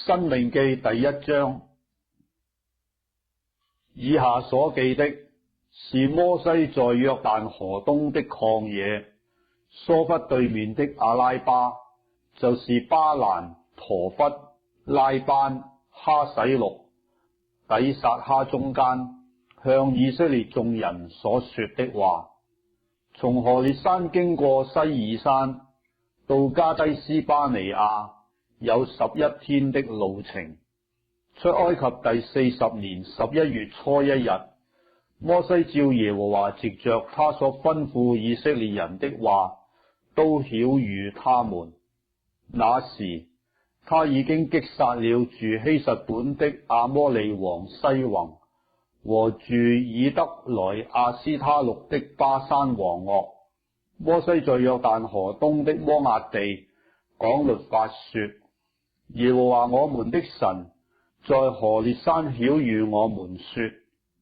申命記第1章，以下所記的是摩西在約旦河東的曠野，疏忽對面的阿拉巴，就是巴蘭、陀弗、拉班、哈洗錄、底撒哈中間，向以色列眾人所說的話。從何烈山經過西珥山，到加低斯巴尼亞，有11天的路程。出埃及第40年11月初1日，摩西照耶和華藉着他所吩咐以色列人的話，都曉諭他們。那時，他已經擊殺了住希實本的亞摩利王西宏，和住以德萊亞斯他錄的巴珊王噩。摩西在約旦河東的摩押地講律法說：耶和華我們的神在何烈山曉諭我們說，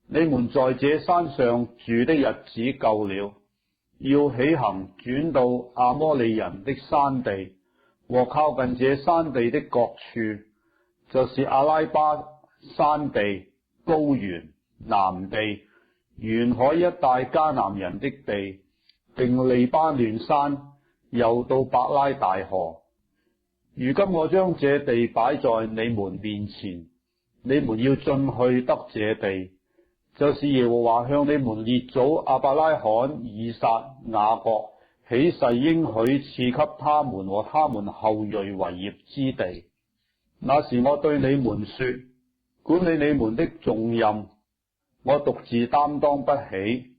你們在這山上住的日子夠了，要起行轉到亞摩利人的山地和靠近這山地的各處，就是阿拉巴山地、高原、南地、沿海一帶迦南人的地，並利巴嫩山，又到伯拉大河。如今我將這地擺在你們面前，你們要進去得這地，就是耶和華向你們列祖亞伯拉罕、以撒、雅各起誓應許賜給他們和他們後裔為業之地。那時我對你們說，管理你們的重任，我獨自擔當不起。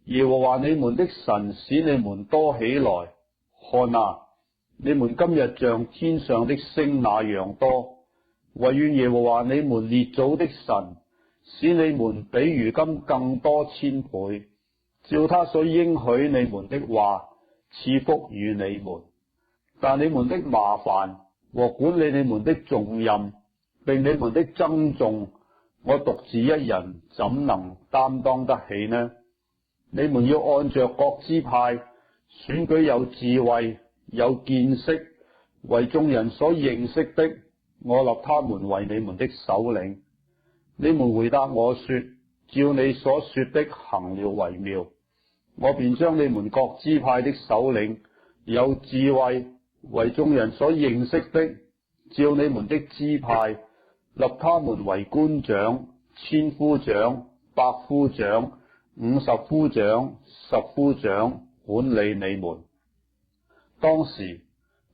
耶和華你們的神使你們多起來，看啊，你們今日像天上的星那樣多。惟願耶和華你們列祖的神使你們比如今更多千倍，照他所應許你們的話賜福與你們。但你們的麻煩和管理你們的重任，並你們的增重，我獨自一人怎能擔當得起呢？你們要按着各支派選舉有智慧、有見識、為眾人所認識的，我立他們為你們的首領。你們回答我說，照你所說的行了為妙，我便將你們各支派的首領，有智慧、為眾人所認識的，照你們的支派立他們為官長、千夫長、百夫長、50夫長、10夫長，管理你們。當時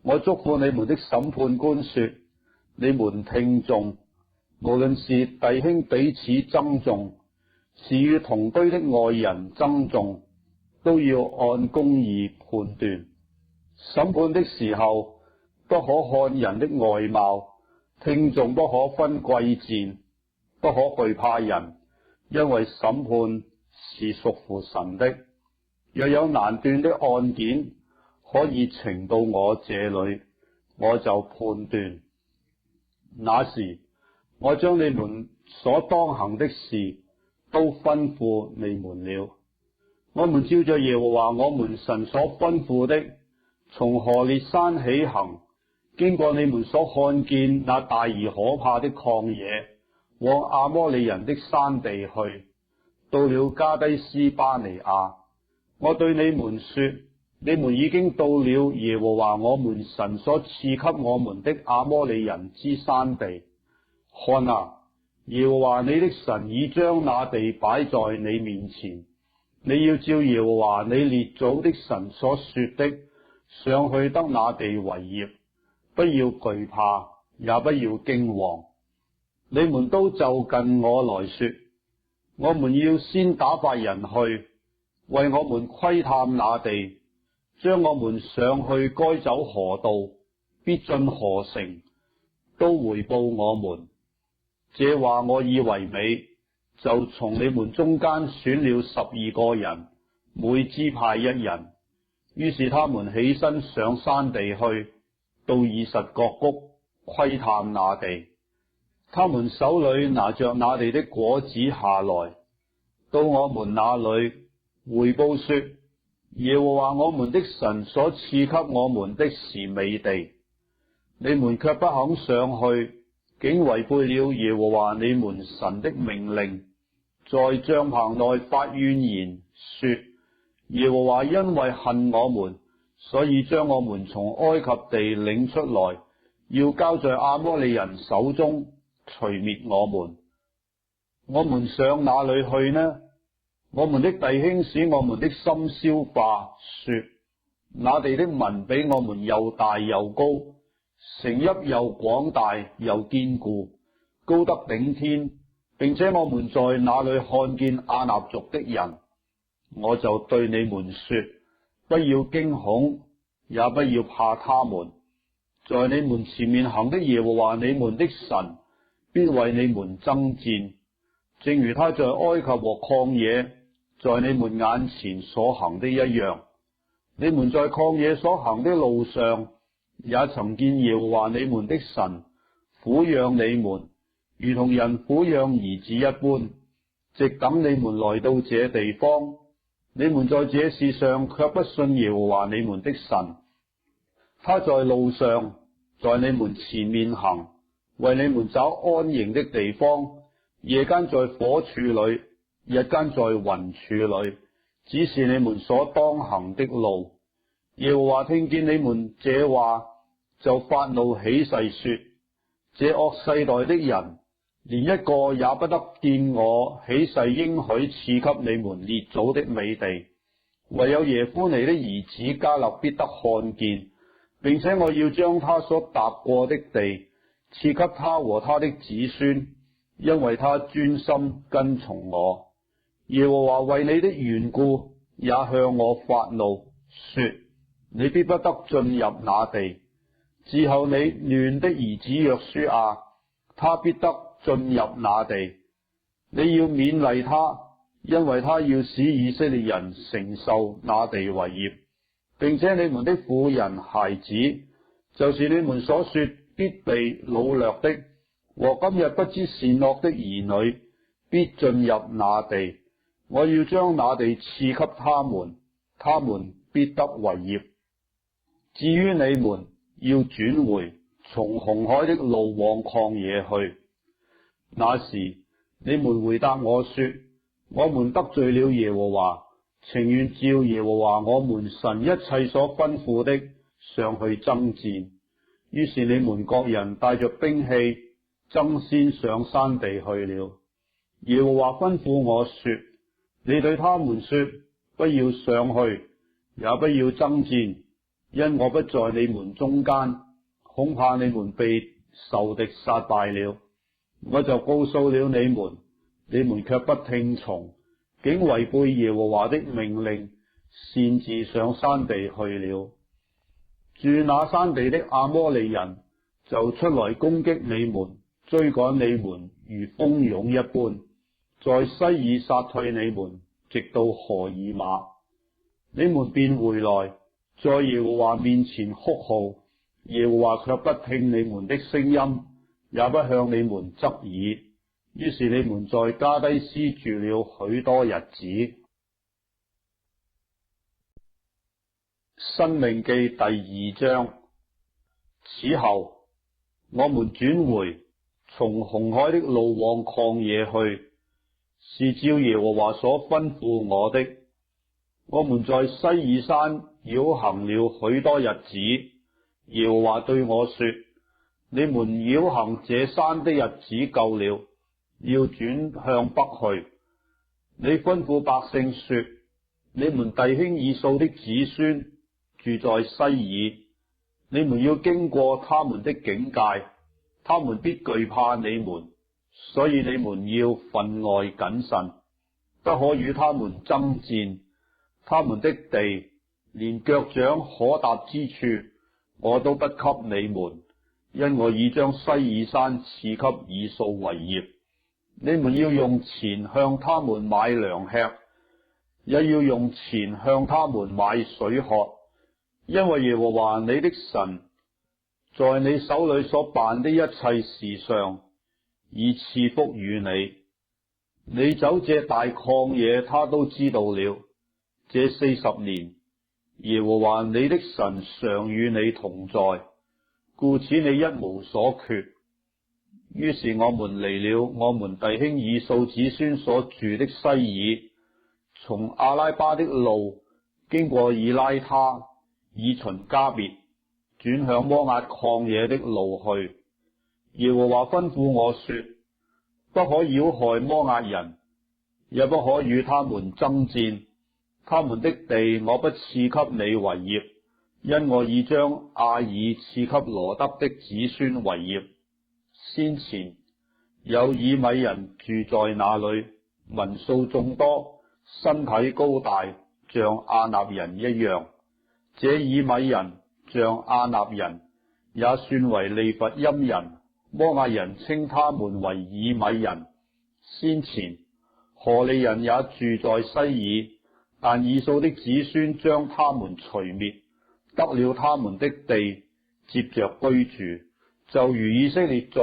我囑咐你們的審判官說，你們聽訟，無論是弟兄彼此爭訟，是與同居的外人爭訟，都要按公義判斷。審判的時候，不可看人的外貌，聽訟不可分貴賤，不可懼怕人，因為審判是屬乎神的。若有難斷的案件，可以呈到我這裏，我就判斷。那時，我將你們所當行的事都吩咐你們了。我們照着耶和華我們神所吩咐的，從何烈山起行，經過你們所看見那大而可怕的曠野，往亞摩利人的山地去，到了加低斯巴尼亞。我對你們說，你們已經到了耶和華我們神所賜給我們的亞摩利人之山地。看啊，耶和華你的神已將那地擺在你面前，你要照耶和華你列祖的神所說的，上去得那地為業，不要懼怕，也不要驚惶。你們都就近我來說，我們要先打發人去，為我們窺探那地，將我們上去該走何道，必進何城，都回報我們。這話我以為美，就從你們中間選了12個人，每支派一人。於是他們起身上山地去，到以實各谷窺探那地。他們手裏拿着那地的果子下來，到我們那裏回報說，耶和華我們的神所賜給我們的是美地。你們卻不肯上去，竟違背了耶和華你們神的命令，在帳棚內發怨言，說：耶和華因為恨我們，所以將我們從埃及地領出來，要交在亞摩利人手中，除滅我們。我們上哪裏去呢？我們的弟兄使我們的心消化，說：那地的民比我們又大又高，城邑又廣大又堅固，高得頂天，並且我們在那裏看見亞衲族的人。我就對你們說：不要驚恐，也不要怕他們。在你們前面行的耶和華你們的神，必為你們爭戰，正如他在埃及和曠野在你們眼前所行的一樣。你們在曠野所行的路上，也曾見耶和華你們的神撫養你們，如同人撫養兒子一般，直等你們來到這地方。你們在這事上卻不信耶和華你們的神。他在路上在你們前面行，為你們找安營的地方，夜間在火柱裏，日間在雲柱裏，指示你們所當行的路。耶和華聽見你們這話，就發怒起誓說：這惡世代的人，連一個也不得見我起誓應許賜給你們列祖的美地，唯有耶孚尼的兒子迦勒必得看見，並且我要將他所踏過的地賜給他和他的子孫，因為他專心跟從我。耶和華為你的緣故也向我發怒，說：你必不得進入那地。伺候你嫩的兒子約書亞，他必得進入那地。你要勉勵他，因為他要使以色列人承受那地為業，並且你們的婦人孩子，就是你們所說必被擄掠的，和今日不知善惡的兒女，必進入那地。我要將那地賜給他們，他們必得為業。至於你們，要轉回，從紅海的路往曠野去。那時你們回答我說：我們得罪了耶和華，情願照耶和華我們神一切所吩咐的上去爭戰。於是你們各人帶着兵器，爭先上山地去了。耶和華吩咐我說：你對他們說，不要上去，也不要爭戰，因我不在你們中間，恐怕你們被仇敵殺敗了。我就告訴了你們，你們卻不聽從，竟違背耶和華的命令，擅自上山地去了。住那山地的亞摩利人就出來攻擊你們，追趕你們如蜂擁一般，在西珥殺退你們，直到何珥瑪。你們便回來，在耶和華面前哭號，耶和華卻不聽你們的聲音，也不向你們側耳。於是你們在加低斯住了許多日子。申命記第2章。此後，我們轉回，從紅海的路往曠野去，是照耶和華所吩咐我的。我們在西珥山繞行了許多日子。耶和華對我說：你們繞行這山的日子夠了，要轉向北去。你吩咐百姓說：你們弟兄以掃的子孫住在西珥，你們要經過他們的境界，他們必懼怕你們，所以你們要分外謹慎，不可與他們爭戰。他們的地，連腳掌可踏之處，我都不給你們，因我已將西珥山賜給以掃為業。你們要用錢向他們買糧吃，也要用錢向他們買水喝，因為耶和華你的神在你手裏所辦的一切事上，已賜福與你。你走這大曠野，他都知道了。這40年，耶和華你的神常與你同在，故此你一無所缺。於是我們離了我們弟兄以掃子孫所住的西珥，從阿拉巴的路經過以拉他、以旬迦別，轉向摩押曠野的路去。耶和華吩咐我說：不可擾害摩押人，也不可與他們爭戰。他們的地我不賜給你為業，因我已將亞珥賜給羅得的子孫為業。先前有以米人住在那裏，民數眾多，身體高大，像亞納人一樣。這以米人像亞納人，也算為利弗音人。摩押人稱他們為以米人。先前何利人也住在西珥，但以掃的子孫將他們除滅，得了他們的地，接着居住，就如以色列在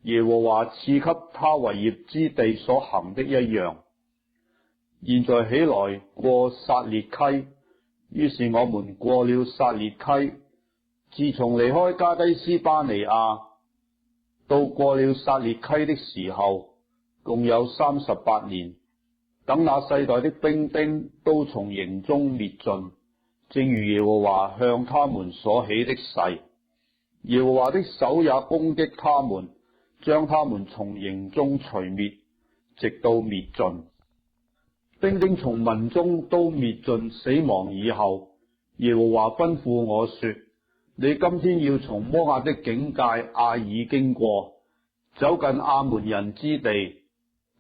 耶和華賜給他為業之地所行的一樣。現在起來過撒烈溪，於是我們過了撒烈溪。自從離開加低斯巴尼亞到過了撒烈溪的時候，共有38年。等那世代的兵丁都從營中滅盡，正如耶和華向他們所起的誓。耶和華的手也攻擊他們，將他們從營中除滅，直到滅盡。兵丁從民中都滅盡死亡以後，耶和華吩咐我說：你今天要從摩押的境界亞珥經過，走近亞捫人之地，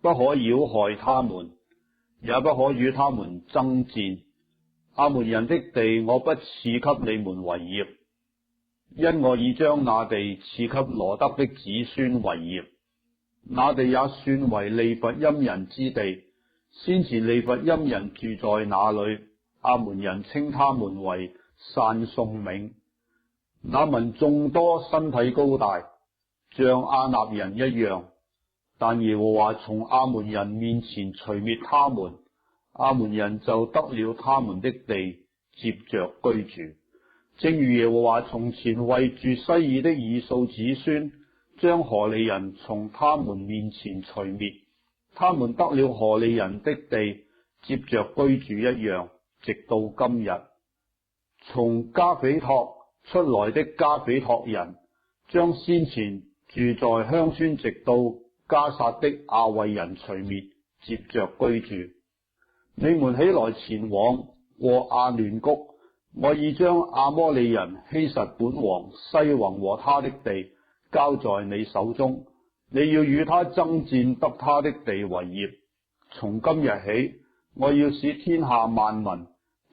不可擾害他們，也不可與他們爭戰。亞捫人的地我不賜給你們為業，因我已將那地賜給羅得的子孫為業。那地也算為利弗音人之地。先前利弗音人住在那裏，亞捫人稱他們為散送冥。那民眾多，身體高大，像亞納人一樣。但耶和華從亞捫人面前除滅他們，亞捫人就得了他們的地，接着居住。正如耶和華從前為住西珥的以掃子孫，將何利人從他們面前除滅，他們得了何利人的地，接着居住一樣，直到今日。從加斐托出來的加斐托人，將先前住在鄉村直到迦薩的亞衛人除滅，接着居住。你們起來前往過亞嫩谷，我已將亞摩利人希實本王西宏和他的地交在你手中，你要與他爭戰，得他的地為業。從今日起，我要使天下萬民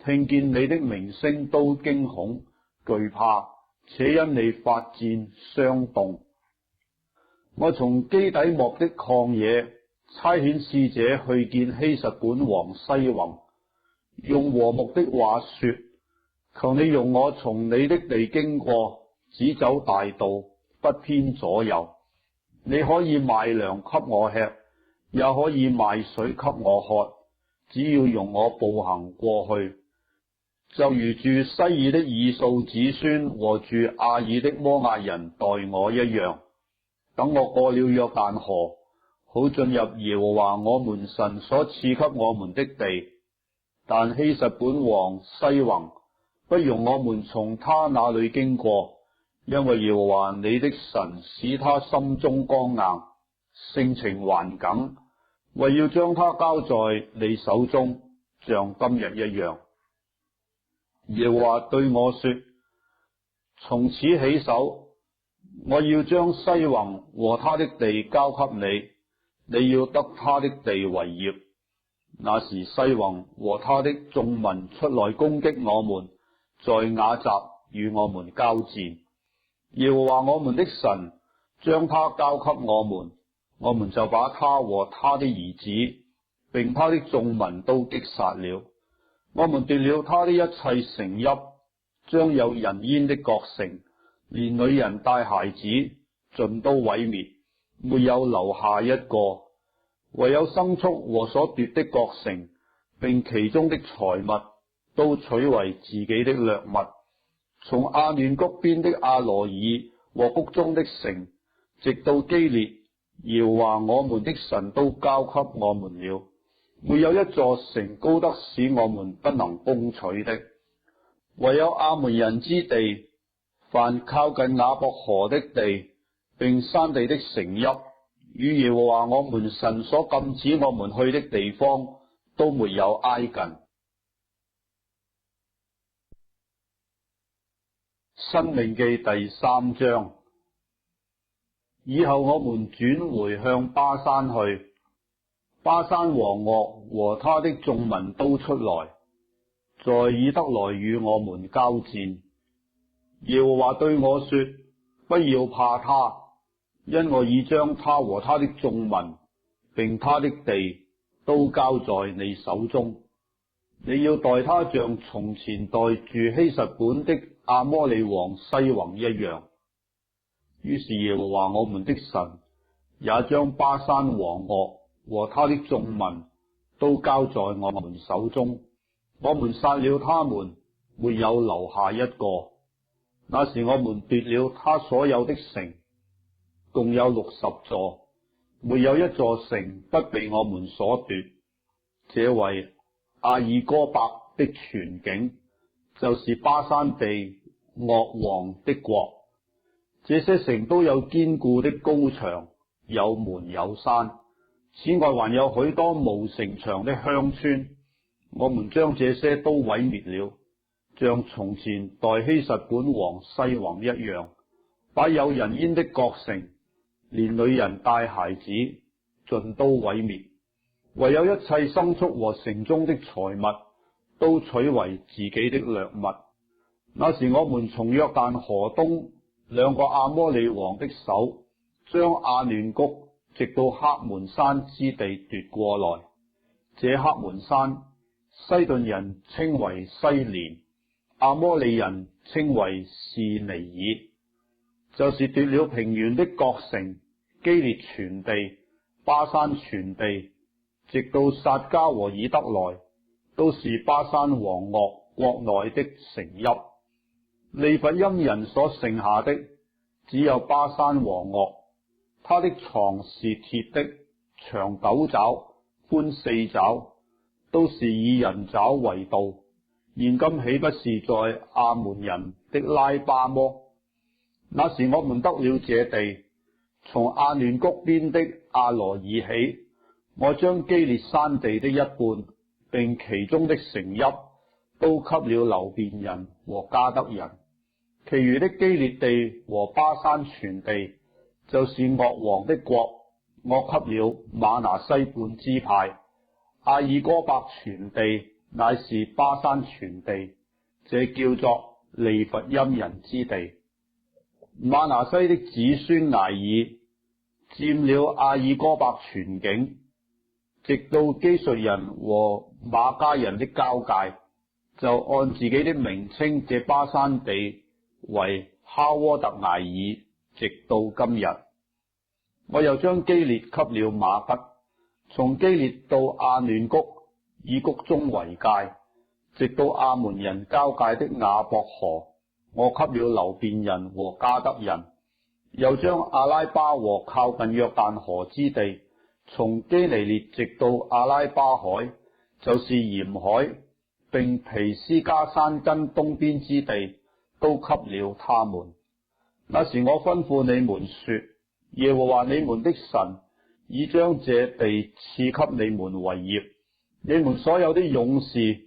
聽見你的名聲都驚恐懼怕，且因你發戰傷動。我從基底莫的曠野差遣使者去見希實本王西宏，用和睦的話說：求你容我從你的地經過，只走大道，不偏左右。你可以賣糧給我吃，也可以賣水給我喝，只要容我步行過去，就如住西珥的以掃子孫和住亞珥的摩押人待我一樣。等我過了約旦河，好進入耶和華我們神所賜給我們的地。但希實本王西宏不容我們從他那裏經過，因為耶和華你的神使他心中剛硬，性情頑梗，為要將他交在你手中，像今日一樣。耶和華對我說：從此起手，我要將西宏和他的地交給你，你要得他的地為業。那時西宏和他的眾民出來攻擊我們，在雅雜與我們交戰。耶和華我們的神將他交給我們，我們就把他和他的兒子並他的眾民都擊殺了。我們奪了他的一切城邑，將有人煙的各城，連女人帶孩子盡都毀滅，沒有留下一個。唯有牲畜和所奪的各城，並其中的財物，都取為自己的掠物。從亞嫩谷邊的亞羅珥和谷中的城，直到基列，耶和華我們的神都交給我們了。沒有一座城高得使我們不能攻取的，唯有亞捫人之地，凡靠近雅博河的地，並山地的城邑，與耶和華我們神所禁止我們去的地方，都沒有挨近。申命記第3章。以後我們轉回向巴山去，巴山王噩和他的眾民都出來，在以得來與我們交戰。耶和華對我說：不要怕他，因我已將他和他的眾民並他的地都交在你手中。你要待他像從前待住希實本的亞摩利王西宏一樣。於是耶和華我們的神也將巴山王噩和他的眾民都交在我們手中，我們殺了他們，沒有留下一個。那時我們奪了他所有的城，共有60座，沒有一座城不被我們所奪。這為阿爾哥伯的全境，就是巴山地噩王的國。這些城都有堅固的高牆，有門有山，此外還有許多無城牆的鄉村。我們將這些都毀滅了，像從前待希實本王西宏一樣，把有人煙的各城，連女人帶孩子，盡都毀滅。唯有一切牲畜和城中的財物，都取為自己的掠物。那時我們從約旦河東兩個亞摩利王的手，將亞嫩谷直到黑門山之地奪過來。這黑門山，西頓人稱為西連，亞摩利人稱為示尼爾，就是奪了平原的各城，基列全地，巴山全地，直到撒迦和以得來，都是巴山王噩國內的城邑。利乏音人所剩下的，只有巴山王噩，他的床是鐵的，長9肘，寬4肘，都是以人肘為道。現今豈不是在亞捫人的拉巴麼？那時我們得了這地，從亞嫩谷邊的亞羅珥起，我將基列山地的一半，並其中的城邑，都給了流便人和迦得人。其餘的基列地和巴山全地，就是噩王的國，我給了瑪拿西半支派。阿爾哥伯全地乃是巴山全地，這叫做利乏音人之地。瑪拿西的子孫睚珥佔了阿爾哥伯全境，直到基述人和瑪迦人的交界，就按自己的名稱這巴山地為哈沃特睚珥，直到今日。我又將基列給了瑪吉，從基列到亞嫩谷，以谷中為界，直到亞捫人交界的雅博河，我給了流便人和迦得人。又將阿拉巴和靠近約旦河之地，從基尼列直到阿拉巴海，就是鹽海，並皮斯加山根東邊之地，都給了他們。那時我吩咐你們說：耶和華你們的神已將這地賜給你們為業，你們所有的勇士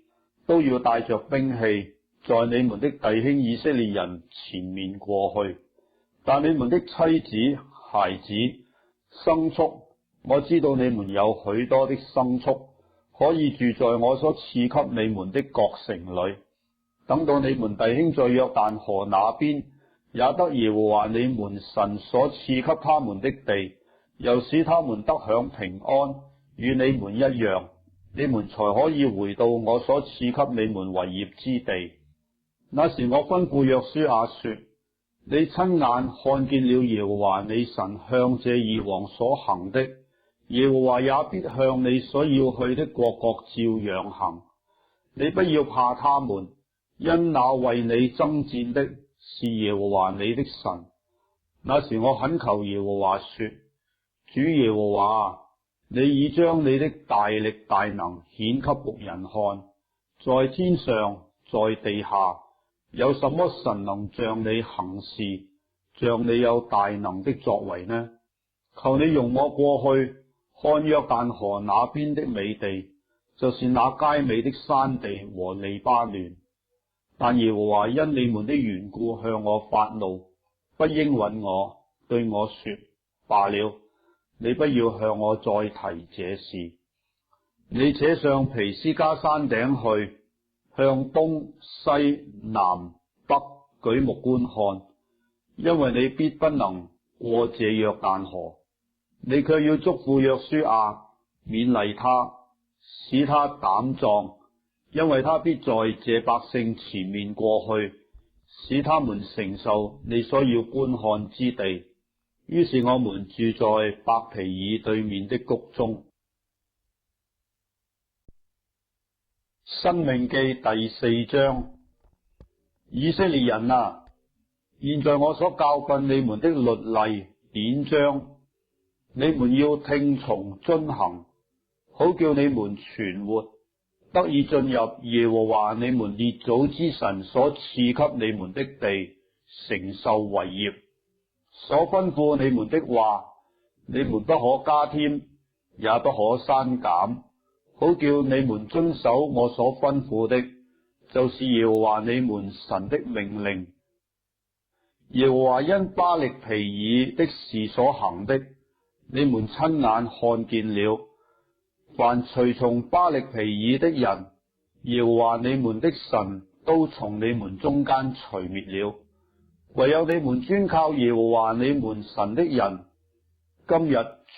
都要帶着兵器，在你們的弟兄以色列人前面過去。但你們的妻子、孩子、牲畜，我知道你們有許多的牲畜，可以住在我所賜給你們的各城裏。等到你們弟兄在約旦河那邊，也得耶和華你們神所賜給他們的地，又使他們得享平安，與你們一樣，你們才可以回到我所賜給你們為業之地。那時我吩咐約書亞說：你親眼看見了耶和華你神向這二王所行的，耶和華也必向你所要去的各國照樣行。你不要怕他們，因那為你爭戰的是耶和華你的神。那時我懇求耶和華說：主耶和華，你已將你的大力大能顯給僕人看，在天上，在地下，有什麼神能像你行事，像你有大能的作為呢？求你容我過去看約旦河那邊的美地，就是那佳美的山地和利巴嫩。但耶和華因你們的緣故向我發怒，不應允我，對我說：罷了，你不要向我再提這事。你且上皮斯加山頂去，向東西南北舉目觀看，因為你必不能過這約旦河。你卻要囑咐約書亞，勉勵他，使他膽壯，因為他必在這百姓前面過去，使他們承受你所要觀看之地。於是我們住在伯皮爾對面的谷中。申命記第4章。以色列人啊，現在我所教訓你們的律例典章，你們要聽從遵行，好叫你們存活，得以進入耶和華你們列祖之神所賜給你們的地，承受為業。所吩咐你們的話，你們不可加添，也不可刪減，好叫你們遵守我所吩咐的，就是耶和華你們神的命令。耶和華因巴力毗珥的事所行的，你們親眼看見了。凡隨從巴力毗珥的人，耶和華你們的神都從你們中間除滅了。唯有你們專靠耶和華你們神的人，今日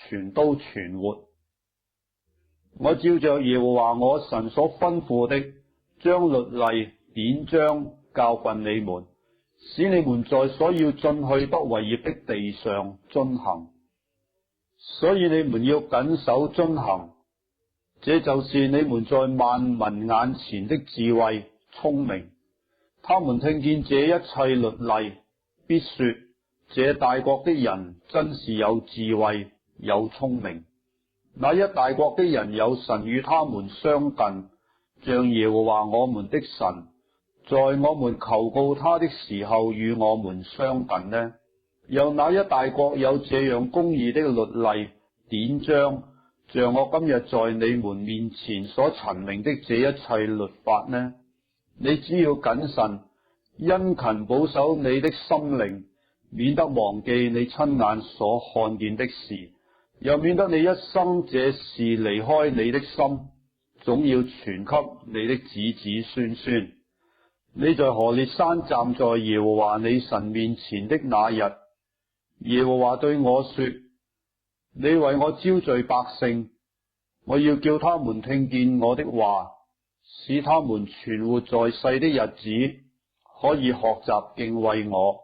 全都存活。我照着耶和華我神所吩咐的，將律例典章教訓你們，使你們在所要進去得為業的地上遵行。所以你們要謹守遵行，這就是你們在萬民眼前的智慧聰明。他們聽見這一切律例，必說：這大國的人真是有智慧有聰明。那一大國的人有神與他們相近，像耶和華我們的神，在我們求告他的時候與我們相近呢？又哪一大國有這樣公義的律例典章，像我今日在你們面前所陳明的這一切律法呢？你只要謹慎，殷勤保守你的心靈，免得忘記你親眼所看見的事，又免得你一生這事離開你的心，總要傳給你的子子孫孫。你在何烈山站在耶和華你神面前的那日，耶和華對我說：你為我招聚百姓，我要叫他們聽見我的話，使他們存活在世的日子，可以學習敬畏我，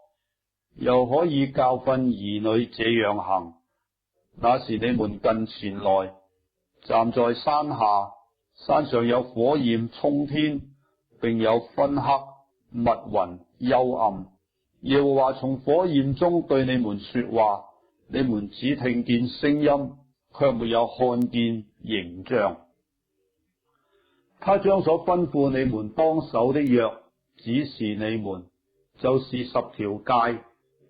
又可以教訓兒女這樣行。那時你們近前來，站在山下，山上有火焰衝天，並有昏黑、密雲、幽暗。耶和華從火焰中對你們說話，你們只聽見聲音，卻沒有看見形象。他將所吩咐你們當守的約指示你們，就是10條誡，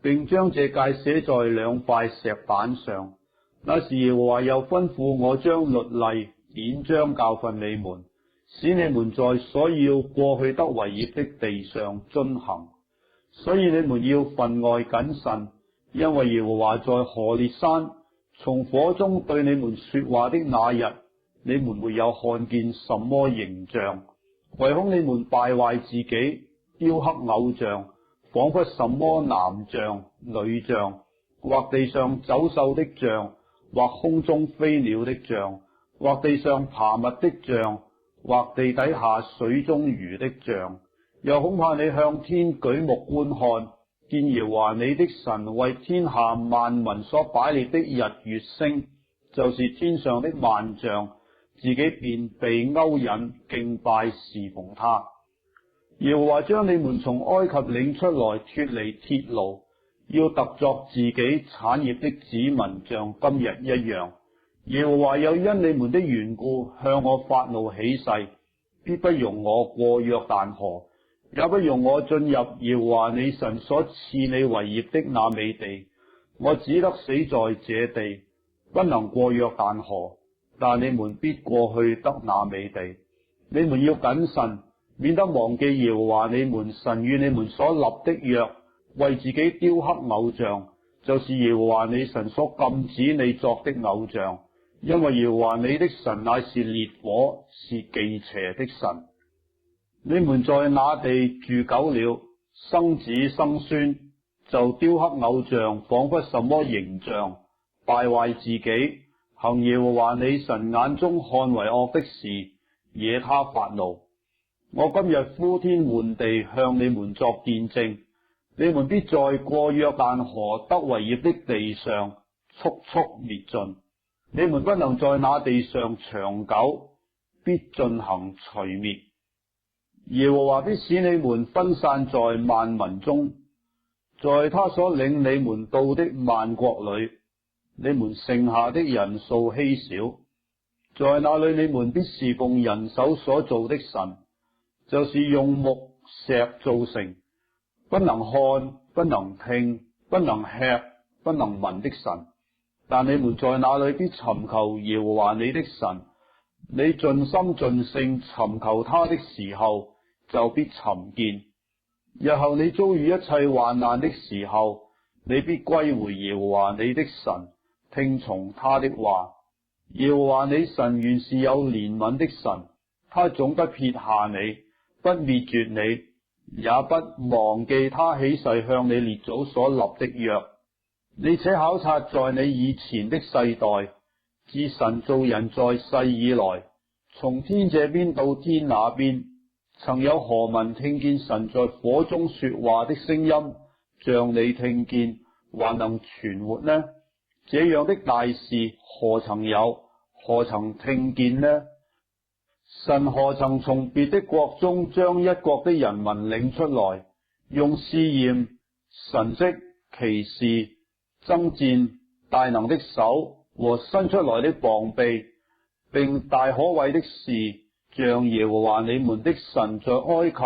並將這誡寫在2塊石板上。那時耶和華又吩咐我將律例典章教訓你們，使你們在所要過去得為業的地上遵行。所以你們要分外謹慎，因為耶和華在何烈山從火中對你們說話的那日，你們沒有看見什麼形象，唯恐你們敗壞自己，雕刻偶像，仿佛什麼男像、女像，或地上走獸的像，或空中飛鳥的像，或地上爬物的像，或地底下水中魚的像。又恐怕你向天舉目觀看，見耶和華你的神為天下萬民所擺列的日月星，就是天上的萬象，自己便被勾引敬拜侍奉他。耶和華將你們從埃及領出來，脫離鐵爐，要特作自己產業的子民，像今日一樣。耶和華又因你們的緣故向我發怒起誓，必不容我過約旦河，也不容我進入耶和華你神所賜你為業的那美地。我只得死在這地，不能過約旦河，但你們必過去得那美地。你們要謹慎，免得忘記耶和華你們神與你們所立的約，為自己雕刻偶像，就是耶和華你神所禁止你作的偶像。因為耶和華你的神乃是烈火，是忌邪的神。你們在那地住久了，生子生孫，就雕刻偶像，仿佛什麼形象，敗壞自己，行耶和華你神眼中看為惡的事，惹他發怒。我今日呼天喚地向你們作見證，你們必在過約旦河得為業的地上速速滅盡。你們不能在那地上長久，必進行除滅。耶和華必使你們分散在萬民中，在他所領你們到的萬國裏，你們剩下的人數稀少。在那裏你們必侍奉人手所造的神，就是用木石造成，不能看，不能聽，不能吃，不能聞的神。但你們在那裏必尋求耶和華你的神，你盡心盡性尋求他的時候，就必尋見。日後你遭遇一切患難的時候，你必歸回耶和華你的神，聽從他的話。耶和華你神原是有憐憫的神，他總不撇下你，不滅絕你，也不忘記他起誓向你列祖所立的約。你且考察在你以前的世代，自神造人在世以來，從天這邊到天那邊，曾有何民聽見神在火中說話的聲音，像你聽見，還能存活呢？這樣的大事何曾有，何曾聽見呢？神何曾從別的國中將一國的人民領出來，用試驗、神蹟、奇事、爭戰、大能的手和伸出來的膀臂，並大可畏的事，像耶和華你們的神在埃及，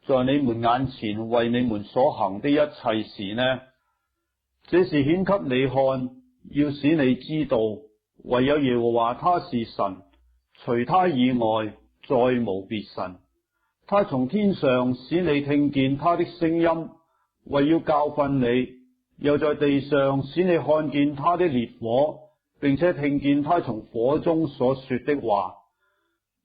在你們眼前為你們所行的一切事呢？這是顯給你看，要使你知道，唯有耶和華他是神，除他以外再無別神。他從天上使你聽見他的聲音，為要教訓你。又在地上使你看見他的烈火，並且聽見他從火中所說的話。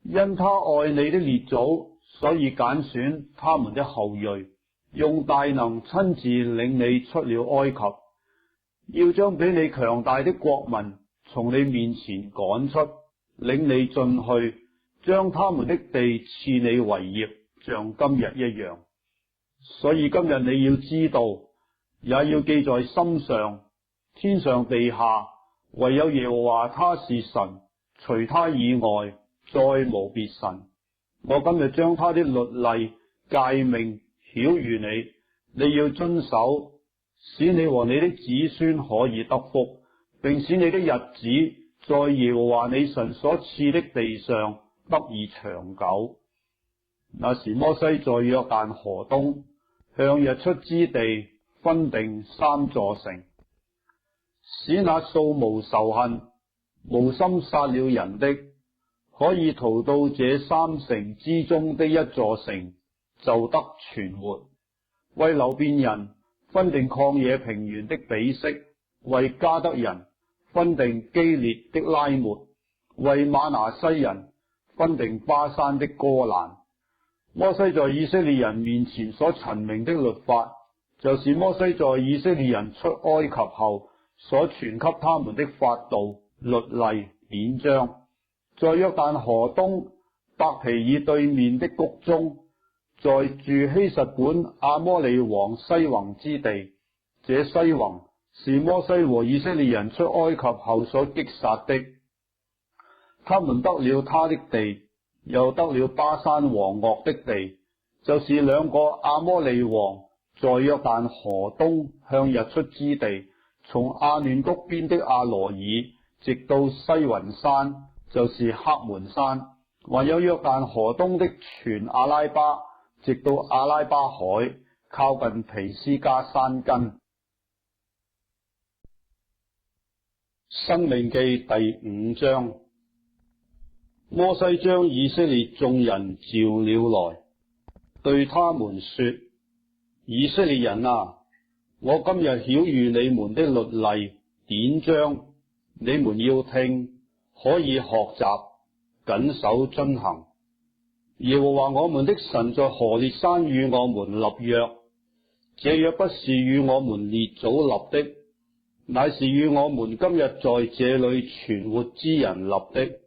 因他愛你的列祖，所以揀選他們的後裔，用大能親自領你出了埃及，要將比你強大的國民從你面前趕出，領你進去，將他們的地賜你為業，像今日一樣。所以今日你要知道，也要記在心上，天上地下唯有耶和華他是神，除他以外再無別神。我今日將他的律例誡命曉諭你，你要遵守，使你和你的子孫可以得福，並使你的日子在耶和華你神所賜的地上得以長久。那時摩西在約旦河東，向日出之地分定3座城，使那素無仇恨、無心殺了人的，可以逃到這3城之中的一座城，就得存活。為流便人分定曠野平原的比色，為迦得人分定基列的拉末，為瑪拿西人分定巴珊的歌蘭。摩西在以色列人面前所陳明的律法，就是摩西在以色列人出埃及後所傳給他們的法度、律例、典章。在約旦河東伯皮爾對面的谷中，在住希實本亞摩利王西宏之地，這西宏是摩西和以色列人出埃及後所擊殺的。他們得了他的地，又得了巴珊王噩的地，就是2個亞摩利王在約旦河東向日出之地，從亞嫩谷邊的亞羅爾直到西雲山，就是黑門山，還有約旦河東的全阿拉巴，直到阿拉巴海，靠近皮斯加山根。申命記第5章。摩西將以色列眾人召了來，對他們說：以色列人啊，我今日曉諭你們的律例典章，你們要聽，可以學習，謹守遵行。耶和華我們的神在何烈山與我們立約，這約不是與我們列祖立的，乃是與我們今日在這裏存活之人立的。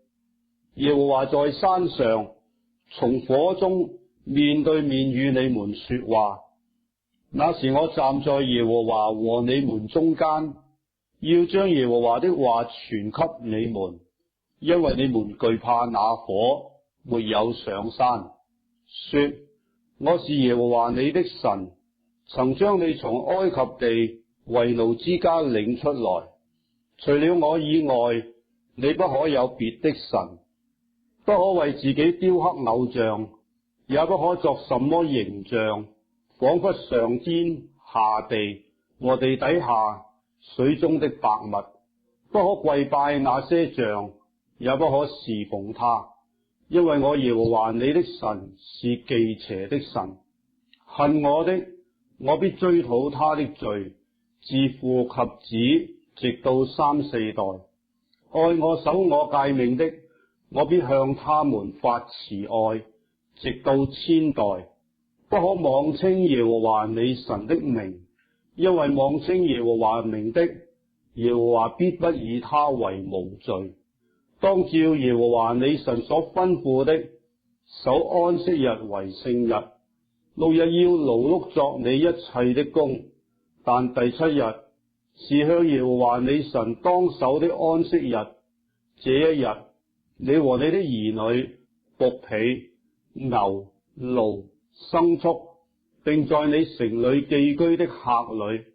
耶和華在山上從火中面對面與你們說話，那時我站在耶和華和你們中間，要將耶和華的話傳給你們，因為你們懼怕那火，沒有上山，說：我是耶和華你的神，曾將你從埃及地為奴之家領出來。除了我以外，你不可有別的神，不可為自己雕刻偶像，也不可作什麼形象，仿佛上天下地和地底下水中的百物，不可跪拜那些像，也不可侍奉他，因為我耶和華你的神是忌邪的神。恨我的，我必追討他的罪，自父及子，直到3、4代。愛我守我誡命的，我必向他們發慈愛，直到千代。不可妄稱耶和華你神的名，因為妄稱耶和華名的，耶和華必不以他為無罪。當照耶和華你神所吩咐的，守安息日為聖日。6日要勞碌作你一切的工，但第7日是向耶和華你神當守的安息日。這一日，你和你的兒女、僕婢、牛、驢、牲畜，並在你城裏寄居的客旅，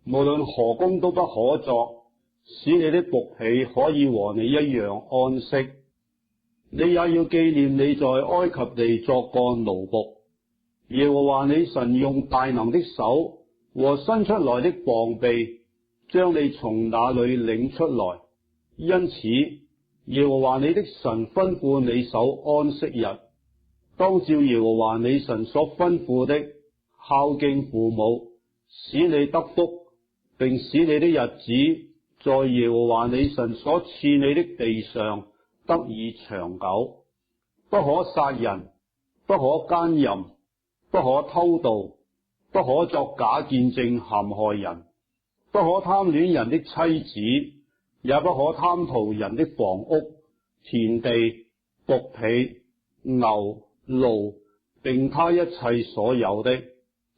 無論何工都不可作，使你的僕婢可以和你一樣安息。你也要紀念你在埃及地作過奴僕，耶和華你神用大能的手和伸出來的膀臂，將你從那裏領出來。因此，耶和華你的神吩咐你守安息日，當照耶和華你神所吩咐的，孝敬父母，使你得福，並使你的日子在耶和華你神所賜你的地上得以長久。不可殺人，不可奸淫，不可偷盜，不可作假見證陷害人，不可貪戀人的妻子，也不可貪圖人的房屋、田地、僕婢、牛、驢，並他一切所有的。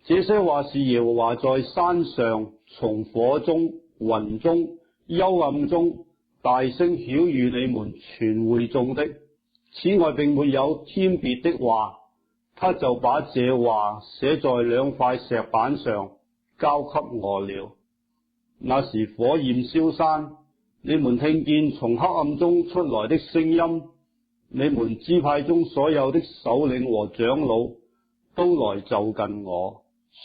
這些話是耶和華在山上從火中、雲中、幽暗中大聲曉諭你們全會眾的。此外並沒有添別的話，他就把這話寫在2塊石板上，交給我了。那時火焰燒山，你們聽見從黑暗中出來的聲音，你們支派中所有的首領和長老都來就近我，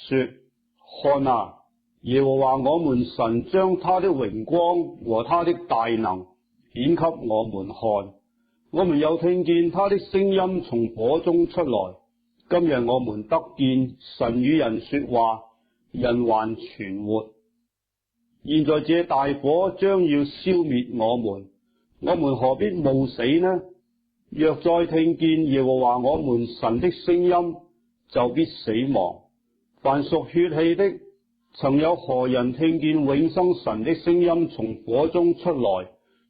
說：看啊，耶和華我們神將他的榮光和他的大能顯給我們看，我們又聽見他的聲音從火中出來。今日我們得見神與人說話，人還存活。現在這大火將要消滅我們，我們何必冒死呢？若再聽見耶和華我們神的聲音，就必死亡。凡屬血氣的，曾有何人聽見永生神的聲音從火中出來，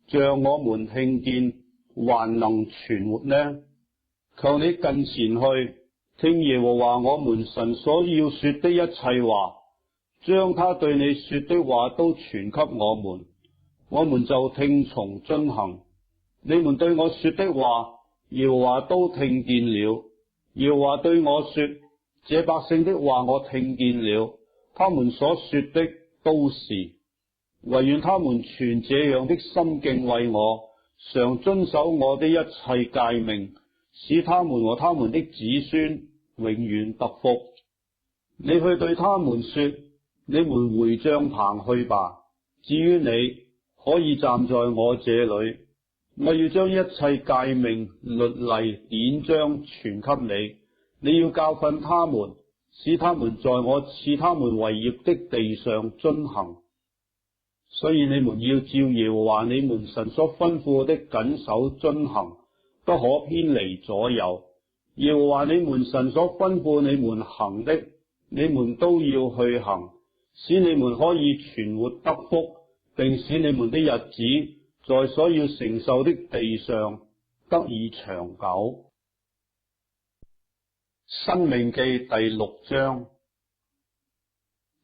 像我們聽見，還能存活呢？求你近前去，聽耶和華我們神所要說的一切話，將他對你說的話都傳給我們，我們就聽從遵行。你們對我說的話，耶和華都聽見了。耶和華對我說：這百姓的話我聽見了，他們所說的都是。惟願他們存這樣的心敬畏我，常遵守我的一切誡命，使他們和他們的子孫永遠得福。你去對他們說，你們回帳棚去吧。至於你，可以站在我這裏，我要將一切誡命、律例、典章傳給你。你要教訓他們，使他們在我賜他們為業的地上遵行。所以你們要照耶和華你們神所吩咐的謹守遵行，不可偏離左右。耶和華你們神所吩咐你們行的，你們都要去行，使你們可以存活得福，並使你們的日子在所要承受的地上得以長久。申命記第6章。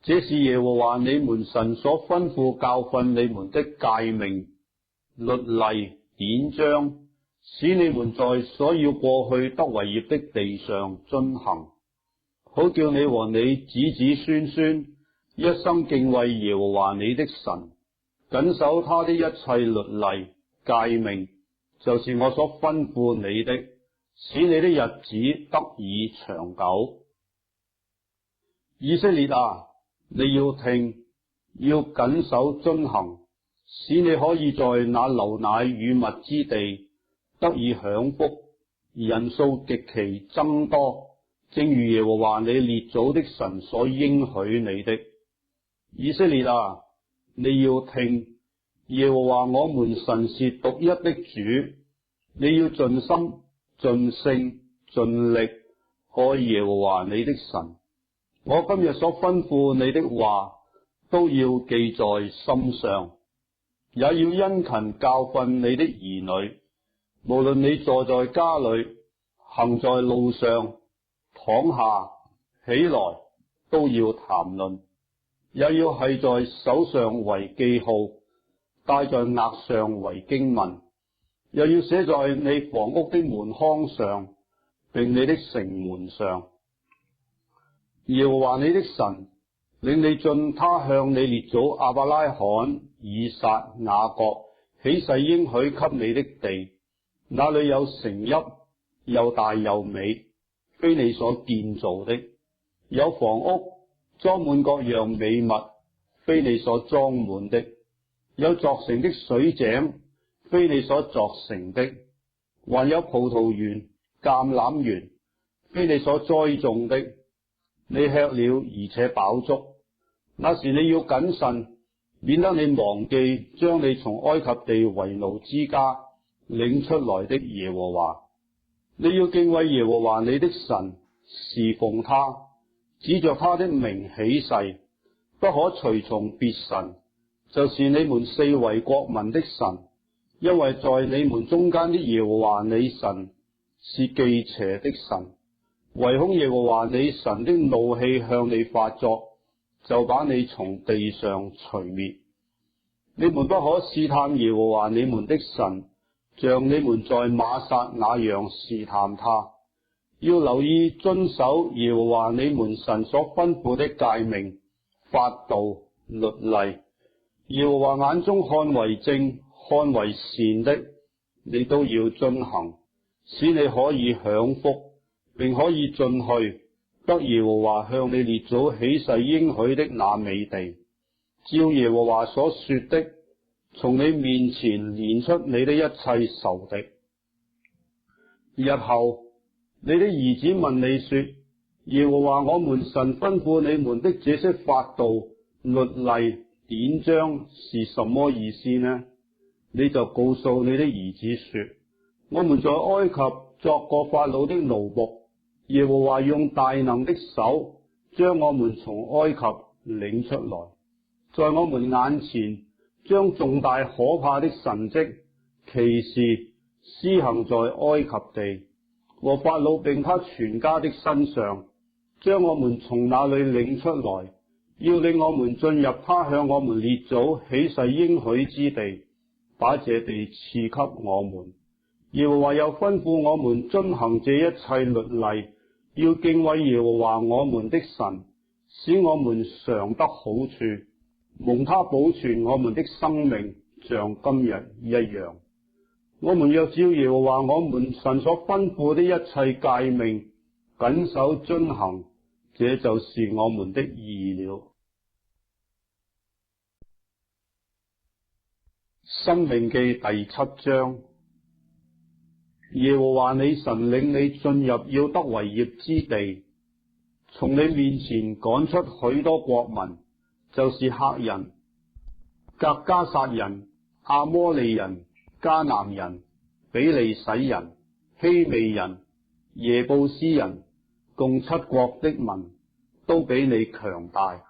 這是耶和華你們神所吩咐教訓你們的誡命、律例、典章，使你們在所要過去得為業的地上遵行，好叫你和你子子孫孫一生敬畏耶和華你的神，謹守他的一切律例誡命，就是我所吩咐你的，使你的日子得以長久。以色列啊，你要聽，要謹守遵行，使你可以在那流奶與蜜之地得以享福，人數極其增多，正如耶和華你列祖的神所應許你的。以色列啊，你要聽，耶和華我們神是獨一的主，你要盡心、盡性、盡力愛耶和華你的神。我今日所吩咐你的話，都要記在心上，也要殷勤教訓你的兒女。無論你坐在家裏，行在路上，躺下起來，都要談論，也要繫在手上為記號，戴在額上為經文，又要寫在你房屋的門框上，並你的城門上。耶和華你的神領你進他向你列祖亞伯拉罕、以撒、雅各起誓應許給你的地，那裏有城邑，又大又美，非你所建造的；有房屋裝滿各樣美物，非你所裝滿的；有鑿成的水井，非你所鑿成的；還有葡萄園、橄欖園，非你所栽種的。你吃了而且飽足，那時你要謹慎，免得你忘記將你從埃及地為奴之家領出來的耶和華。你要敬畏耶和華你的神，侍奉他，指着他的名起誓，不可隨從別神，就是你們四圍國民的神，因為在你們中間的耶和華你神是忌邪的神。唯恐耶和華你神的怒氣向你發作，就把你從地上除滅。你們不可試探耶和華你們的神，像你們在瑪撒那樣試探他。要留意遵守耶和華你們神所吩咐的誡命、法度、律例。耶和華眼中看為正、看為善的，你都要遵行，使你可以享福，並可以進去得耶和華向你列祖起誓應許的那美地，照耶和華所說的，從你面前攆出你的一切仇敵。日後你的兒子問你說，耶和華我們神吩咐你們的這些法度、律例、典章是什麼意思呢？你就告訴你的兒子說，我們在埃及作過法老的奴僕，耶和華用大能的手將我們從埃及領出來，在我們眼前將重大可怕的神蹟奇事施行在埃及地和法老並他全家的身上，將我們從那裏領出來，要領我們進入他向我們列祖起誓應許之地，把這地賜給我們。耶和華又吩咐我們遵行這一切律例，要敬畏耶和華我們的神，使我們常得好處，蒙他保存我們的生命，像今日一樣。我們若照耶和華我們神所吩咐的一切誡命，謹守遵行，這就是我們的義了。申命記第7章。耶和華你神領你進入要得為業之地，從你面前趕出許多國民，就是赫人、革迦撒人、亞摩利人、迦南人、比利洗人、希未人、耶布斯人，共7國的民，都比你強大。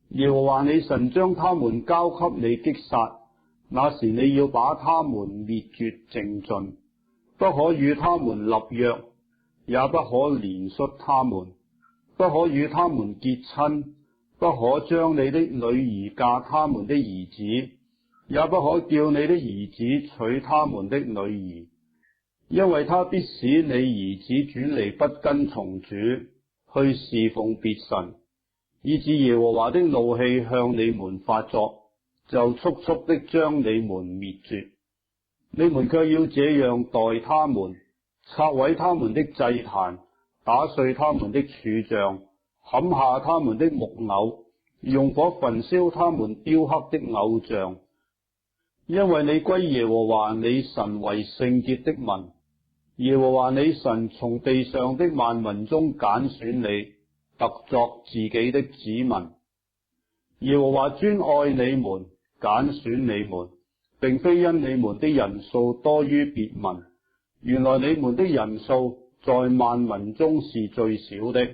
耶和華你神將他們交給你擊殺，那時你要把他們滅絕淨盡，不可與他們立約，也不可憐恤他們，不可與他們結親，不可將你的女兒嫁他們的兒子，也不可叫你的兒子娶他們的女兒，因為他必使你兒子轉離不跟從主，去侍奉別神，以致耶和華的怒氣向你們發作，就速速的將你們滅絕。你們卻要這樣待他們，拆毀他們的祭壇，打碎他們的柱像，砍下他們的木偶，用火焚燒他們雕刻的偶像。因為你歸耶和華你神為聖潔的民，耶和華你神從地上的萬民中揀選你，特作自己的子民。耶和華專愛你們，揀選你們，並非因你們的人數多於別民，原來你們的人數在萬民中是最少的。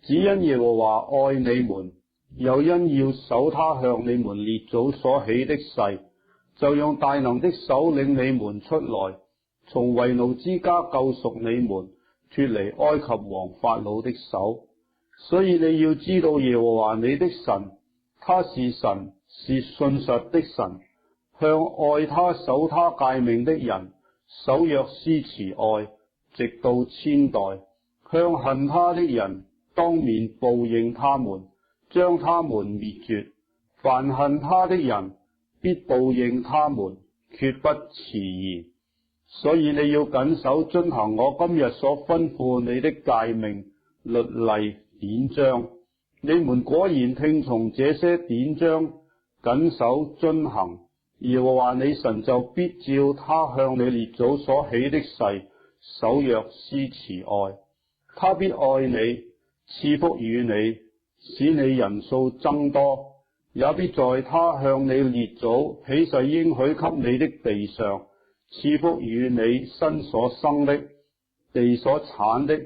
只因耶和華愛你們，又因要守他向你們列祖所起的誓，就用大能的手領你們出來，從為奴之家救贖你們，脫離埃及王法老的手。所以你要知道耶和華你的神，他是神，是信實的神，向愛他守他誡命的人守約施慈愛，直到千代；向恨他的人當面報應他們，將他們滅絕。凡恨他的人必報應他們，決不遲延。所以你要謹守遵行我今日所吩咐你的誡命、律例、典章。你們果然聽從這些典章，謹守遵行，耶和華你神就必照他向你列祖所起的誓，守約施慈愛。他必愛你，賜福與你，使你人數增多，也必在他向你列祖起誓應許給你的地上，賜福與你身所生的、地所產的，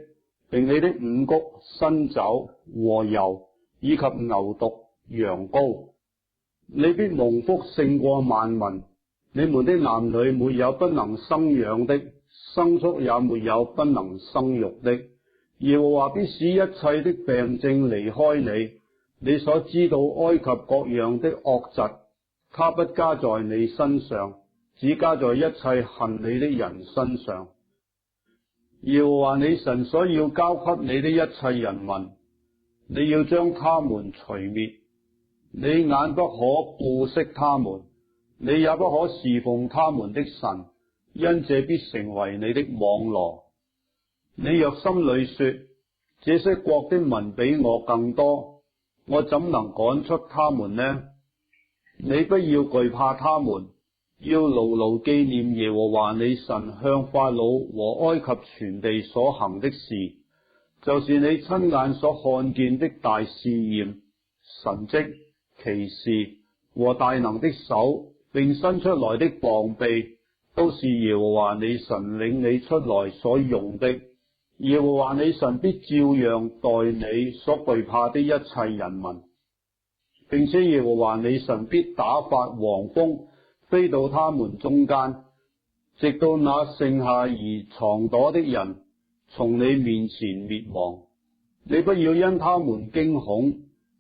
並你的五穀、新酒和油，以及牛犢、羊羔。你必蒙福勝過萬民。你們的男女沒有不能生養的，牲畜也沒有不能生育的。耶和華必使一切的病症離開你，你所知道埃及各樣的惡疾，他不加在你身上，只加在一切恨你的人身上。耶和華你神所要交給你的一切人民，你要將他們除滅。你眼不可顧惜他們，你也不可侍奉他們的神，因這必成為你的網羅。你若心裏說，這些國的民比我更多，我怎能趕出他們呢？你不要懼怕他們，要牢牢紀念耶和華你神向法老和埃及全地所行的事，就是你親眼所看見的大試驗、神蹟、奇事和大能的手，並伸出來的膀臂，都是耶和華你神領你出來所用的。耶和華你神必照樣待你所懼怕的一切人民，並且耶和華你神必打發黃蜂飛到他們中間，直到那剩下而藏躲的人從你面前滅亡。你不要因他們驚恐，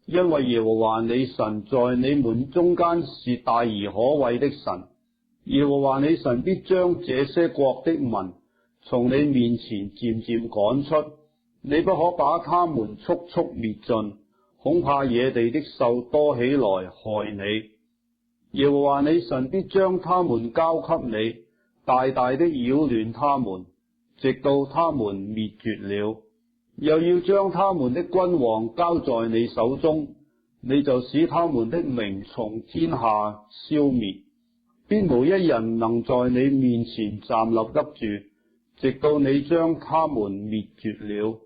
因為耶和華你神在你們中間是大而可畏的神。耶和華你神必將這些國的民從你面前漸漸趕出。你不可把他們速速滅盡，恐怕野地的獸多起來害你。耶和華你神必將他們交給你，大大的擾亂他們，直到他們滅絕了。又要將他們的君王交在你手中，你就使他們的名從天下消滅，必無一人能在你面前站立得住，直到你將他們滅絕了。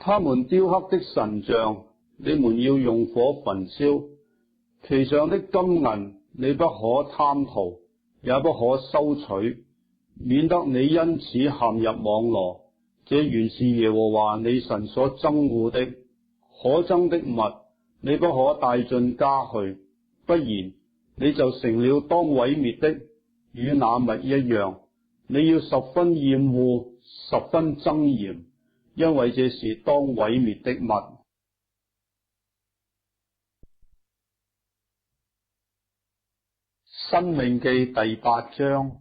他們雕刻的神像，你們要用火焚燒，其上的金銀你不可貪圖，也不可收取，免得你因此陷入網羅。這原是耶和華你神所憎惡的。可憎的物你不可帶進家去，不然你就成了當毀滅的，與那物一樣。你要十分厭惡，十分憎嫌，因為這是當毀滅的物。申命記第8章。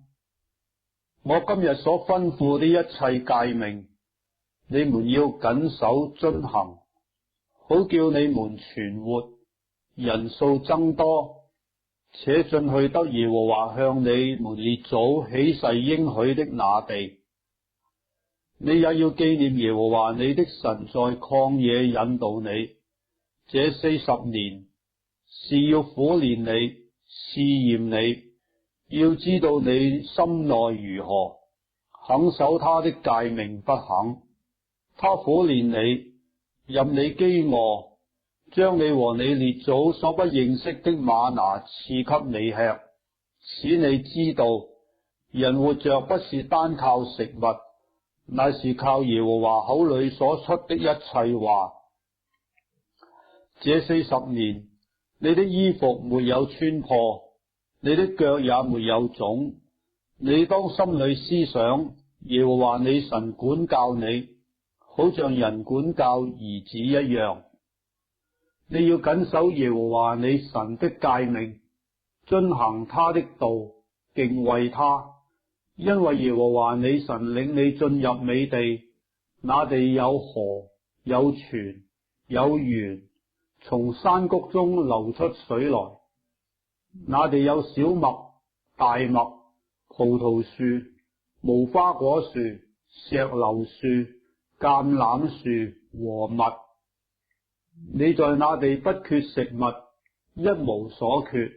我今日所吩咐的一切誡命，你們要謹守遵行，好叫你們存活，人數增多，且進去得耶和華向你們列祖起誓應許的那地。你也要紀念耶和華你的神在曠野引導你，這40年是要苦練你，試驗你，要知道你心內如何，肯守他的誡命不肯。他苦練你，任你飢餓，將你和你列祖所不認識的嗎哪賜給你吃，使你知道人活着不是單靠食物，乃是靠耶和華口裏所出的一切話。這40年，你的衣服沒有穿破，你的腳也沒有腫。你當心裏思想，耶和華你神管教你，好像人管教兒子一樣。你要謹守耶和華你神的誡命，遵行他的道，敬畏他。因為耶和華你神領你進入美地，那地有河，有泉，有源，從山谷中流出水來。那地有小麥、大麥、葡萄樹、無花果樹、石榴樹、橄欖樹和蜜。你在那地不缺食物，一無所缺。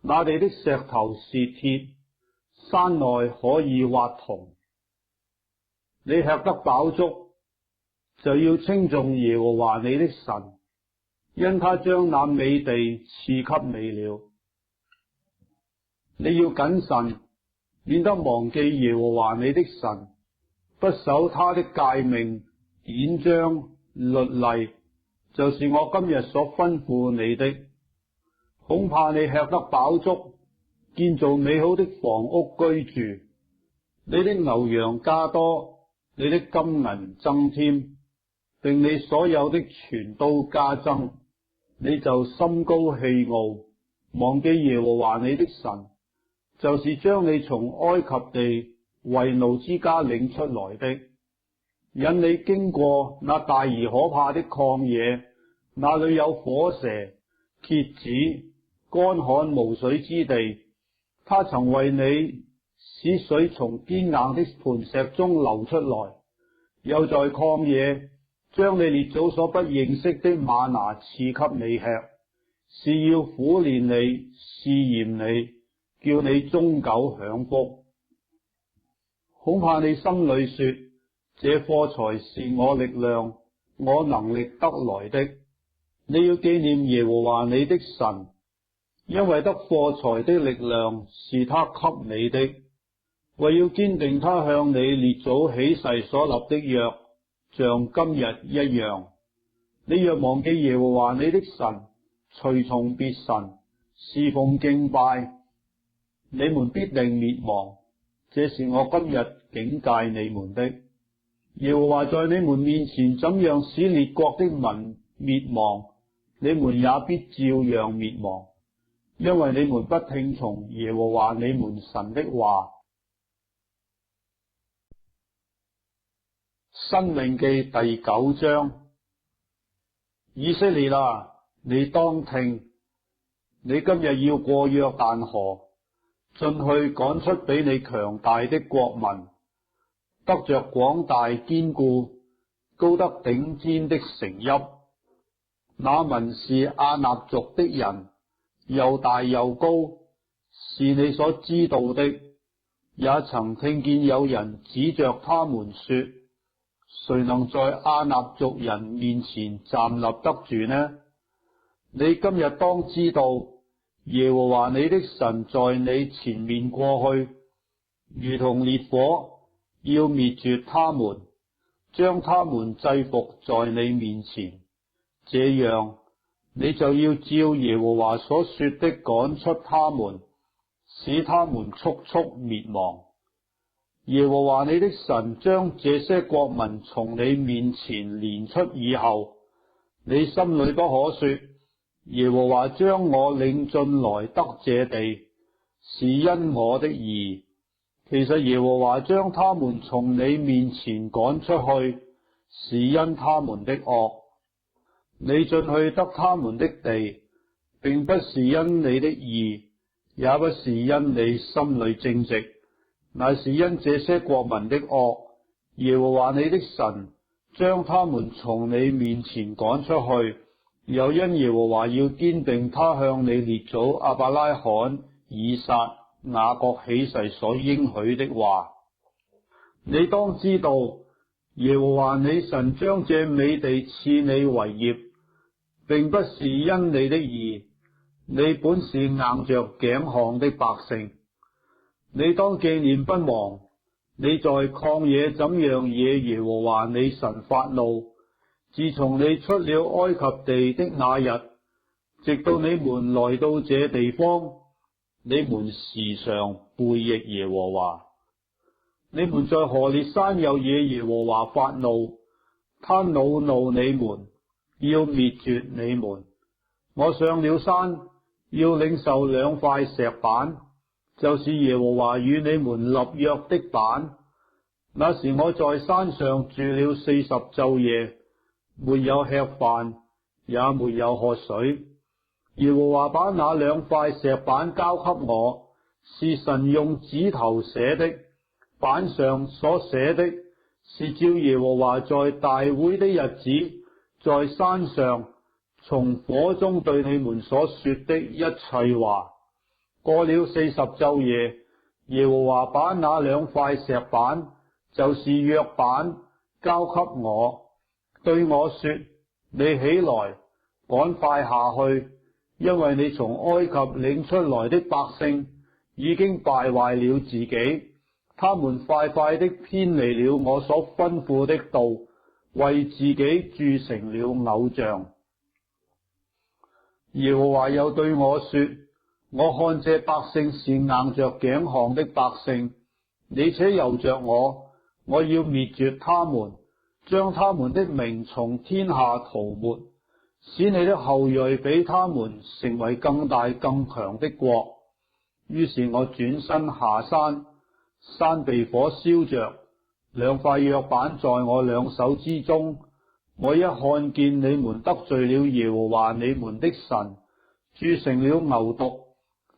那地的石頭是鐵，山內可以挖銅。你吃得飽足，就要稱頌耶和華你的神，因他將那美地賜給你了。你要謹慎，免得忘記耶和華你的神，不守他的誡命、典章、律例，就是我今日所吩咐你的。恐怕你吃得飽足，建造美好的房屋居住，你的牛羊加多，你的金銀增添，並你所有的全都加增，你就心高氣傲，忘記耶和華你的神，就是將你從埃及地為奴之家領出來的，引你經過那大而可怕的曠野，那裏有火蛇、蠍子、乾旱無水之地。他曾為你使水從堅硬的磐石中流出來，又在曠野將你列祖所不認識的嗎哪賜給你吃，是要苦練你，試驗你，叫你終久享福。恐怕你心裏說，這貨財是我力量、我能力得來的。你要紀念耶和華你的神，因為得貨財的力量是他給你的，為要堅定他向你列祖起誓所立的約，像今日一樣。你若忘記耶和華你的神，隨從別神，侍奉敬拜，你們必定滅亡。這是我今日警戒你們的。耶和華在你們面前怎樣使列國的民滅亡，你們也必照樣滅亡，因為你們不聽從耶和華你們神的話。申命記第9章。以色列啊，你當聽，你今日要過約旦河，進去趕出比你強大的國民，得着廣大堅固、高得頂尖的城邑。那民是亞衲族的人，又大又高，是你所知道的。也曾聽見有人指着他們說，誰能在亞衲族人面前站立得住呢？你今日當知道，耶和華你的神在你前面過去，如同烈火，要滅絕他們，將他們制服在你面前。這樣，你就要照耶和華所說的趕出他們，使他們速速滅亡。耶和華你的神將這些國民從你面前攆出以後，你心裏不可說，耶和華將我領進來得這地，是因我的義。其實耶和華將他們從你面前趕出去，是因他們的惡。你進去得他們的地，並不是因你的義，也不是因你心裏正直，乃是因這些國民的惡。耶和華你的神將他們從你面前趕出去，又因耶和華要堅定他向你列祖亞伯拉罕、以撒、雅各起誓所應許的話。你當知道，耶和華你神將這美地賜你為業，並不是因你的義，你本是硬着頸項的百姓。你當紀念不忘，你在曠野怎樣惹耶和華你神發怒。自從你出了埃及地的那日，直到你們來到這地方，你們時常背逆耶和華。你們在何烈山又惹耶和華發怒，他惱怒你們，要滅絕你們。我上了山，要領受2塊石板，就是耶和華與你們立約的板。那時我在山上住了40晝夜，沒有吃飯，也沒有喝水。耶和華把那2塊石板交給我，是神用指頭寫的，板上所寫的是照耶和華在大會的日子，在山上從火中對你們所說的一切話。過了40晝夜，耶和華把那2塊石板，就是約板，交給我，對我說：你起來，趕快下去，因為你從埃及領出來的百姓已經敗壞了自己，他們快快的偏離了我所吩咐的道，為自己鑄成了偶像。耶和華又對我說：我看這百姓是硬着頸項的百姓，你且由着我，我要滅絕他們，將他們的名從天下塗抹，使你的後裔比他們成為更大更強的國。於是我轉身下山，山被火燒着，2塊約板在我2手之中。我一看見你們得罪了耶和華你們的神，鑄成了牛犢，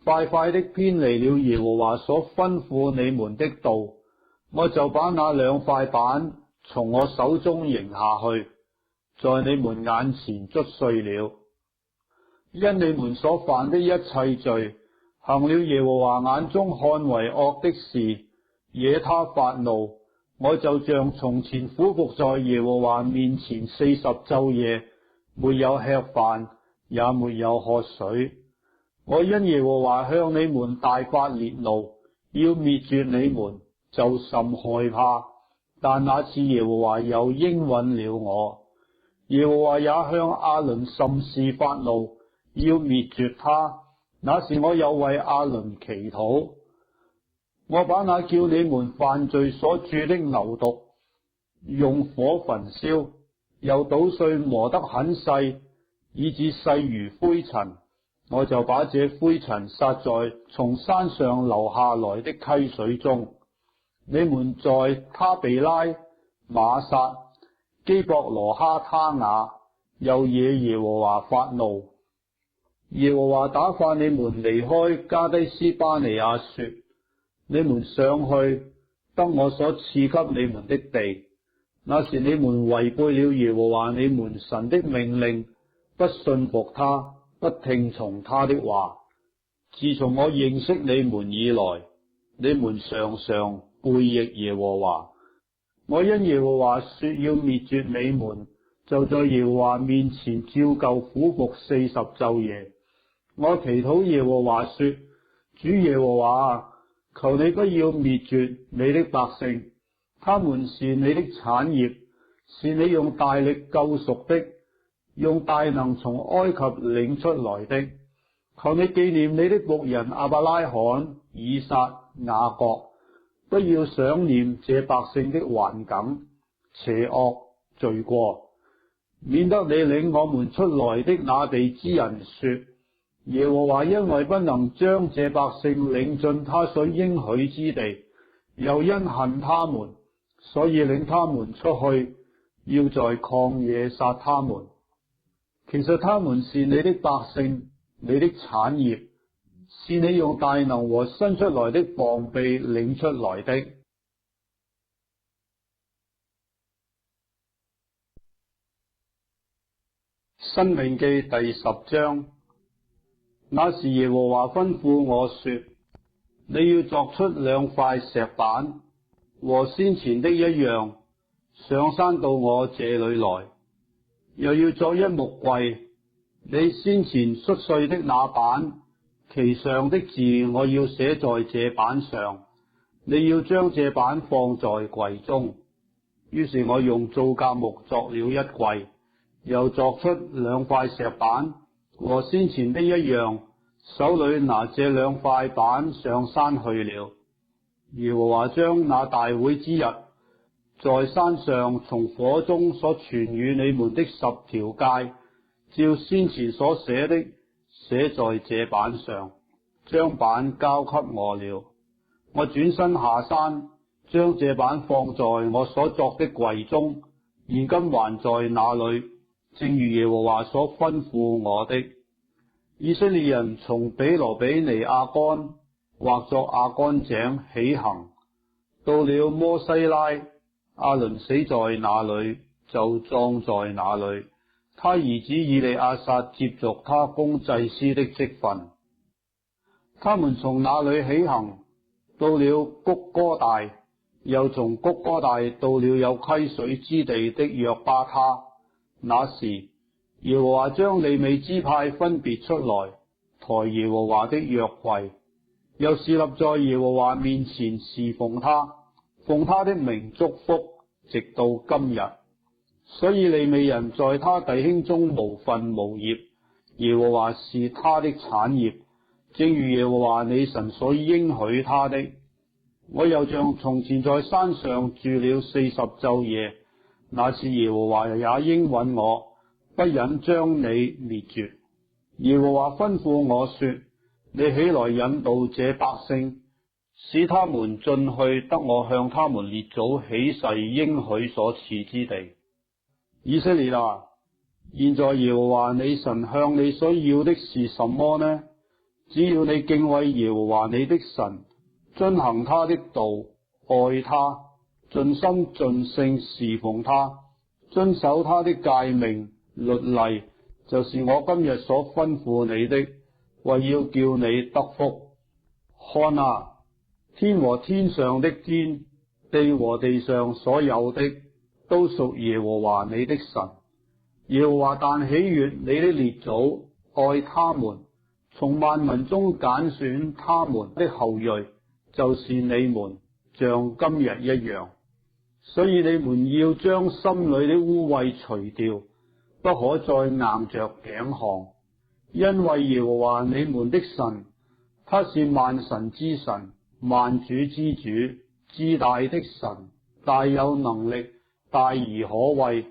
快快的偏離了耶和華所吩咐你們的道，我就把那2塊板從我手中扔下去，在你們眼前捽碎了。因你們所犯的一切罪，行了耶和華眼中看為惡的事，惹他發怒，我就像從前俯伏在耶和華面前40晝夜，沒有吃飯，也沒有喝水。我因耶和華向你們大發烈怒，要滅絕你們，就甚害怕。但那次耶和華又應允了我。耶和華也向亞倫甚是發怒，要滅絕他。那時我又為亞倫祈禱。我把那叫你們犯罪所鑄的牛犢用火焚燒，又搗碎磨得很細，以致細如灰塵。我就把這灰塵撒在從山上流下來的溪水中。你們在他毗拉、瑪撒、基博羅哈他雅又惹耶和華發怒。耶和華打發你們離開加低斯巴尼亞，說：你們上去得我所賜給你們的地。那時你們違背了耶和華你們神的命令，不信服他，不聽從他的話。自從我認識你們以來，你們常常背逆耶和華。我因耶和華說要滅絕你們，就在耶和華面前照舊苦服40晝夜。我祈禱耶和華說：主耶和華，求你不要滅絕你的百姓，他們是你的產業，是你用大力救贖的，用大能從埃及領出來的。求你紀念你的僕人亞伯拉罕、以撒、雅各，不要想念這百姓的頑梗、邪惡、罪過，免得你領我們出來的那地之人說：耶和華因為不能將這百姓領進他所應許之地，又因恨他們，所以領他們出去，要在曠野殺他們。其實他們是你的百姓，你的產業，是你用大能和伸出來的膀臂領出來的。申命記第10章。那時耶和華吩咐我說：你要鑿出2塊石板，和先前的一樣，上山到我這裏來，又要作一木櫃。你先前摔碎的那板，其上的字我要寫在這板上。你要將這板放在櫃中。於是我用皂莢木作了一櫃，又鑿出2塊石板，和先前的一樣，手裏拿這2塊板上山去了。耶和華將那大會之日，在山上從火中所傳與你們的10條誡，照先前所寫的，寫在這板上，將板交給我了。我轉身下山，將這板放在我所作的櫃中，現今還在那裏，正如耶和華所吩咐我的。以色列人從比羅比尼亞干劃作亞干井起行，到了摩西拉，亞倫死在那裏，就葬在那裏。他兒子以利亞撒接續他供祭司的職分。他們從那裏起行，到了谷歌大，又從谷歌大到了有溪水之地的約巴他。那時耶和華將利未支派分別出來，抬耶和華的約櫃，又侍立在耶和華面前侍奉他，奉他的名祝福，直到今日。所以利未人在他弟兄中無分無業，耶和華是他的產業，正如耶和華你神所應許他的。我又像從前在山上住了40晝夜，那次耶和華也應允我，不忍將你滅絕。耶和華吩咐我說：你起來引導這百姓，使他們進去得我向他們列祖起誓應許所賜之地。以色列啊，現在耶和華你神向你所要的是什麼呢？只要你敬畏耶和華你的神，遵行他的道，愛他，盡心盡性侍奉他，遵守他的誡命律例，就是我今日所吩咐你的，為要叫你得福。看啊，天和天上的天，地和地上所有的，都屬耶和華你的神。耶和華但喜悅你的列祖，愛他們，從萬民中揀選他們的後裔，就是你們，像今日一樣。所以你們要將心裏的污穢除掉，不可再硬着頸項，因為耶和華你們的神，他是萬神之神，萬主之主，至大的神，大有能力，大而可畏，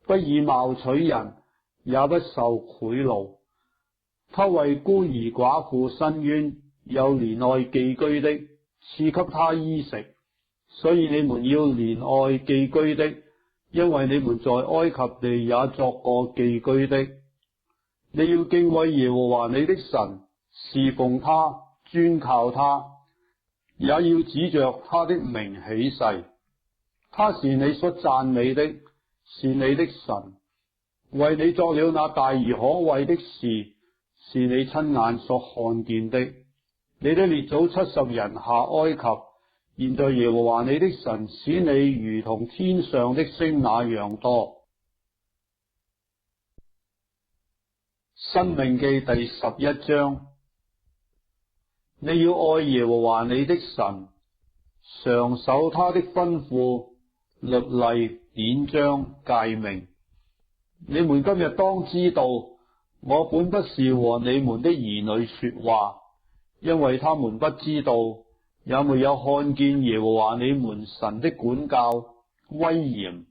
不以貌取人，也不受賄賂。他為孤兒寡婦伸冤，又憐愛寄居的，賜給他衣食。所以你們要憐愛寄居的，因為你們在埃及地也作過寄居的。你要敬畏耶和華你的神，侍奉他，專靠他，也要指着他的名起誓。他是你所讚美的，是你的神，為你作了那大而可畏的事，是你親眼所看見的。你的列祖70人下埃及，現在耶和華你的神使你如同天上的星那樣多。申命記第11章。你要愛耶和華你的神，常守他的吩咐、律例、典章、誡命。你們今日當知道，我本不是和你們的兒女說話，因為他們不知道，也沒有看見耶和華你們神的管教、威嚴、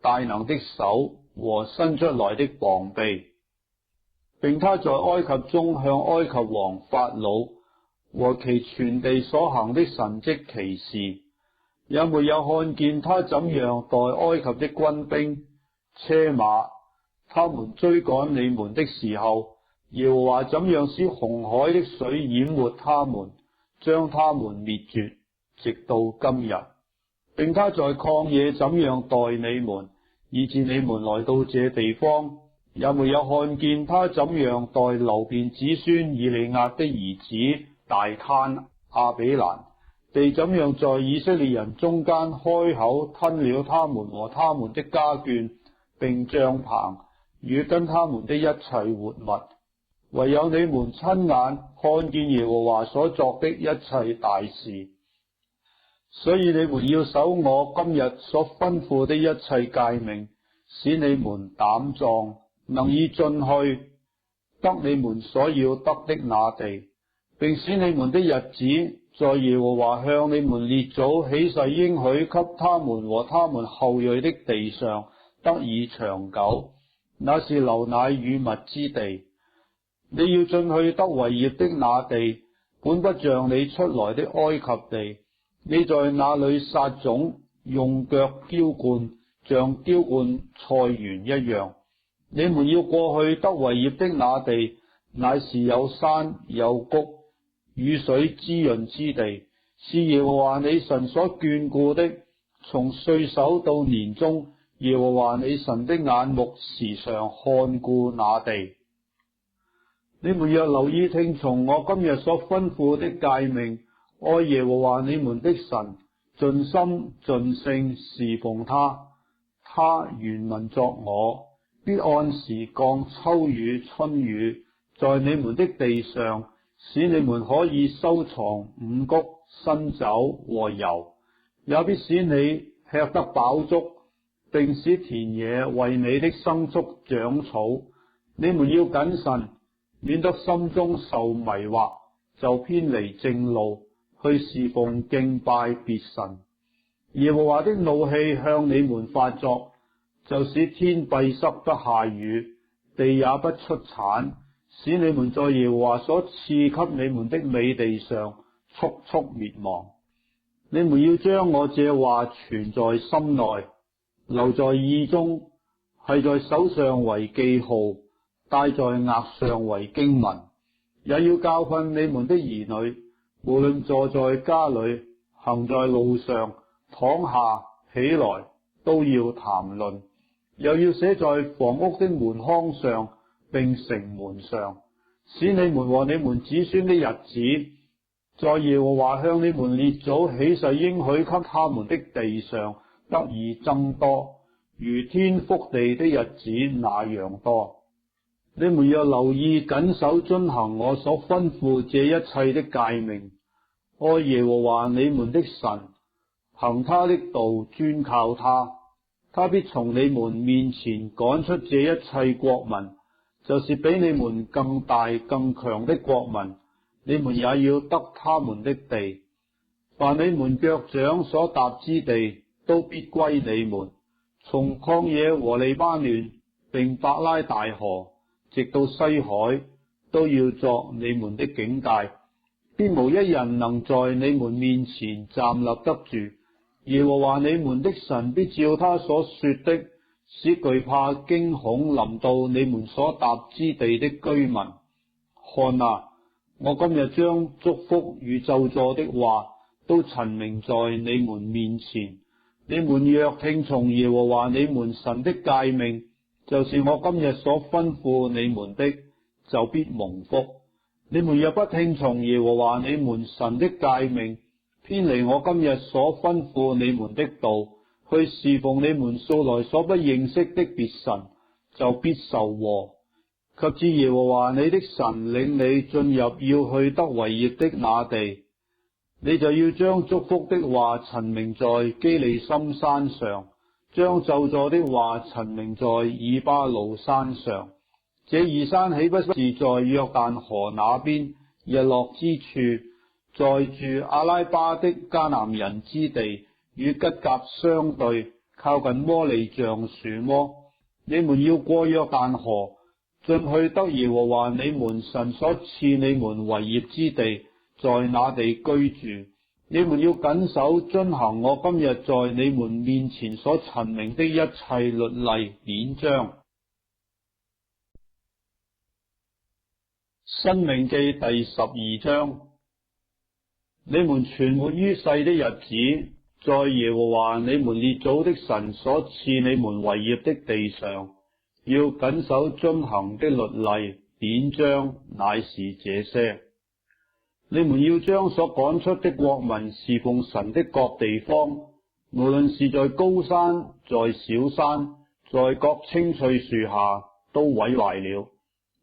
大能的手和伸出來的膀臂，並他在埃及中向埃及王法老和其全地所行的神蹟奇事，也沒有看見他怎樣待埃及的軍兵、車馬，他們追趕你們的時候，耶和華怎樣使紅海的水淹沒他們，將他們滅絕，直到今日，並他在曠野怎樣待你們，以致你們來到這地方，也沒有看見他怎樣待流便子孫以利押的兒子大坍亞比蘭，地怎樣在以色列人中間開口吞了他們和他們的家眷，並帳棚與跟他們的一切活物，唯有你們親眼看見耶和華所作的一切大事。所以你們要守我今日所吩咐的一切誡命，使你們膽壯，能以進去得你們所要得的那地，並使你們的日子在耶和華向你們列祖起誓應許給他們和他們後裔的地上得以長久，那是流奶與蜜之地。你要進去得為業的那地，本不像你出來的埃及地，你在那裏撒種，用腳澆灌，像澆灌菜園一樣。你們要過去得為業的那地，乃是有山有谷，雨水滋潤之地，是耶和華你神所眷顧的。從歲首到年終，耶和華你神的眼目時常看顧那地。你們若留意聽從我今日所吩咐的誡命，愛耶和華你們的神，盡心盡性侍奉他，他原文作我，必按時降秋雨春雨在你們的地上，使你們可以收藏五穀、新酒和油，也必使你吃得飽足，並使田野為你的牲畜長草。你們要謹慎，免得心中受迷惑，就偏離正路，去侍奉敬拜別神。耶和華的怒氣向你們發作，就使天閉塞不下雨，地也不出產，使你們在耶和華所賜給你們的美地上速速滅亡。你們要將我這話存在心內，留在耳中，繫在手上為記號，戴在額上為經文，也要教訓你們的兒女，無論坐在家裏，行在路上，躺下起來，都要談論，又要寫在房屋的門框上，並城門上，使你們和你們子孫的日子，在耶和華向你們列祖起誓應許給他們的地上得以增多，如天覆地的日子那樣多。你們要留意謹守遵行我所吩咐這一切的誡命，愛耶和華你們的神，行他的道，專靠他，他必從你們面前趕出這一切國民，就是比你們更大更強的國民，你們也要得他們的地。凡你們腳掌所踏之地，都必歸你們，從曠野和利巴嫩並伯拉大河，直到西海，都要作你們的境界，必無一人能在你們面前站立得住。耶和華你們的神必照他所說的使懼怕驚恐臨到你們所踏之地的居民。看啊，我今日將祝福與咒詛的話都陳明在你們面前。你們若聽從耶和華你們神的誡命，就是我今日所吩咐你們的，就必蒙福。你們若不聽從耶和華你們神的誡命，偏離我今日所吩咐你們的道，去侍奉你們素來所不認識的別神，就必受禍。及至耶和華你的神領你進入要去得為業的那地，你就要將祝福的話陳明在基利心山上，將咒詛的話陳明在以巴路山上。這二山豈不是在約旦河那邊日落之處，在住阿拉巴的迦南人之地，與吉甲相對，靠近摩利橡樹麼？你們要過約旦河，進去得耶和華你們神所賜你們為業之地，在那地居住。你們要謹守遵行我今日在你們面前所陳明的一切律例典章。申命記第12章。你們存活於世的日子，在耶和華你們列祖的神所賜你們為業的地上，要謹守遵行的律例典章，乃是這些：你們要將所趕出的國民侍奉神的各地方，無論是在高山，在小山，在各青翠樹下，都毀壞了；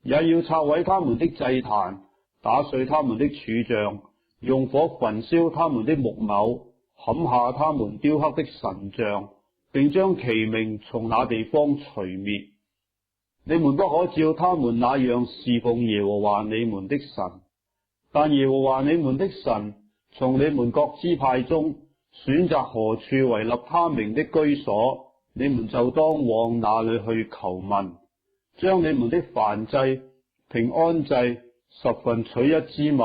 也要拆毀他們的祭壇，打碎他們的柱像，用火焚燒他們的木偶，砍下他們雕刻的神像，並將其名從那地方除滅。你們不可照他們那樣侍奉耶和華你們的神，但耶和華你們的神從你們各支派中選擇何處為立他名的居所，你們就當往那裏去求問，將你們的燔祭、平安祭、十分取一之物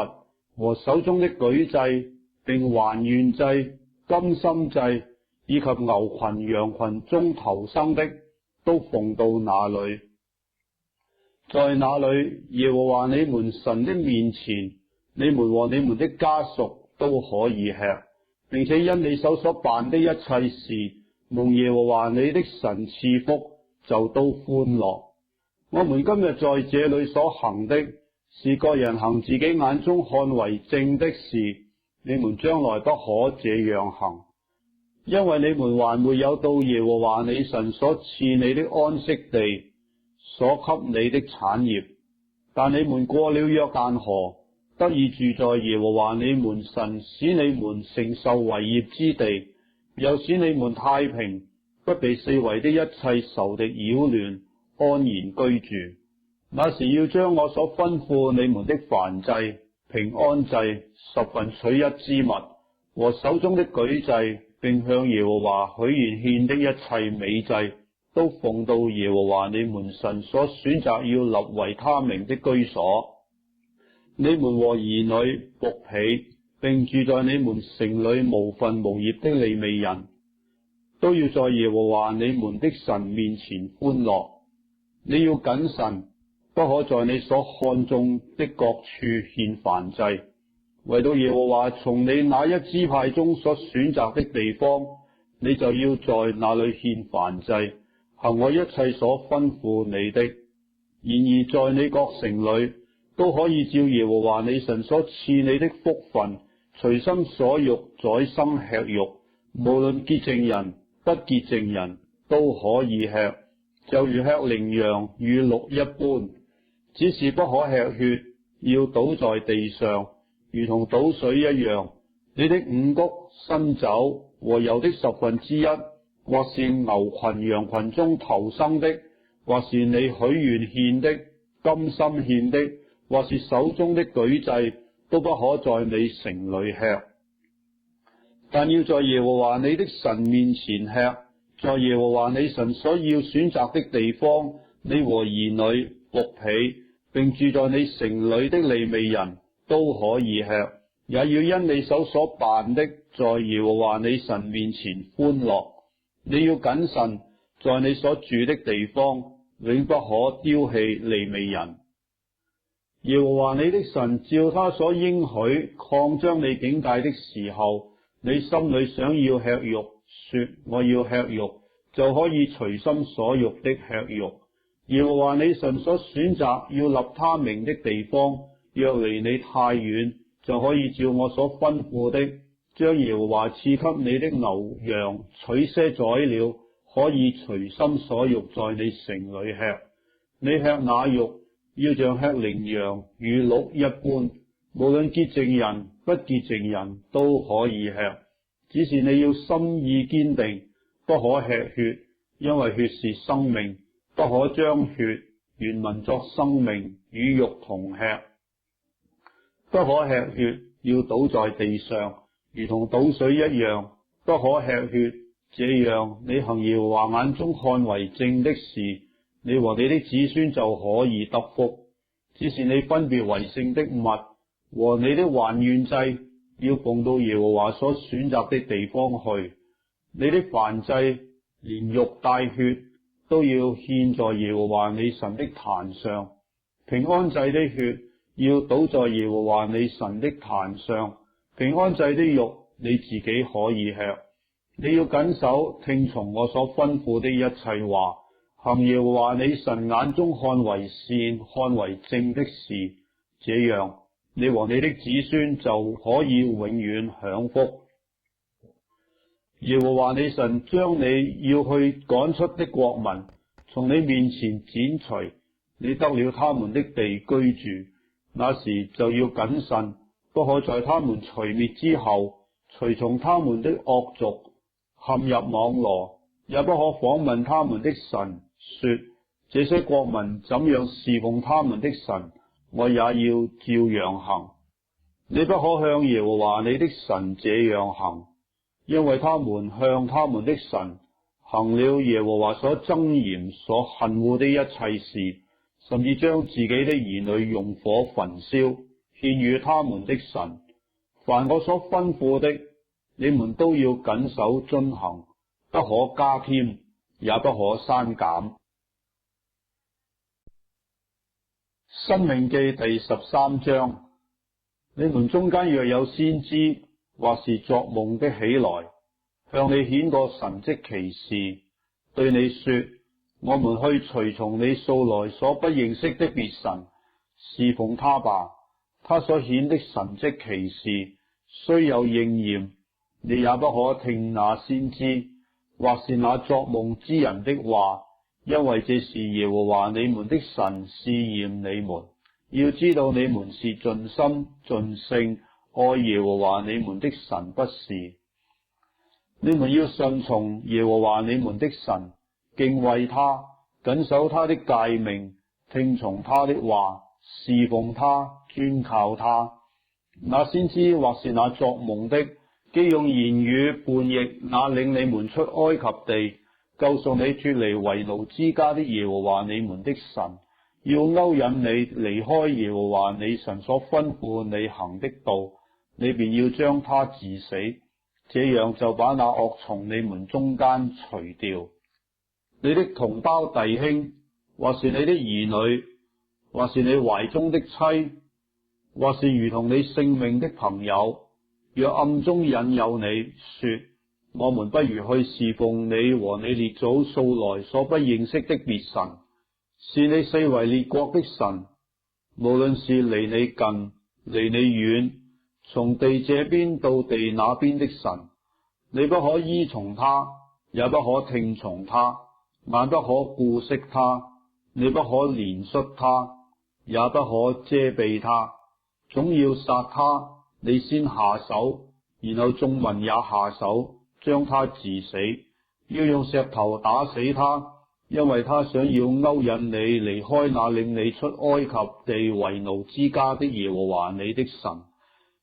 和手中的舉祭，並還願祭、甘心祭，以及牛群羊群中頭生的，都奉到那裏。在那裏，耶和華你們神的面前，你們和你們的家屬都可以吃，並且因你手所辦的一切事，蒙耶和華你的神賜福，就都歡樂。我們今日在這裏所行的，是各人行自己眼中看為正的事，你們將來不可這樣行，因為你們還沒有到耶和華你神所賜你的安息地，所給你的產業。但你們過了約旦河，得以住在耶和華你們神使你們承受為業之地，又使你們太平，不被四圍的一切仇敵擾亂，安然居住。那時要將我所吩咐你們的燔祭、平安祭、十分取一之物和手中的舉祭，並向耶和華許願獻的一切美祭，都奉到耶和華你們神所選擇要立為他名的居所。你們和兒女、僕婢，並住在你們城裏無分無業的利未人，都要在耶和華你們的神面前歡樂。你要謹慎，不可在你所看中的各處獻燔祭，唯到耶和華從你那一支派中所選擇的地方，你就要在那裏獻燔祭，行我一切所吩咐你的。然而在你各城裏，都可以照耶和華你神所賜你的福分，隨心所欲宰生吃肉，無論潔淨人不潔淨人都可以吃，就如吃羚羊與鹿一般。只是不可吃血，要倒在地上，如同倒水一樣。你的五穀、新酒和油的十分之一，或是牛群羊群中頭生的，或是你許願獻的、甘心獻的，或是手中的舉祭，都不可在你城裏吃。但要在耶和華你的神面前吃，在耶和華你神所要選擇的地方，你和兒女、僕婢，並住在你城裏的利未人都可以吃，也要因你手所辦的，在耶和華你神面前歡樂。你要謹慎，在你所住的地方，永不可丟棄利未人。耶和華你的神照他所應許擴張你境界的時候，你心裏想要吃肉，說我要吃肉，就可以隨心所欲的吃肉。耶和華你神所選擇要立他名的地方，若離你太遠，就可以照我所吩咐的，將耶和華賜給你的牛羊取些宰了，可以隨心所欲在你城裏吃。你吃那肉，要像吃羚羊、乳鹿一般，無論潔淨人不潔淨人都可以吃。只是你要心意堅定，不可吃血，因為血是生命，不可將血原文作生命與肉同吃。不可吃血，要倒在地上，如同倒水一樣，不可吃血。這樣你行耶和華眼中看為正的事，你和你的子孫就可以得福。只是你分別為聖的物和你的還願祭，要奉到耶和華所選擇的地方去。你的燔祭連肉帶血都要獻在耶和華你神的壇上。平安祭的血要倒在耶和華你神的壇上。平安祭的肉你自己可以吃。你要謹守聽從我所吩咐的一切話，行耶和華你神眼中看為善、看為正的事，這樣你和你的子孫就可以永遠享福。耶和華你神將你要去趕出的國民從你面前剪除，你得了他們的地居住，那時就要謹慎，不可在他們除滅之後，隨從他們的惡俗，陷入網羅，也不可訪問他們的神，說這些國民怎樣侍奉他們的神，我也要照樣行。你不可向耶和華你的神這樣行，因為他們向他們的神行了耶和華所憎嚴、所恨惡的一切事，甚至將自己的兒女用火焚燒，獻與他們的神。凡我所吩咐的，你們都要謹守遵行，不可加添，也不可刪減。申命記第13章。你們中間若有先知或是作夢的起來，向你顯個神蹟奇事，對你說，我們去隨從你素來所不認識的別神，侍奉他吧。他所顯的神蹟奇事雖有應驗，你也不可聽那先知或是那作夢之人的話，因為這是耶和華你們的神試驗你們，要知道你們是盡心盡性愛耶和華你們的神不是。你們要順從耶和華你們的神，敬畏他，謹守他的誡命，聽從他的話，侍奉他，專靠他。那先知或是那作夢的，既用言語叛逆那領你們出埃及地，救贖你脫離為奴之家的耶和華你們的神，要勾引你離開耶和華你神所吩咐你行的道，你便要將他治死，這樣就把那惡從你們中間除掉。你的同胞弟兄，或是你的兒女，或是你懷中的妻，或是如同你性命的朋友，若暗中引誘你說，我們不如去侍奉你和你列祖素來所不認識的別神，是你四圍列國的神，無論是離你近離你遠，從地這邊到地那邊的神，你不可依從他，也不可聽從他，眼不可顧惜他，你不可憐恤他，也不可遮蔽他，總要殺他。你先下手，然後眾民也下手，將他治死，要用石頭打死他，因為他想要勾引你離開那領你出埃及地為奴之家的耶和華你的神。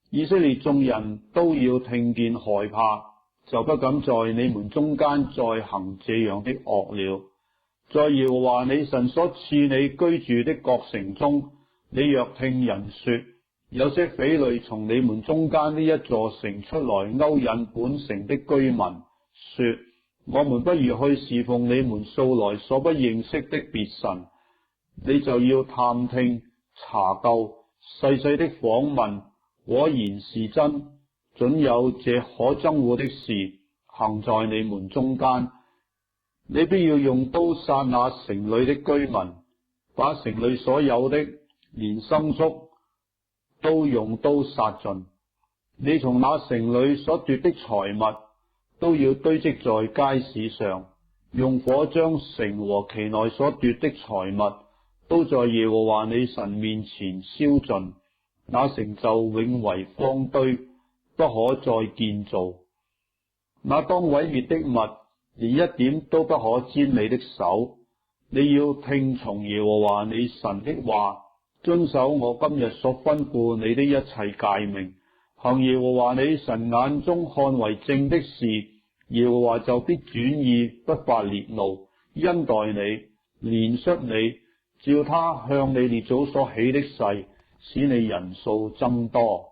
以色列眾人都要聽見害怕，就不敢在你們中間再行這樣的惡了。在耶和華你神所賜你居住的各城中，你若聽人說，有些匪類從你們中間的一座城出來勾引本城的居民，說我們不如去侍奉你們素來所不認識的別神。你就要探聽查究，細細的訪問，果然是真，準有這可憎惡的事行在你們中間。你必要用刀殺那城裏的居民，把城裏所有的，連牲畜都用刀殺盡。你從那城裏所奪的財物，都要堆積在街市上，用火將城和其內所奪的財物，都在耶和華你神面前燒盡。那城就永為荒堆，不可再建造。那當毀滅的物，連一點都不可沾你的手。你要聽從耶和華你神的話，遵守我今日所吩咐你的一切誡命，行耶和華你神眼中看為正的事。耶和華就必轉意，不發烈怒，恩待你，憐恤你，照他向你列祖所起的誓，使你人數增多。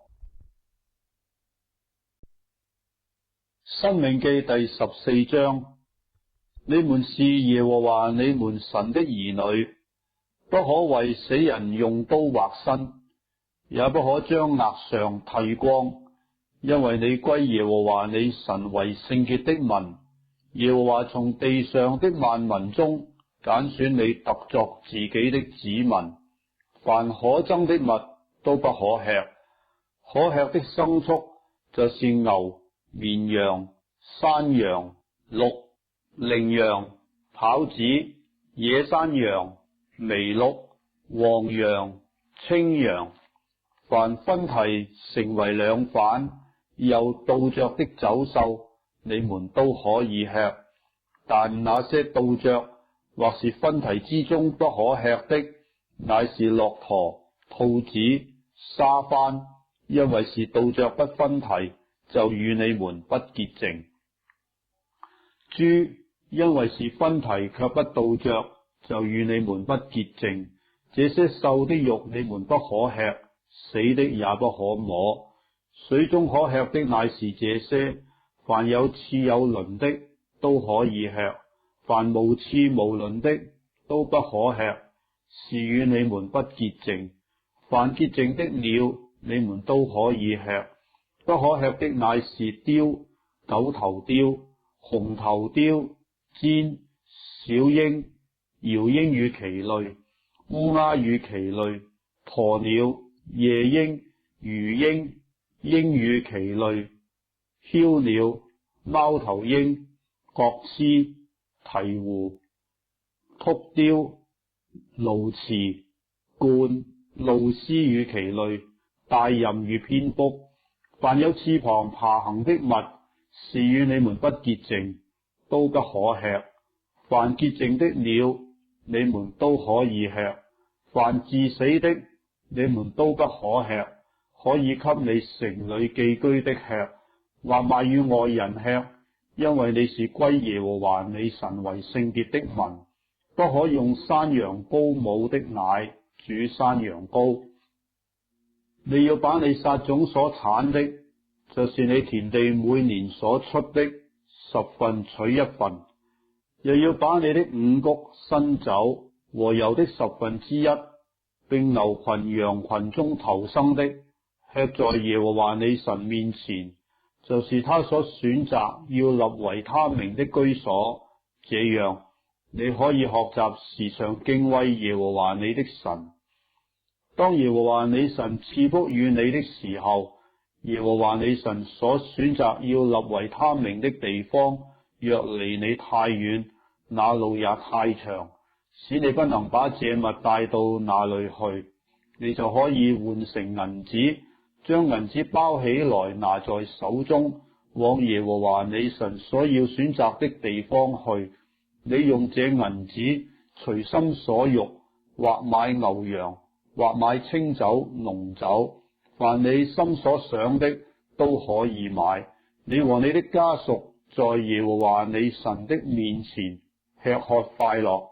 申命記第14章。你們是耶和華你們神的兒女，不可為死人用刀劃身，也不可將額上剃光，因為你歸耶和華你神為聖潔的民。耶和華從地上的萬民中揀選你特作自己的子民。凡可憎的物都不可吃，可吃的牲畜就是牛、綿羊、山羊、鹿、羚羊、跑子、野山羊、麋鹿、黃羊、青羊。凡分蹄成為兩反又倒着的走獸，你們都可以吃，但那些倒着或是分蹄之中不可吃的，乃是駱駝、兔子、沙番，因為是倒着不分蹄，就與你們不潔淨。豬，因為是分蹄卻不倒着，就與你們不潔淨。這些獸的肉你們不可吃，死的也不可摸。水中可吃的乃是這些：凡有翅有鱗的都可以吃，凡無翅無鱗的都不可吃，是與你們不潔淨。凡潔淨的鳥你們都可以吃，不可吃的乃是雕、九頭雕、紅頭雕、鸇、小鷹、鷂鷹與其類、烏鴉與其類、鴕鳥、夜鷹、魚鷹、鷹與其類、梟鳥、貓頭鷹、角鸱、鵜鶘、禿雕、鸕鶿、鸛、鷺鷥與其類、大雁與蝙蝠。凡有翅膀爬行的物，是與你們不潔淨，都不可吃。凡潔淨的鳥，你們都可以吃。凡治死的，你們都不可吃，可以給你城裏寄居的吃，或賣與外人吃，因為你是歸耶和華你神為聖潔的民。不可用山羊羔母的奶煮山羊羔。你要把你撒種所產的，就是你田地每年所出的10分取1分，又要把你的五穀、新酒和油的1/10，並牛群、羊群中頭生的，吃在耶和華你神面前，就是他所選擇要立為他名的居所。這樣你可以學習時常敬畏耶和華你的神。當耶和華你神賜福與你的時候，耶和華你神所選擇要立為他名的地方，若離你太遠，那路也太長，使你不能把這物帶到那裏去，你就可以換成銀子，將銀子包起來拿在手中，往耶和華你神所要選擇的地方去。你用這銀子隨心所欲，或買牛羊，或買清酒、濃酒，凡你心所想的都可以買。你和你的家屬在耶和華你神的面前吃喝快樂。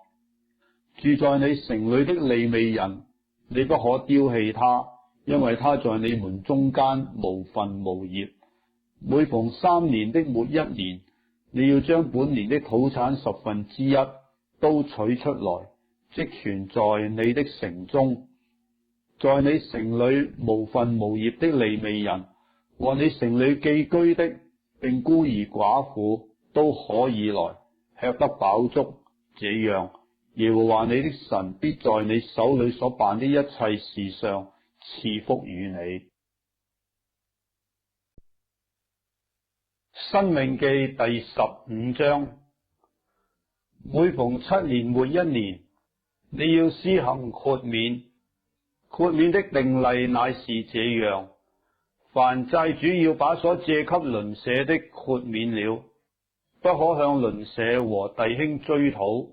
住在你城裏的利未人，你不可丟棄他，因為他在你們中間無分無業。每逢3年的末1年，你要將本年的土產1/10都取出來，積存在你的城中。在你城裏無分無業的利未人和你城裏寄居的，並孤兒寡婦都可以來，吃得飽足。這樣，耶和華你的神必在你手裏所辦的一切事上賜福與你。申命記第15章。每逢7年末1年，你要施行豁免。豁免的定例乃是這樣：凡債主要把所借給鄰舍的豁免了，不可向鄰舍和弟兄追討，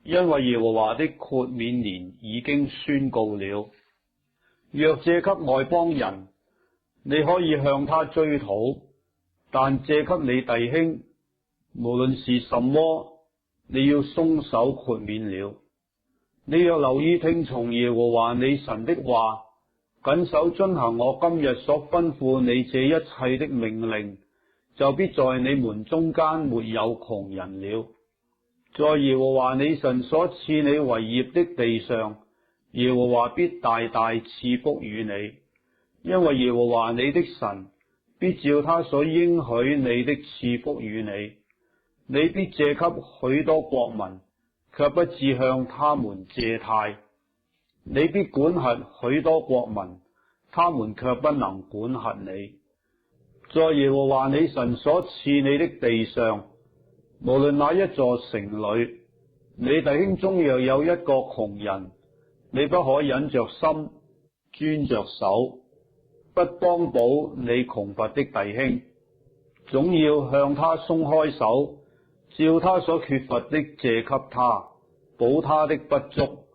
因為耶和華的豁免年已經宣告了。若借給外邦人，你可以向他追討，但借給你弟兄，無論是什麼，你要鬆手豁免了。你若留意聽從耶和華你神的話，謹守遵行我今日所吩咐你這一切的命令，就必在你們中間沒有窮人了。在耶和華你神所賜你為業的地上，耶和華必大大賜福與你，因為耶和華你的神必照他所應許你的賜福與你。你必借給許多國民，卻不致向他們借貸；你必管轄許多國民，他們卻不能管轄你。在耶和華你神所賜你的地上，無論哪一座城裏，你弟兄中若有一個窮人，你不可忍着心，專着手，不幫補你窮乏的弟兄，總要向他鬆開手，照他所缺乏的借給他，補他的不足。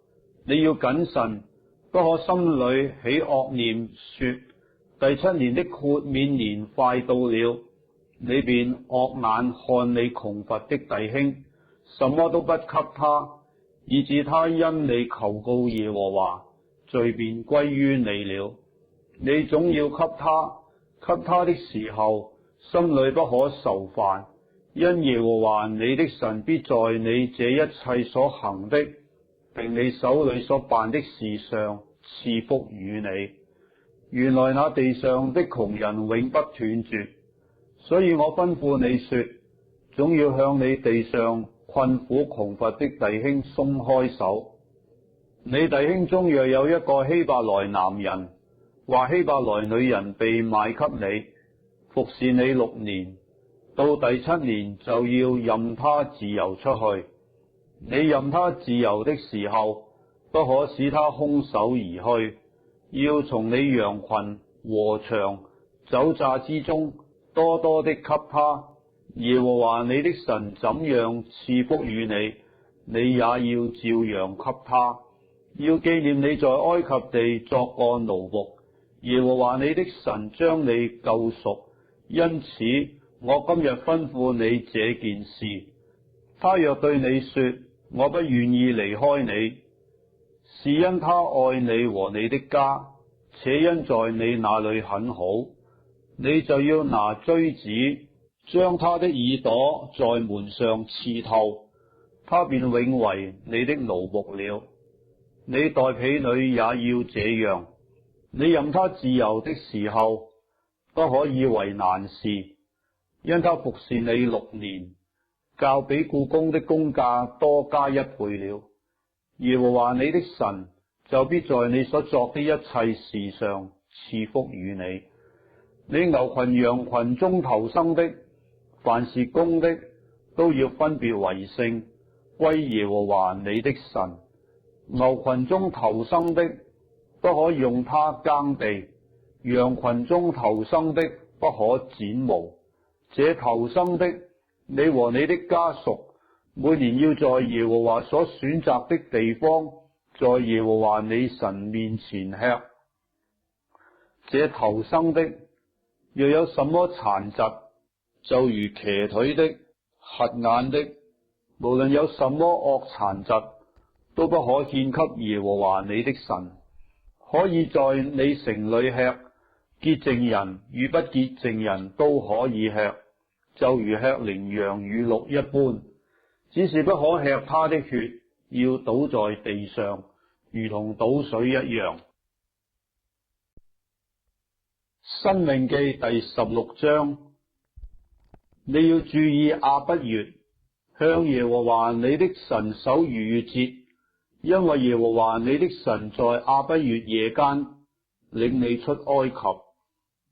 你要謹慎，不可心裏起惡念，說第7年的豁免年快到了，你便惡眼看你窮乏的弟兄，什麼都不給他，以致他因你求告耶和華，罪便歸於你了。你總要給他的時候，心裏不可愁煩，因耶和華你的神必在你這一切所行的，並你手裏所辦的事上賜福與你。原來那地上的窮人永不斷絕，所以我吩咐你說，總要向你地上困苦窮乏的弟兄鬆開手。你弟兄中若有一個希伯來男人或希伯來女人被賣給你，服侍你6年，到第7年就要任他自由出去。你任他自由的時候，不可使他空手而去，要從你羊群、禾場、酒榨之中多多的給他。耶和華你的神怎樣賜福與你，你也要照樣給他。要紀念你在埃及地作過奴僕，耶和華你的神將你救贖，因此我今日吩咐你這件事。他若對你說，我不願意離開你，是因他愛你和你的家，且因在你那裏很好，你就要拿錐子將他的耳朵在門上刺透，他便永為你的奴僕了。你待婢女也要這樣，你任他自由的時候，不可以為難事，因他服侍你6年，較比僱工的工價多加1倍了。耶和華你的神就必在你所作的一切事上賜福與你。你牛群羊群中頭生的，凡是公的，都要分別為聖，歸耶和華你的神。牛群中頭生的，不可用它耕地；羊群中頭生的，不可剪毛。這頭生的，你和你的家屬每年要在耶和華所選擇的地方，在耶和華你神面前吃。這頭生的，若有什麼殘疾，就如瘸腿的、瞎眼的，無論有什麼惡殘疾，都不可獻給耶和華你的神。可以在你城裏吃，潔淨人與不潔淨人都可以吃。就如吃羚羊乳酪一般，只是不可吃它的血，要倒在地上，如同倒水一樣。申命記第16章，你要注意亞筆月，向耶和華你的神守逾越節，因為耶和華你的神在亞筆月夜間領你出埃及。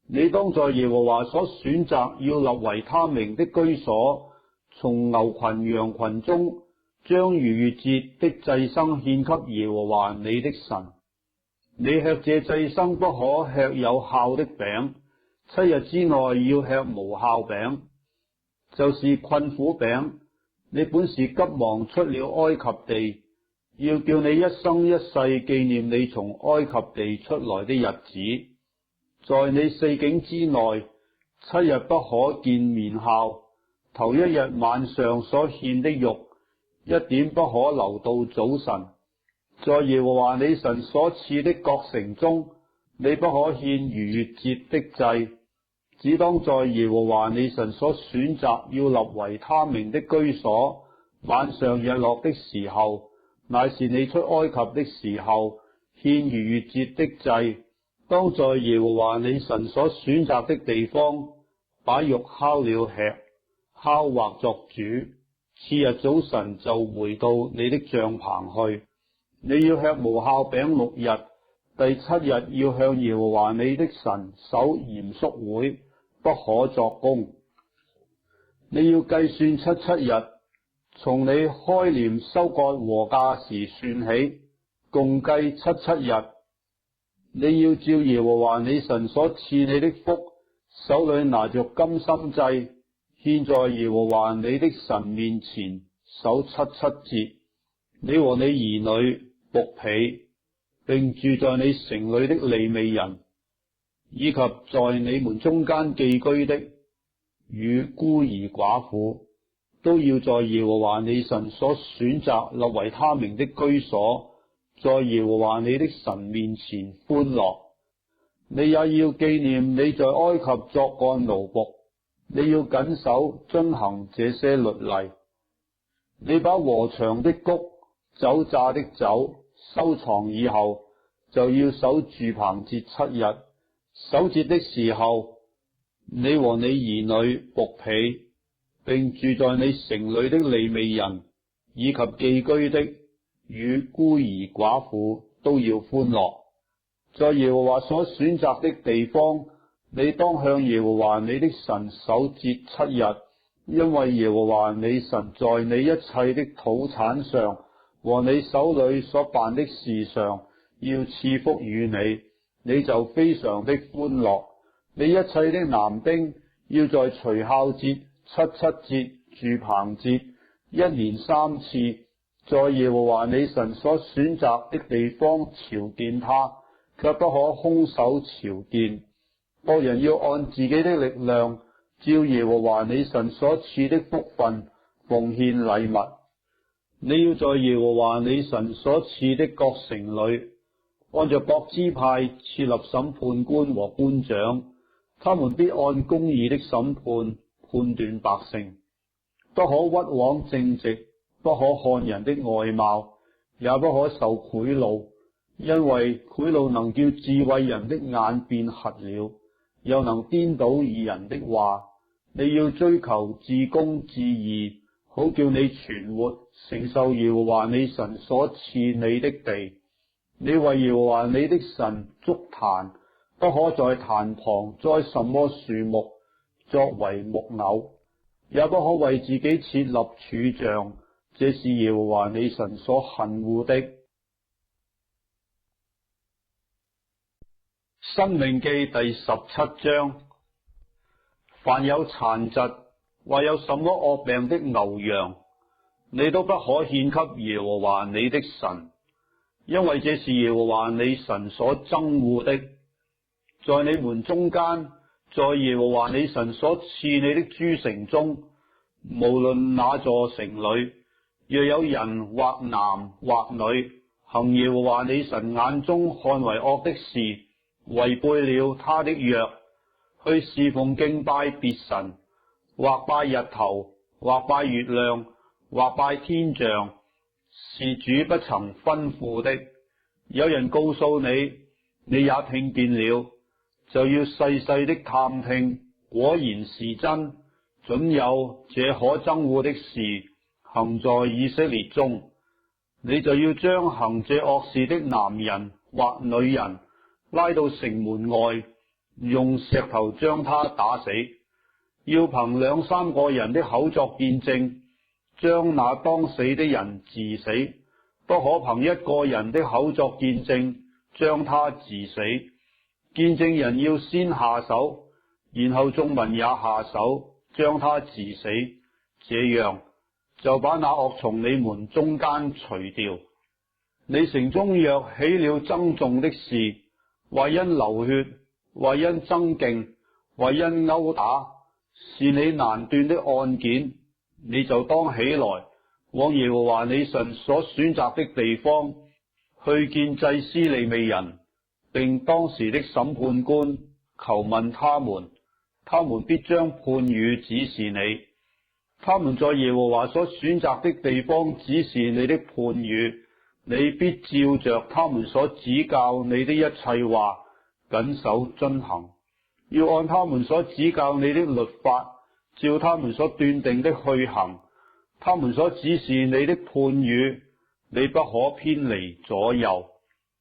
你當在耶和華所選擇要立為他名的居所，從牛群羊群中將逾越節的祭牲獻給耶和華你的神。你吃這祭牲不可吃有酵的餅，7日之內要吃無酵餅，就是困苦餅。你本是急忙出了埃及地，要叫你一生一世紀念你從埃及地出來的日子。在你四境之內，7日不可見面酵。頭一日晚上所獻的肉，一點不可留到早晨。在耶和華你神所賜的各城中，你不可獻逾越節的祭，只當在耶和華你神所選擇要立為他名的居所，晚上日落的時候，乃是你出埃及的時候，獻逾越節的祭。當在耶和華你神所選擇的地方，把肉烤了吃，烤或作煮。次日早晨就回到你的帳棚去。你要吃無酵餅6日，第7日要向耶和華你的神守嚴肅會，不可作工。你要計算7日，從你開鐮收割禾稼時算起，共計7日。你要照耶和華你神所賜你的福，手裏拿着甘心祭，獻在耶和華你的神面前，守7節。你和你兒女、僕婢，並住在你城裏的利未人，以及在你們中間寄居的與孤兒寡婦，都要在耶和華你神所選擇立為他名的居所，在耶和華你的神面前歡樂。你也要紀念你在埃及作過奴僕，你要謹守遵行這些律例。你把禾場的穀、酒榨的酒收藏以後，就要守住棚節7日。守節的時候，你和你兒女、僕婢，並住在你城裏的利未人，以及寄居的與孤兒寡婦，都要歡樂。在耶和華所選擇的地方，你當向耶和華你的神守節7日，因為耶和華你神在你一切的土產上和你手裏所辦的事上要賜福與你，你就非常的歡樂。你一切的男丁要在除酵節、7節、住棚節1年3次，在耶和華你神所選擇的地方朝見他，卻不可空手朝見。各人要按自己的力量，照耶和華你神所賜的福分奉獻禮物。你要在耶和華你神所賜的各城裏，按着各支派設立審判官和官長，他們必按公義的審判判斷百姓。不可屈枉正直，不可看人的外貌，也不可受賄賂，因為賄賂能叫智慧人的眼變瞎了，又能顛倒義人的話。你要追求至公至義，好叫你存活，承受耶和華你神所賜你的地。你為耶和華你的神築壇，不可在壇旁栽什麼樹木作為木偶，也不可為自己設立柱像，這是耶和華你神所恨惡的。申命記第17章，凡有殘疾或有什麼惡病的牛羊，你都不可獻給耶和華你的神，因為這是耶和華你神所憎惡的。在你們中間，在耶和華你神所賜你的諸城中，無論哪座城裏，若有人或男或女行耶和華你神眼中看為惡的事，違背了他的約，去侍奉敬拜別神，或拜日頭，或拜月亮，或拜天象，是主不曾吩咐的。有人告訴你，你也聽見了，就要細細的探聽，果然是真，準有這可憎惡的事行在以色列中。你就要將行這惡事的男人或女人拉到城門外，用石頭將他打死，要憑兩三個人的口作見證，將那當死的人治死，不可憑一個人的口作見證，將他治死。見證人要先下手，然後眾民也下手，將他治死，這樣就把那惡從你們中間除掉。你城中若起了爭訟的事，或因流血，或因爭競，或因毆打，是你難斷的案件，你就當起來，往耶和華你神所選擇的地方去見祭司利未人，並當時的審判官，求問他們，他們必將判語指示你。他們在耶和華所選擇的地方指示你的判語，你必照着他們所指教你的一切話謹守遵行，要按他們所指教你的律法，照他們所斷定的去行。他們所指示你的判語，你不可偏離左右。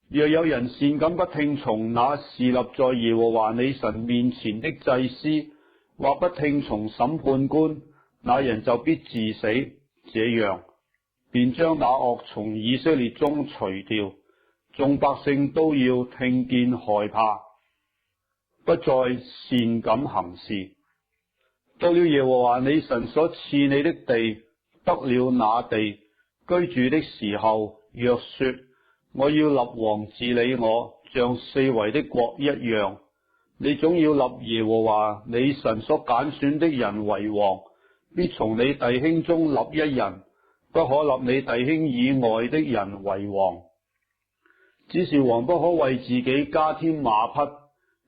若有人擅敢不聽從那侍立在耶和華你神面前的祭司，或不聽從審判官，那人就必治死，這樣便將那惡從以色列中除掉。眾百姓都要聽見害怕，不再擅敢行事。到了耶和華你神所賜你的地，得了那地居住的時候，若說我要立王治理我，像四圍的國一樣，你總要立耶和華你神所揀選的人為王，必從你弟兄中立一人，不可立你弟兄以外的人為王。只是王不可為自己加添馬匹，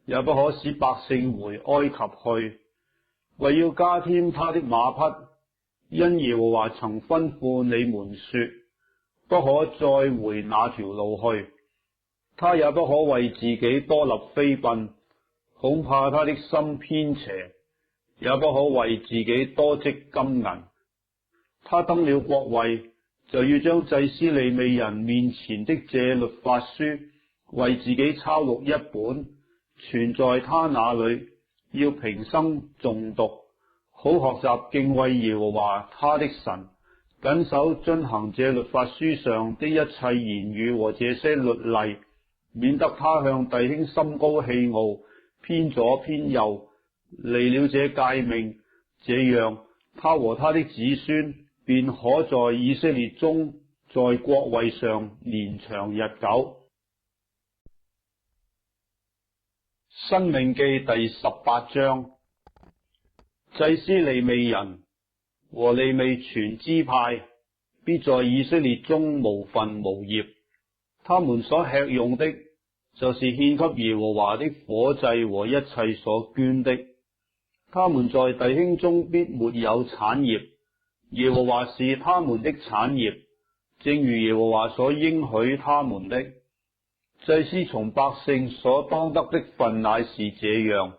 也不可使百姓回埃及去，為要加添他的馬匹，因耶和華曾吩咐你們說，不可再回那條路去。他也不可為自己多立妃嬪，恐怕他的心偏邪，也不可為自己多積金銀。他登了國位，就要將祭司利未人面前的這律法書為自己抄錄一本，存在他那裏，要平生誦讀，好學習敬畏耶和華他的神，謹守遵行這律法書上的一切言語和這些律例，免得他向弟兄心高氣傲，偏左偏右，離了這誡命，這樣他和他的子孫便可在以色列中在國位上年長日久。申命記第18章。祭司利未人和利未全支派必在以色列中無分無業，他們所吃用的，就是獻給耶和華的火祭和一切所捐的。他們在弟兄中必沒有產業，耶和華是他們的產業，正如耶和華所應許他們的。祭司從百姓所當得的分乃是這樣：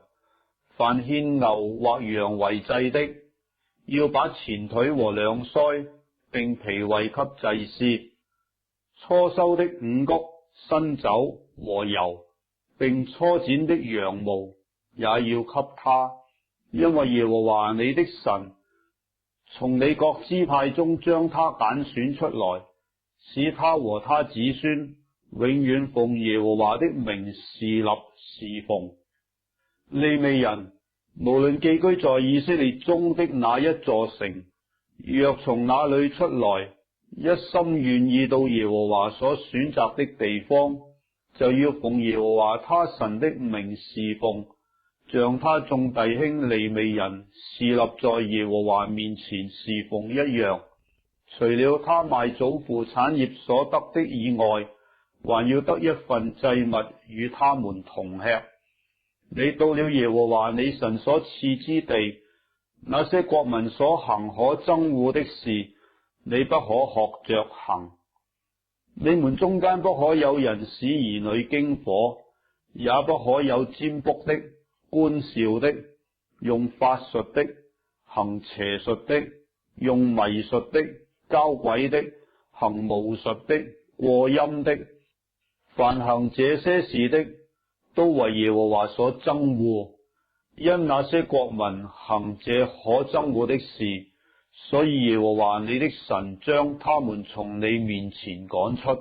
凡獻牛或羊為祭的，要把前腿和兩腮並脾胃給祭司；初收的五穀、新酒和油，並初剪的羊毛也要給他，因為耶和華你的神從你各支派中將他揀選出來，使他和他子孫永遠奉耶和華的名侍立侍奉。利未人無論寄居在以色列中的哪一座城，若從那裏出來，一心願意到耶和華所選擇的地方，就要奉耶和華他神的名侍奉，像他眾弟兄利未人侍立在耶和華面前侍奉一樣。除了他賣祖父產業所得的以外，還要得一份祭物與他們同吃。你到了耶和華你神所賜之地，那些國民所行可憎惡的事，你不可學着行。你們中間不可有人使兒女經火，也不可有占卜的、觀兆的、用法術的、行邪術的、用迷術的、交鬼的、行巫術的、過陰的。凡行這些事的，都為耶和華所憎惡。因那些國民行這可憎惡的事，所以耶和華你的神將他們從你面前趕出。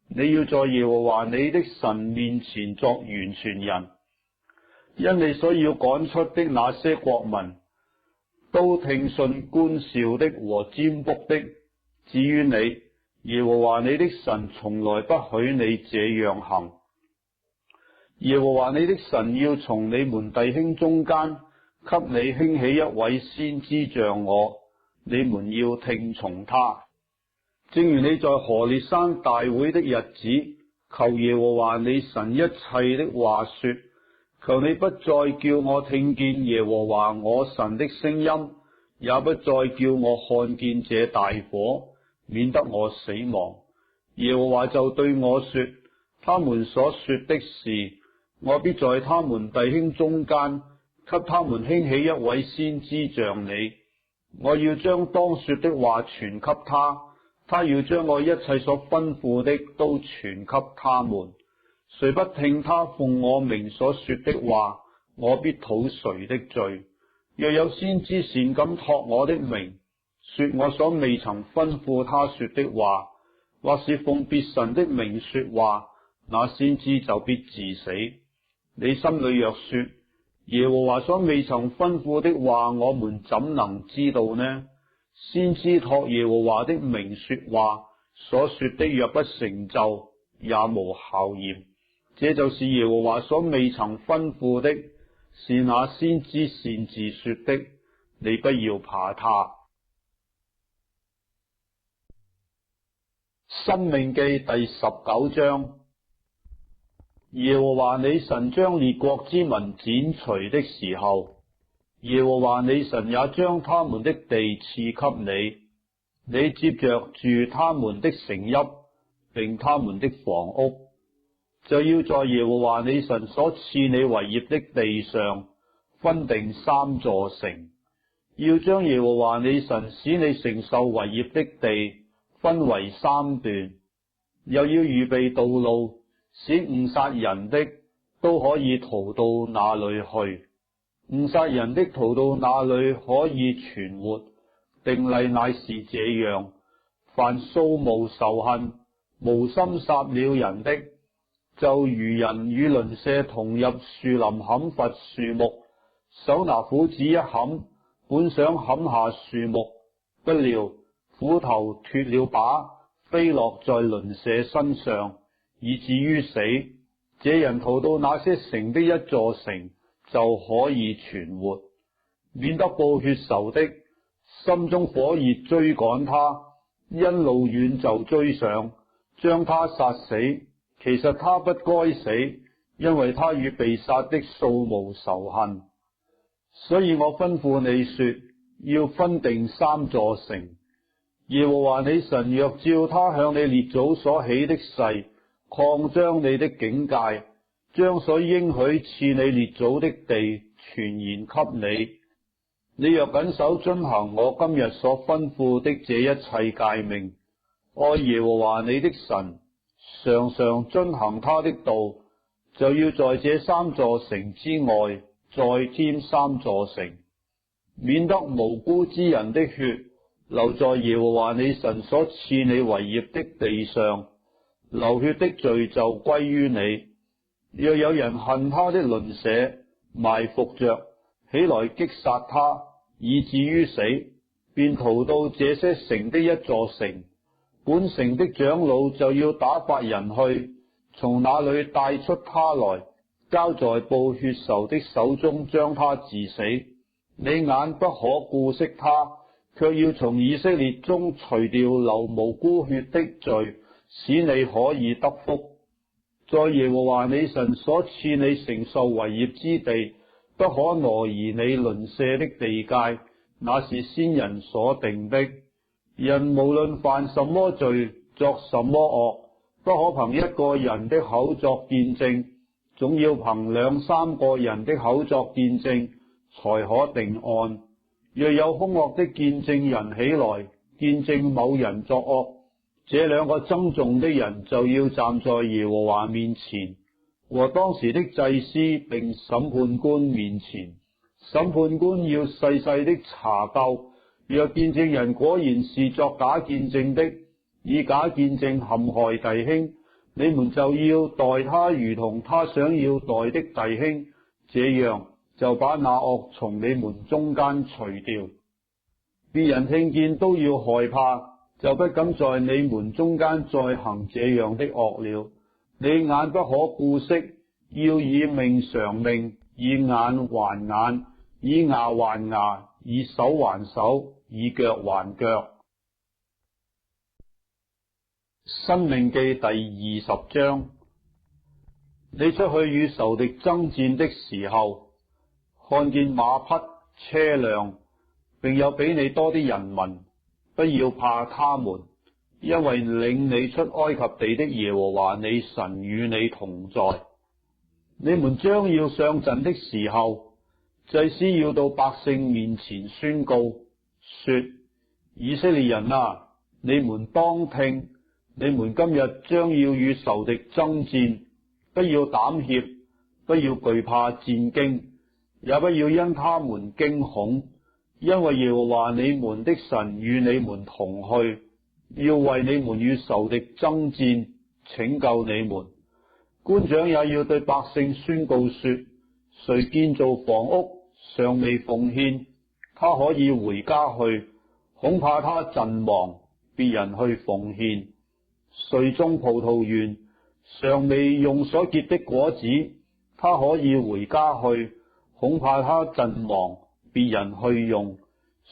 你要在耶和華你的神面前作完全人，因你所要趕出的那些國民，都聽信觀兆的和占卜的。至於你，耶和華你的神從來不許你這樣行。耶和華你的神要從你們弟兄中間給你興起一位先知像我，你們要聽從他。正如你在何烈山大會的日子，求耶和華你神一切的話說，求你不再叫我聽見耶和華我神的聲音，也不再叫我看見這大火，免得我死亡。耶和華就對我說，他們所說的是，我必在他們弟兄中間給他們興起一位先知像你，我要將當說的話傳給他，他要將我一切所吩咐的都傳給他們。誰不聽他奉我名所說的話，我必討誰的罪。若有先知擅敢託我的名，說我所未曾吩咐他說的話，或是奉別神的名說話，那先知就必治死。你心裏若說，耶和華所未曾吩咐的話，我們怎能知道呢？先知託耶和華的名說話，所說的若不成就，也無效驗。這就是耶和華所未曾吩咐的，是那先知擅自說的。你不要怕他。申命記第19章。耶和華你神將列國之民剪除的時候，耶和華你神也將他們的地賜給你，你接着住他們的城邑，並他們的房屋，就要在耶和華你神所賜你為業的地上分定3座城，要將耶和華你神使你承受為業的地分為3段，又要預備道路，使誤殺人的都可以逃到那裏去。誤殺人的逃到那裏可以存活。定例乃是這樣：凡素無仇恨、無心殺了人的，就如人與鄰舍同入樹林砍伐樹木，手拿斧子一砍，本想砍下樹木，不料斧頭脫了把，飛落在鄰舍身上，以至於死。這人逃到那些城的一座城，就可以存活，免得報血仇的心中火熱追趕他，因路遠就追上，將他殺死。其實他不該死，因為他與被殺的素無仇恨。所以我吩咐你說，要分定3座城。耶和華你神若照他向你列祖所起的誓，擴張你的境界，將所應許賜你列祖的地全然給你，你若謹守遵行我今日所吩咐的這一切誡命，愛耶和華你的神，常常遵行他的道，就要在這3座城之外再添3座城，免得無辜之人的血流在耶和華你神所賜你為業的地上，流血的罪就歸於你。若有人恨他的鄰舍，埋伏着起來擊殺他，以至於死，便逃到這些城的一座城，本城的長老就要打發人去，從那裏帶出他來，交在報血仇的手中，將他治死。你眼不可顧惜他，卻要從以色列中除掉流無辜血的罪，使你可以得福。在耶和華你神所賜你承受為業之地，不可挪移你鄰舍的地界，那是先人所定的。人無論犯什麼罪，作什麼惡，不可憑一個人的口作見證，總要憑兩三個人的口作見證，才可定案。若有兇惡的見證人起來，見證某人作惡，這兩個爭訟的人就要站在耶和華面前，和當時的祭司並審判官面前。審判官要細細的查究，若見證人果然是作假見證的，以假見證陷害弟兄，你們就要待他如同他想要待的弟兄，這樣就把那惡從你們中間除掉。別人聽見都要害怕，就不敢在你們中間再行這樣的惡了。你眼不可顧惜，要以命償命，以眼還眼，以牙還牙，以手還手，以腳還腳。申命記第20章。你出去與仇敵爭戰的時候，看見馬匹、車輛，並有比你多的人民，不要怕他們，因為領你出埃及地的耶和華你神與你同在。你們將要上陣的時候，祭司要到百姓面前宣告，說：以色列人啊，你們當聽，你們今日將要與仇敵爭戰，不要膽怯，不要懼怕戰驚，也不要因他們驚恐，因為耶和華你們的神與你們同去，要為你們與仇敵爭戰，拯救你們。官長也要對百姓宣告說：誰建造房屋尚未奉獻，他可以回家去，恐怕他陣亡，別人去奉獻。誰種葡萄園尚未用所結的果子，他可以回家去，恐怕他陣亡，別人去用。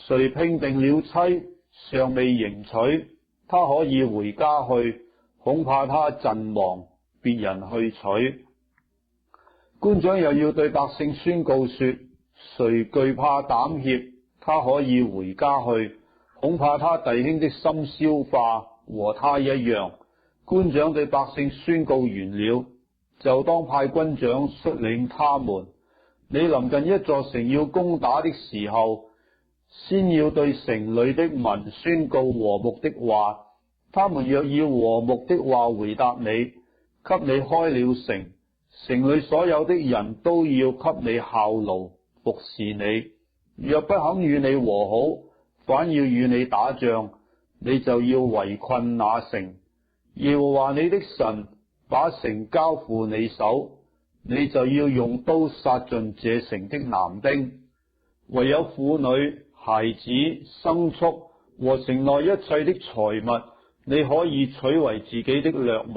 誰聘定了妻尚未迎娶，他可以回家去，恐怕他陣亡，別人去娶。官長又要對百姓宣告說：誰懼怕膽怯，他可以回家去，恐怕他弟兄的心消化和他一樣。官長對百姓宣告完了，就當派軍長率領他們。你臨近一座城要攻打的時候，先要對城裏的民宣告和睦的話。他們若以和睦的話回答你，給你開了城，城裏所有的人都要給你效勞，服侍你。若不肯與你和好，反要與你打仗，你就要圍困那城。耶和華你的神把城交付你手，你就要用刀殺盡這城的男丁。唯有婦女、孩子、牲畜和城內一切的財物，你可以取為自己的掠物。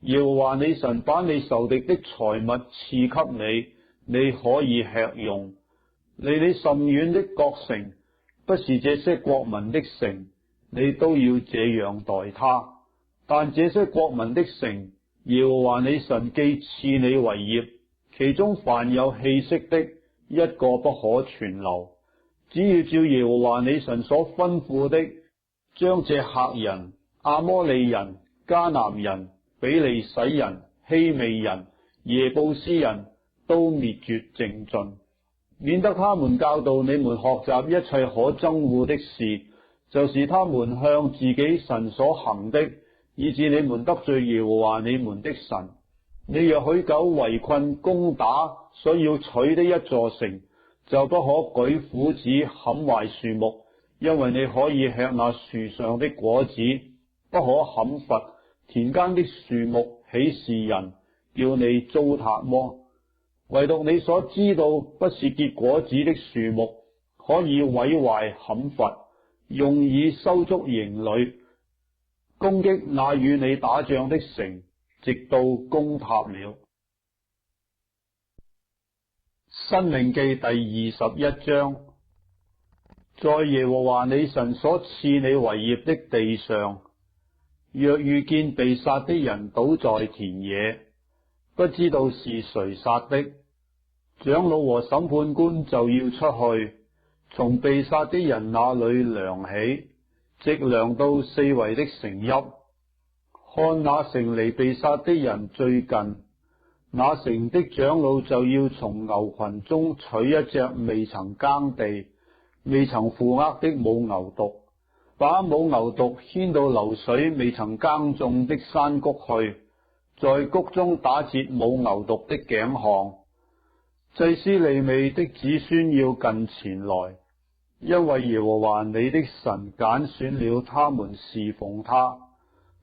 耶和華你神把你仇敵的財物賜給你，你可以吃用。離你甚遠的各城，不是這些國民的城，你都要這樣待他。但這些國民的城，耶和華你神既賜你為業，其中凡有氣息的，一個不可存留。只要照耶和華你神所吩咐的，將這赫人、亞摩利人、迦南人、比利洗人、希未人、耶布斯人都滅絕淨盡，免得他們教導你們學習一切可憎惡的事，就是他們向自己神所行的，以致你們得罪耶和華你們的神。你若許久圍困攻打所要取的一座城，就不可舉斧子砍壞樹木，因為你可以吃那樹上的果子，不可砍伐田間的樹木，豈是人叫你糟蹋麼？唯獨你所知道不是結果子的樹木，可以毀壞砍伐，用以修築營壘，攻擊那與你打仗的城，直到攻塌了。申命記第21章。在耶和華你神所賜你為業的地上，若遇見被殺的人倒在田野，不知道是誰殺的，長老和審判官就要出去，從被殺的人那裏量起，直量到四圍的城邑，看那城離被殺的人最近，那城的長老就要從牛群中取一隻未曾耕地、未曾負軛的母牛犢，把母牛犢牽到流水未曾耕種的山谷去，在谷中打折母牛犢的頸項。祭司利未的子孫要近前來，因為耶和華你的神揀選了他們侍奉他，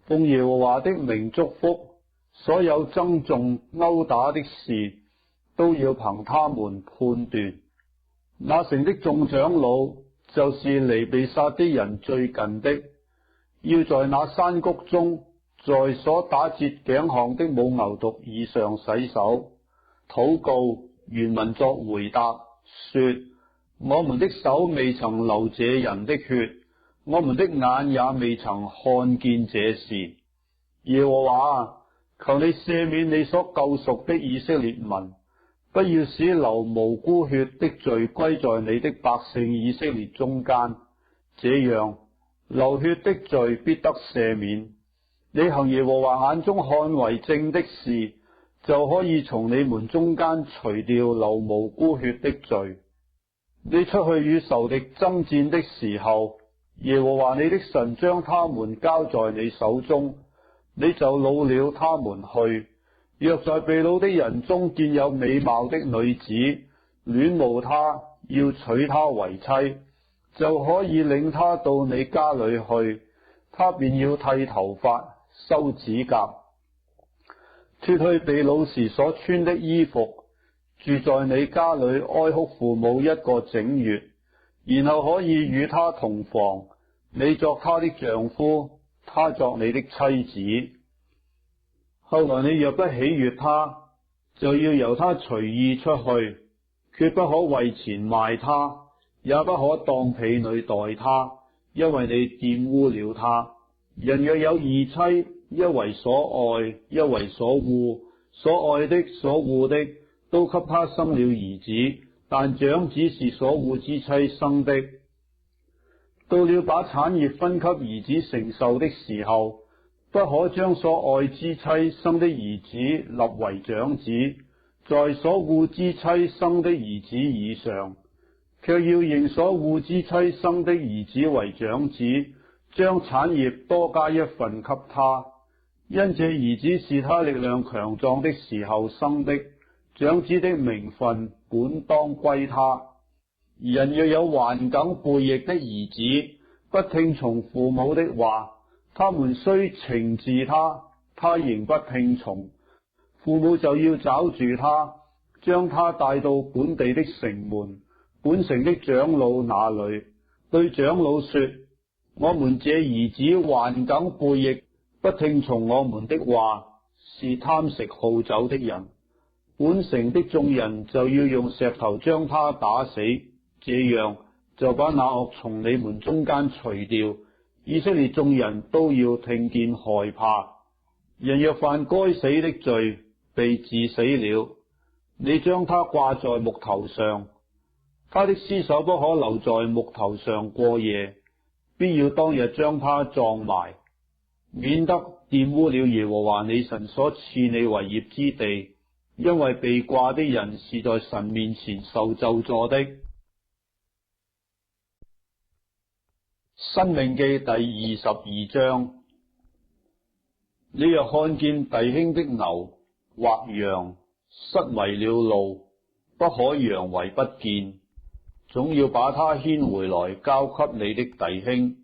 奉耶和華的名祝福。所有爭訟毆打的事，都要憑他們判斷。那城的眾長老，就是離被殺的人最近的，要在那山谷中，在所打折頸項的母牛犢以上洗手，禱告，原文作回答，說：我們的手未曾流這人的血，我們的眼也未曾看見這事。耶和華，求你赦免你所救贖的以色列民，不要使流無辜血的罪歸在你的百姓以色列中間，這樣流血的罪必得赦免。你行耶和華眼中看為正的事，就可以從你們中間除掉流無辜血的罪。你出去與仇敵爭戰的時候，耶和華你的神將他們交在你手中，你就擄了他們去。若在被擄的人中見有美貌的女子，戀慕她，要娶她為妻，就可以領她到你家裏去，她便要剃頭髮、修指甲，脫去被擄時所穿的衣服，住在你家裏哀哭父母一個整月，然後可以與她同房，你作她的丈夫，她作你的妻子。後來你若不喜悅她，就要由她隨意出去，決不可為錢賣她，也不可當婢女待她，因為你玷污了她。人若有二妻，一為所愛，一為所惡，所愛的所惡的都給他生了兒子，但長子是所惡之妻生的。到了把產業分給兒子承受的時候，不可將所愛之妻生的兒子立為長子，在所惡之妻生的兒子以上，卻要認所惡之妻生的兒子為長子，將產業多加一份給他，因這兒子是他力量強壯的時候生的，長子的名分本當歸他。人若有頑梗悖逆的兒子，不聽從父母的話，他們雖懲治他，他仍不聽從，父母就要抓住他，將他帶到本地的城門，本城的長老那裏，對長老說：我們這兒子頑梗悖逆，不聽從我們的話，是貪食好酒的人。本城的眾人就要用石頭將他打死，這樣就把那惡從你們中間除掉。以色列眾人都要聽見害怕。人若犯該死的罪，被治死了，你將他掛在木頭上，他的屍首不可留在木頭上過夜，必要當日將他葬埋，免得玷污了耶和華你神所賜你為業之地，因為被掛的人是在神面前受咒詛的。申命記第22章。你若看見弟兄的牛或羊失迷了路，不可佯為不見，總要把他牽回來交給你的弟兄。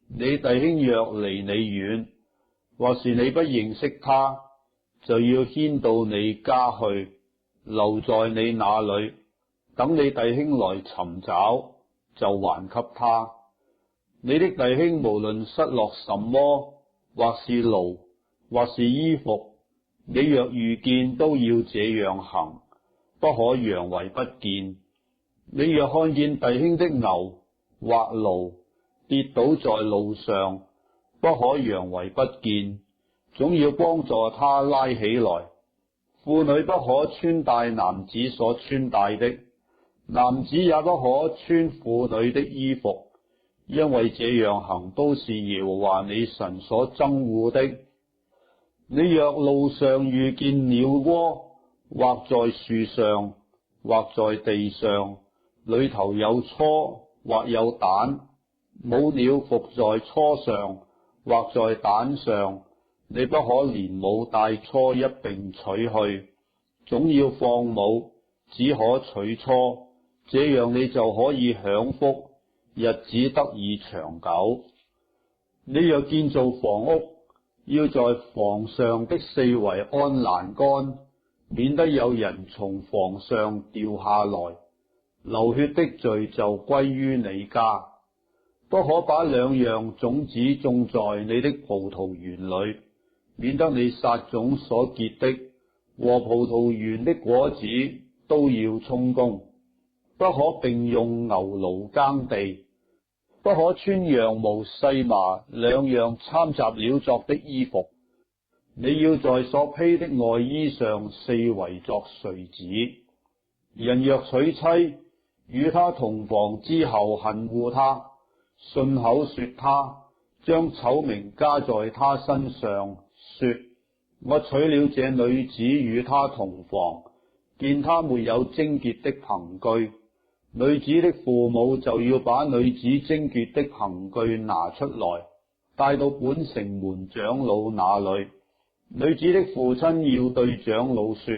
你弟兄若離你遠，或是你不認識他，就要牽到你家去，留在你那裏，等你弟兄來尋找，就還給他。你的弟兄無論失落什麼，或是驢，或是衣服，你若遇見，都要這樣行，不可佯為不見。你若看見弟兄的牛或驢跌倒在路上，不可佯為不見，總要幫助他拉起來。婦女不可穿戴男子所穿戴的，男子也不可穿婦女的衣服，因為這樣行都是耶和華你神所憎惡的。你若路上遇見鳥窩，或在樹上，或在地上，裏頭有雛或有蛋，母鳥伏在雛上或在蛋上，你不可連母帶雛一併取去，總要放母，只可取雛，這樣你就可以享福，日子得以長久。你若建造房屋，要在房上的四圍安欄杆，免得有人從房上掉下來，流血的罪就歸於你家。不可把兩樣種子種在你的葡萄園裏，免得你撒種所結的和葡萄園的果子都要充公。不可並用牛驢耕地，不可穿羊毛細麻兩樣摻雜料作的衣服。你要在所披的外衣上四圍作穗子。人若娶妻，與他同房之後恨惡他，信口說他，將醜名加在他身上，說：我娶了這女子與他同房，見他沒有貞潔的憑據。女子的父母就要把女子貞潔的憑據拿出來，帶到本城門長老那裏。女子的父親要對長老說：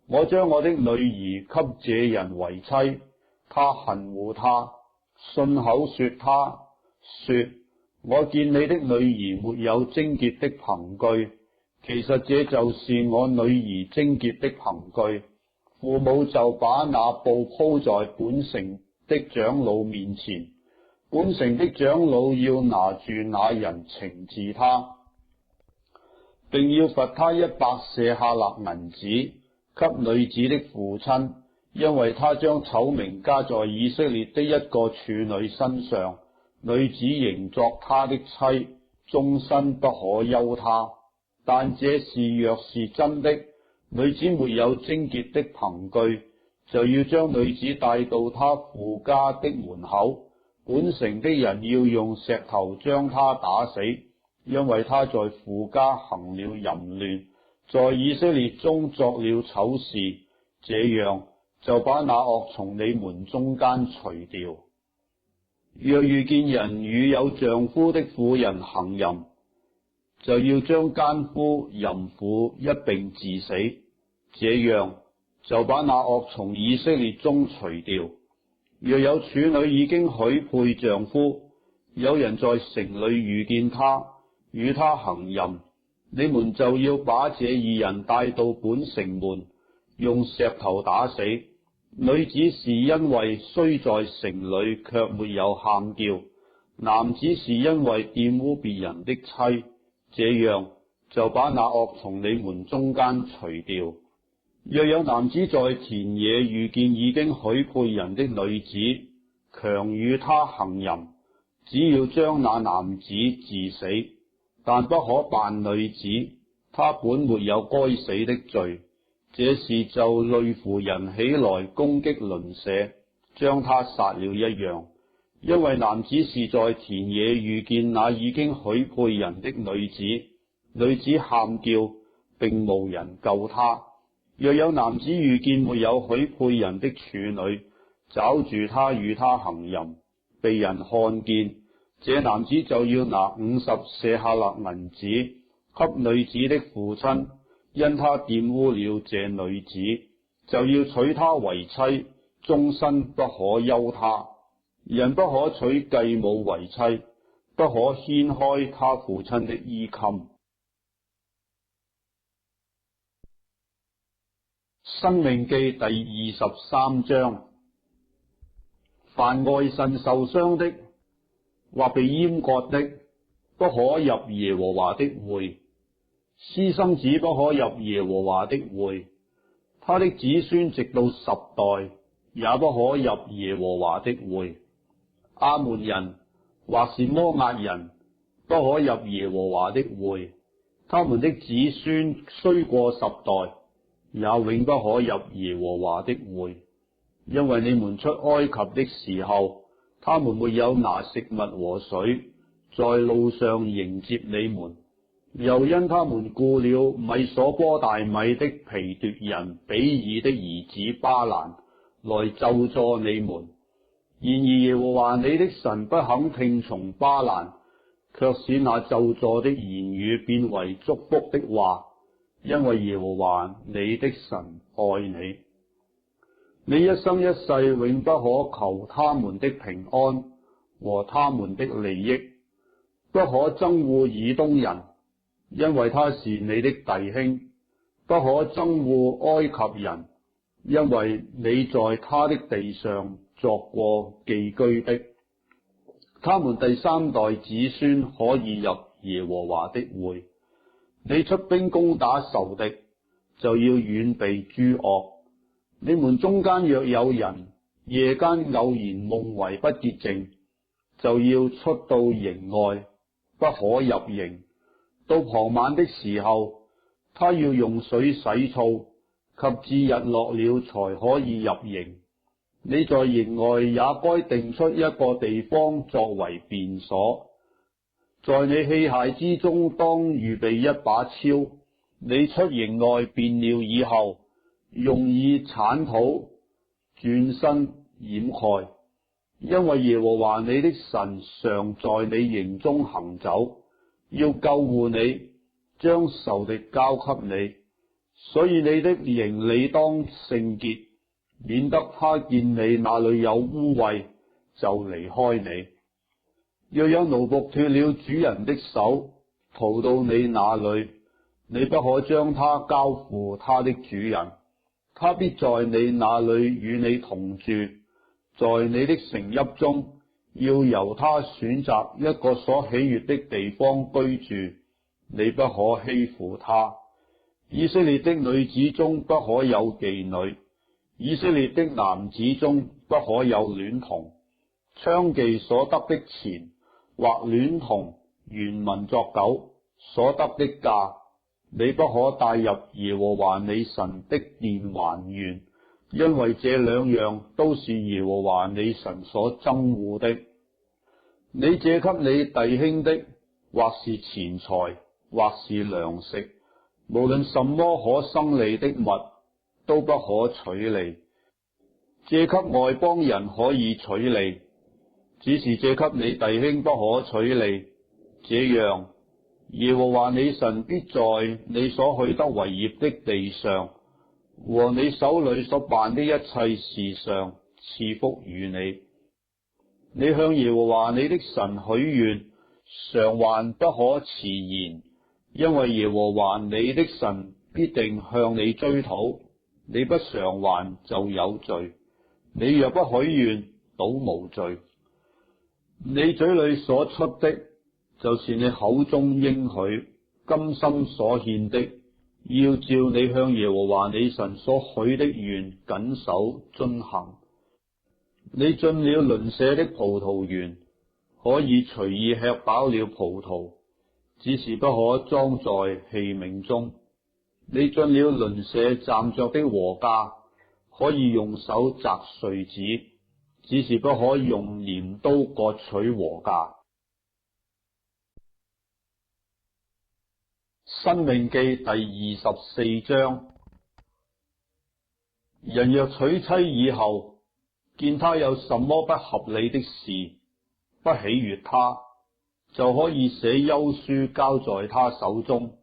我將我的女兒給這人為妻。他恨惡他，信口說他，說：我見你的女兒沒有貞潔的憑據，其實這就是我女兒貞潔的憑據。父母就把那布鋪在本城的長老面前，本城的長老要拿住那人懲治他，並要罰他100舍客勒銀子給女子的父親，因為他將醜名加在以色列的一個處女身上，女子仍作他的妻，終身不可休他。但這事若是真的，女子沒有貞潔的憑據，就要將女子帶到她父家的門口，本城的人要用石頭將她打死，因為她在父家行了淫亂，在以色列中作了醜事。這樣就把那惡從你們中間除掉。若遇見人與有丈夫的婦人行淫，就要將姦夫淫婦一併治死，這樣就把那惡從以色列中除掉。若有處女已經許配丈夫，有人在城裏遇見他，與他行淫，你們就要把這二人帶到本城門，用石頭打死。女子是因為雖在城裏卻沒有喊叫，男子是因為玷污別人的妻，這樣就把那惡從你們中間除掉。若有男子在田野遇見已經許配人的女子，強與他行淫，只要將那男子治死，但不可辦女子，他本沒有該死的罪。這事就類乎人起來攻擊鄰舍，將他殺了一樣。因為男子是在田野遇見那已經許配人的女子，女子喊叫，並無人救他。若有男子遇見沒有許配人的處女，抓住他與他行淫，被人看見，這男子就要拿50舍客勒銀子給女子的父親，因他玷污了這女子，就要娶她為妻，終身不可休她。人不可娶繼母為妻，不可掀開他父親的衣襟。申命記第23章。凡外腎受傷的，或被閹割的，不可入耶和華的會。私生子不可入耶和華的會，他的子孫直到10代也不可入耶和華的會。亞捫人或是摩押人不可入耶和華的會，他們的子孫雖過10代，也永不可入耶和華的會，因為你們出埃及的時候，他們沒有拿食物和水在路上迎接你們，又因他們僱了米所波大米的皮奪人比爾的兒子巴蘭來咒詛你們。然而耶和華你的神不肯聽從巴蘭，卻使那咒詛的言語變為祝福的話，因為耶和華你的神愛你。你一生一世永不可求他們的平安和他們的利益，不可憎惡以東人，因為他是你的弟兄；不可憎惡埃及人，因為你在他的地上作過寄居的。他們第三代子孫可以入耶和華的會。你出兵攻打仇敵，就要遠避諸惡。你們中間若有人夜間偶然夢為不潔淨，就要出到營外，不可入營。到傍晚的時候，他要用水洗澡，及至日落了才可以入營。你在營外也該定出一個地方作為便所。在你器械之中當預備一把鍬，你出營外便了以後，用以鏟土，轉身掩蓋，因為耶和華你的神常在你營中行走，要救護你，將仇敵交給你。所以你的營理當聖潔，免得他見你那裏有污穢，就離開你。若有奴僕脫了主人的手，逃到你那裏，你不可將他交付他的主人，他必在你那裏與你同住，在你的城邑中，要由他選擇一個所喜悅的地方居住，你不可欺負他。以色列的女子中不可有妓女，以色列的男子中不可有戀童。娼妓所得的錢，或戀童原民作狗所得的價，你不可帶入耶和華你神的殿還願，因為這兩樣都是耶和華你神所憎惡的。你借給你弟兄的，或是錢財，或是糧食，無論什麼可生利的物，都不可取利。借給外邦人可以取利，只是借給你弟兄不可取利。這樣，耶和華你神必在你所去得為業的地上和你手裏所辦的一切事上賜福與你。你向耶和華你的神許願，償還不可遲延，因為耶和華你的神必定向你追討，你不償還就有罪。你若不許願，倒無罪。你嘴裏所出的，就是你口中應許、甘心所獻的，要照你向耶和華你神所許的願謹守遵行。你進了鄰舍的葡萄園，可以隨意吃飽了葡萄，只是不可裝在器皿中。你進了鄰舍站着的禾稼，可以用手摘穗子，只是不可用鐮刀割取禾稼。申命記第24章。人若娶妻以後，見他有什麼不合理的事，不喜悅他，就可以寫休書交在他手中，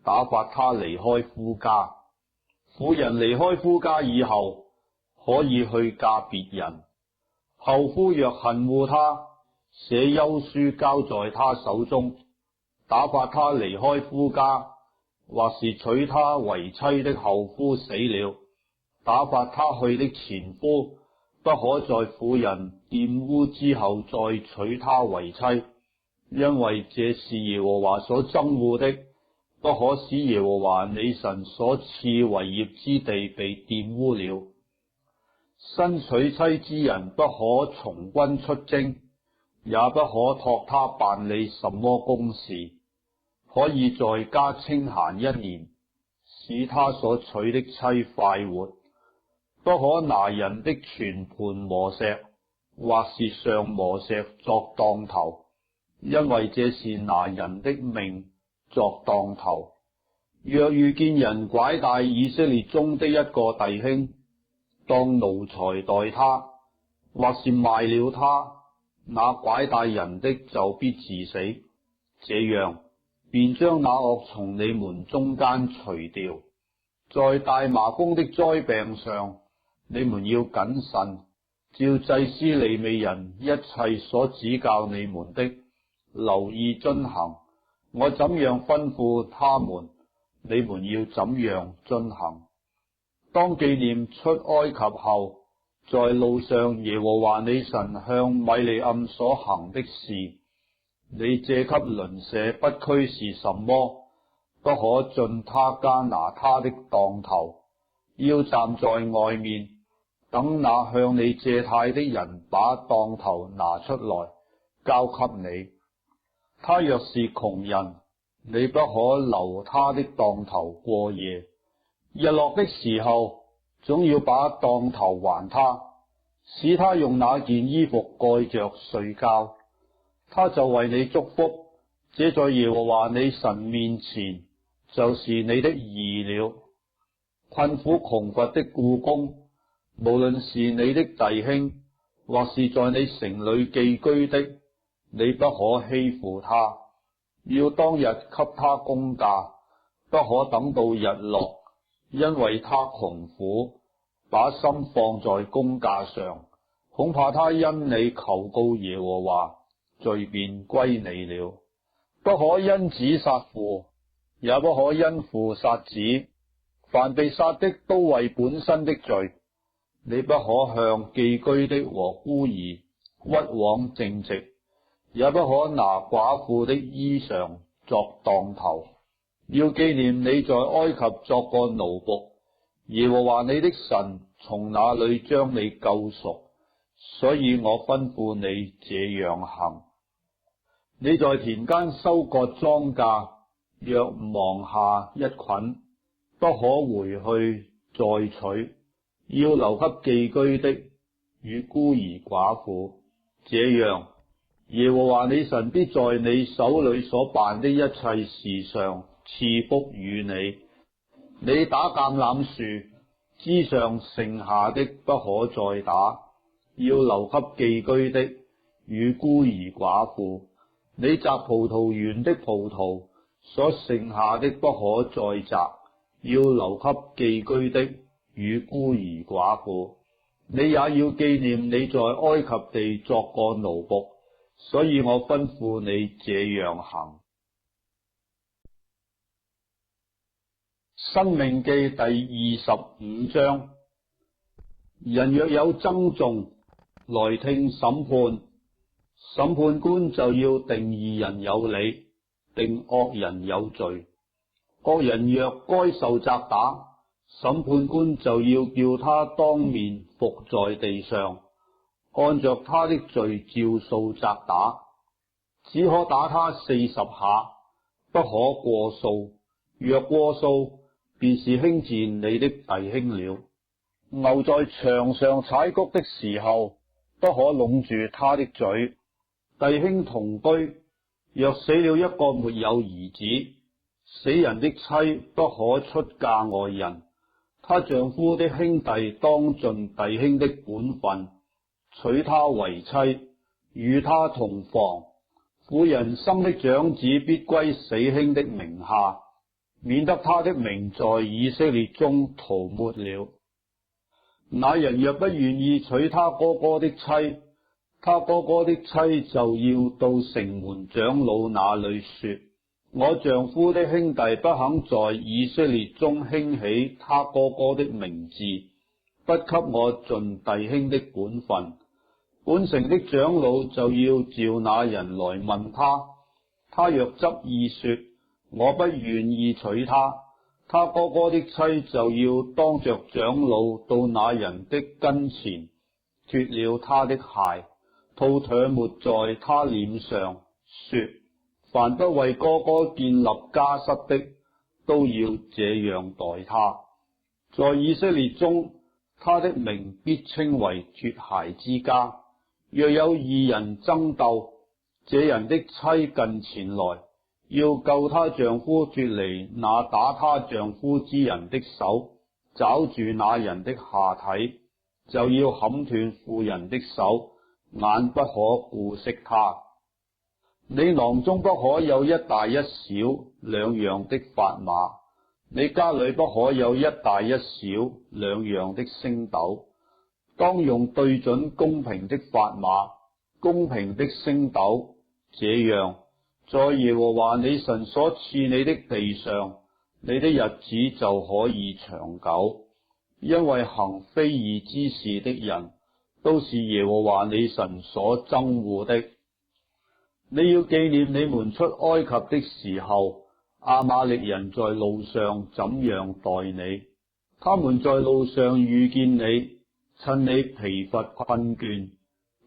打發他離開夫家。婦人離開夫家以後，可以去嫁別人。後夫若恨惡他，寫休書交在他手中，打發他離開夫家，或是娶她為妻的後夫死了，打發他去的前夫，不可在婦人玷污之後再娶她為妻，因為這是耶和華所憎惡的。不可使耶和華你神所賜為業之地被玷污了。新娶妻之人不可從軍出征，也不可託他辦理什麼公事，可以在家清閒1年，使他所娶的妻快活。不可拿人的全盤磨石，或是上磨石作當頭，因為這是拿人的命作當頭。若遇見人拐帶以色列中的一個弟兄，當奴才待他，或是賣了他，那拐帶人的就必治死。這樣便將那惡從你們中間除掉。在大麻風的災病上，你們要謹慎，照祭司利未人一切所指教你們的，留意遵行。我怎樣吩咐他們，你們要怎樣遵行。當紀念出埃及後，在路上耶和華你神向米利暗所行的事，你借給鄰舍不拘是什麼？不可進他家拿他的當頭，要站在外面，等那向你借貸的人把當頭拿出來交給你。他若是窮人，你不可留他的當頭過夜。日落的時候，總要把當頭還他，使他用那件衣服蓋着睡覺。他就為你祝福，這在耶和華你神面前就是你的義了。困苦窮乏的僱工，無論是你的弟兄，或是在你城裏寄居的，你不可欺負他，要當日給他工價，不可等到日落，因為他窮苦，把心放在工價上，恐怕他因你求告耶和華，罪便歸你了。不可因子殺父，也不可因父殺子，凡被殺的都為本身的罪。你不可向寄居的和孤兒屈枉正直，也不可拿寡婦的衣裳作當頭。要紀念你在埃及作過奴僕，耶和華你的神從那裏將你救贖，所以我吩咐你這樣行。你在田間收割莊稼，若忘下一捆，不可回去再取，要留給寄居的與孤兒寡婦。這樣，耶和華你神必在你手裏所辦的一切事上賜福與你。你打橄欖樹，枝上剩下的不可再打，要留給寄居的與孤兒寡婦。你摘葡萄園的葡萄，所剩下的不可再摘，要留給寄居的與孤兒寡婦。你也要紀念你在埃及地作過奴僕，所以我吩咐你這樣行。申命記第25章。人若有爭訟，來聽審判，審判官就要定義人有理，定惡人有罪。惡人若該受責打，審判官就要叫他當面伏在地上，按着他的罪照數責打，只可打他40下，不可過數。若過數，便是輕賤你的弟兄了。牛在場上踩谷的時候，不可攏住他的嘴。弟兄同居，若死了一個沒有兒子，死人的妻不可出嫁外人。她丈夫的兄弟當盡弟兄的本分，娶她為妻，與她同房。婦人生的長子必歸死兄的名下，免得他的名在以色列中塗抹了。那人若不願意娶他哥哥的妻，他哥哥的妻就要到城門長老那裏說：我丈夫的兄弟不肯在以色列中興起他哥哥的名字，不給我盡弟兄的本分。本城的長老就要召那人來問他，他若執意說我不願意娶他，他哥哥的妻就要當着長老到那人的跟前，脫了他的鞋，吐唾沫在他臉上，說：凡不為哥哥建立家室的，都要這樣待他。在以色列中，他的名必稱為脫鞋之家。若有義人爭鬥，這人的妻近前來，要救她丈夫脫離那打她丈夫之人的手，抓住那人的下體，就要砍斷婦人的手，眼不可顧惜他。你囊中不可有一大一小兩樣的砝碼，你家裏不可有一大一小兩樣的升斗，當用對準公平的砝碼，公平的升斗，這樣在耶和華你神所賜你的地上，你的日子就可以長久。因為行非義之事的人，都是耶和華你神所憎惡的。你要紀念你們出埃及的時候，亞瑪力人在路上怎樣待你。他們在路上遇見你，趁你疲乏困倦，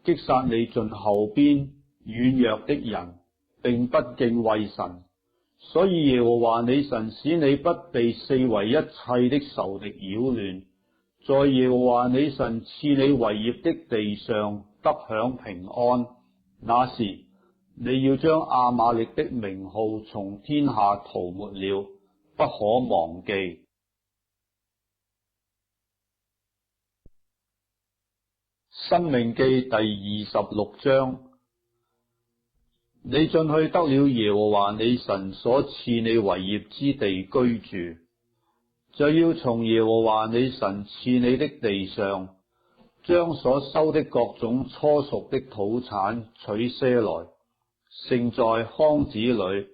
擊殺你盡後邊軟弱的人，並不敬畏神。所以耶和華你神使你不被四圍一切的仇敵擾亂，在耶和華你神賜你為業的地上得享平安。那時你要將亞瑪力的名號從天下塗抹了，不可忘記。申命記第26章。你進去得了耶和華你神所賜你為業之地居住，就要從耶和華你神賜你的地上，將所收的各種初熟的土產取些來，盛在筐子裏，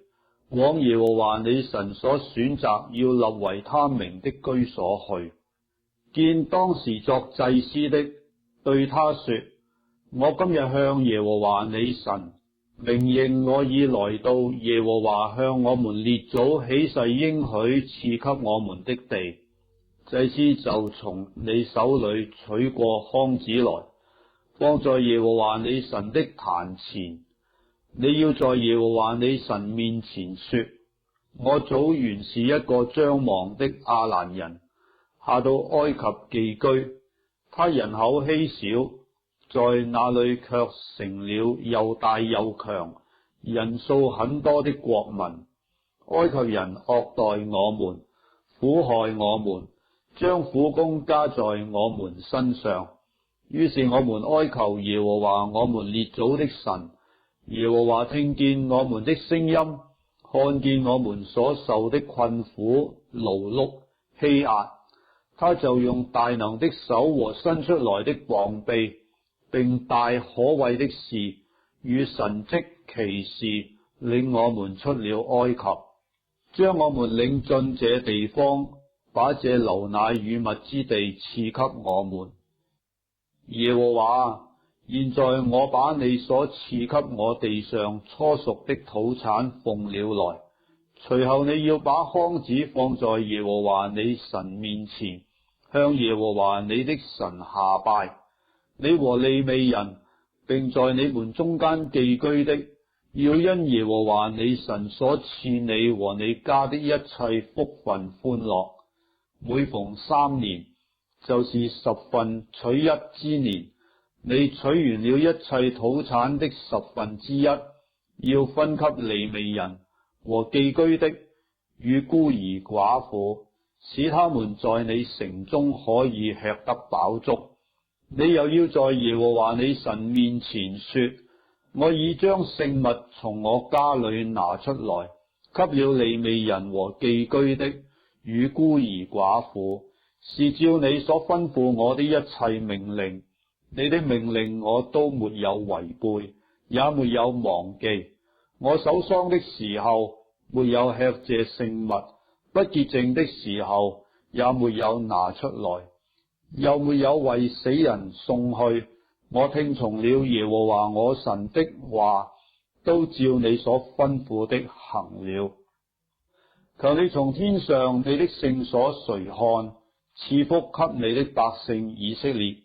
往耶和華你神所選擇要立為他名的居所去。見當時作祭司的，對他說：我今日向耶和華你神明認我已來到耶和華向我們列祖起誓應許賜給我們的地。祭司就從你手裏取過筐子來，放在耶和華你神的壇前。你要在耶和華你神面前說：我祖原是一個將亡的亞蘭人，下到埃及寄居，他人口稀少，在那裏卻成了又大又強、人數很多的國民。埃及人惡待我們，苦害我們，將苦工加在我們身上。於是我們哀求耶和華我們列祖的神。耶和華聽見我們的聲音，看見我們所受的困苦、勞碌、欺壓，他就用大能的手和伸出來的膀臂，並大可畏的事與神蹟奇事，領我們出了埃及，將我們領進這地方，把這流奶與蜜之地賜給我們。耶和華，現在我把你所賜給我地上初熟的土產奉了來，隨後你要把筐子放在耶和華你神面前，向耶和華你的神下拜。你和利未人，並在你們中間寄居的，要因耶和華你神所賜你和你家的一切福分歡樂。每逢3年，就是10分取一之年，你取完了一切土產的1/10，要分給利未人和寄居的與孤兒寡婦，使他們在你城中可以吃得飽足。你又要在耶和華你神面前說：我已將聖物從我家裏拿出來，給了利未人和寄居的與孤兒寡婦，是照你所吩咐我的一切命令。你的命令我都沒有違背，也沒有忘記。我守喪的時候沒有吃這聖物，不潔淨的時候也沒有拿出來，又沒有為死人送去。我聽從了耶和華我神的話，都照你所吩咐的行了。求你從天上你的聖所垂看，賜福給你的百姓以色列，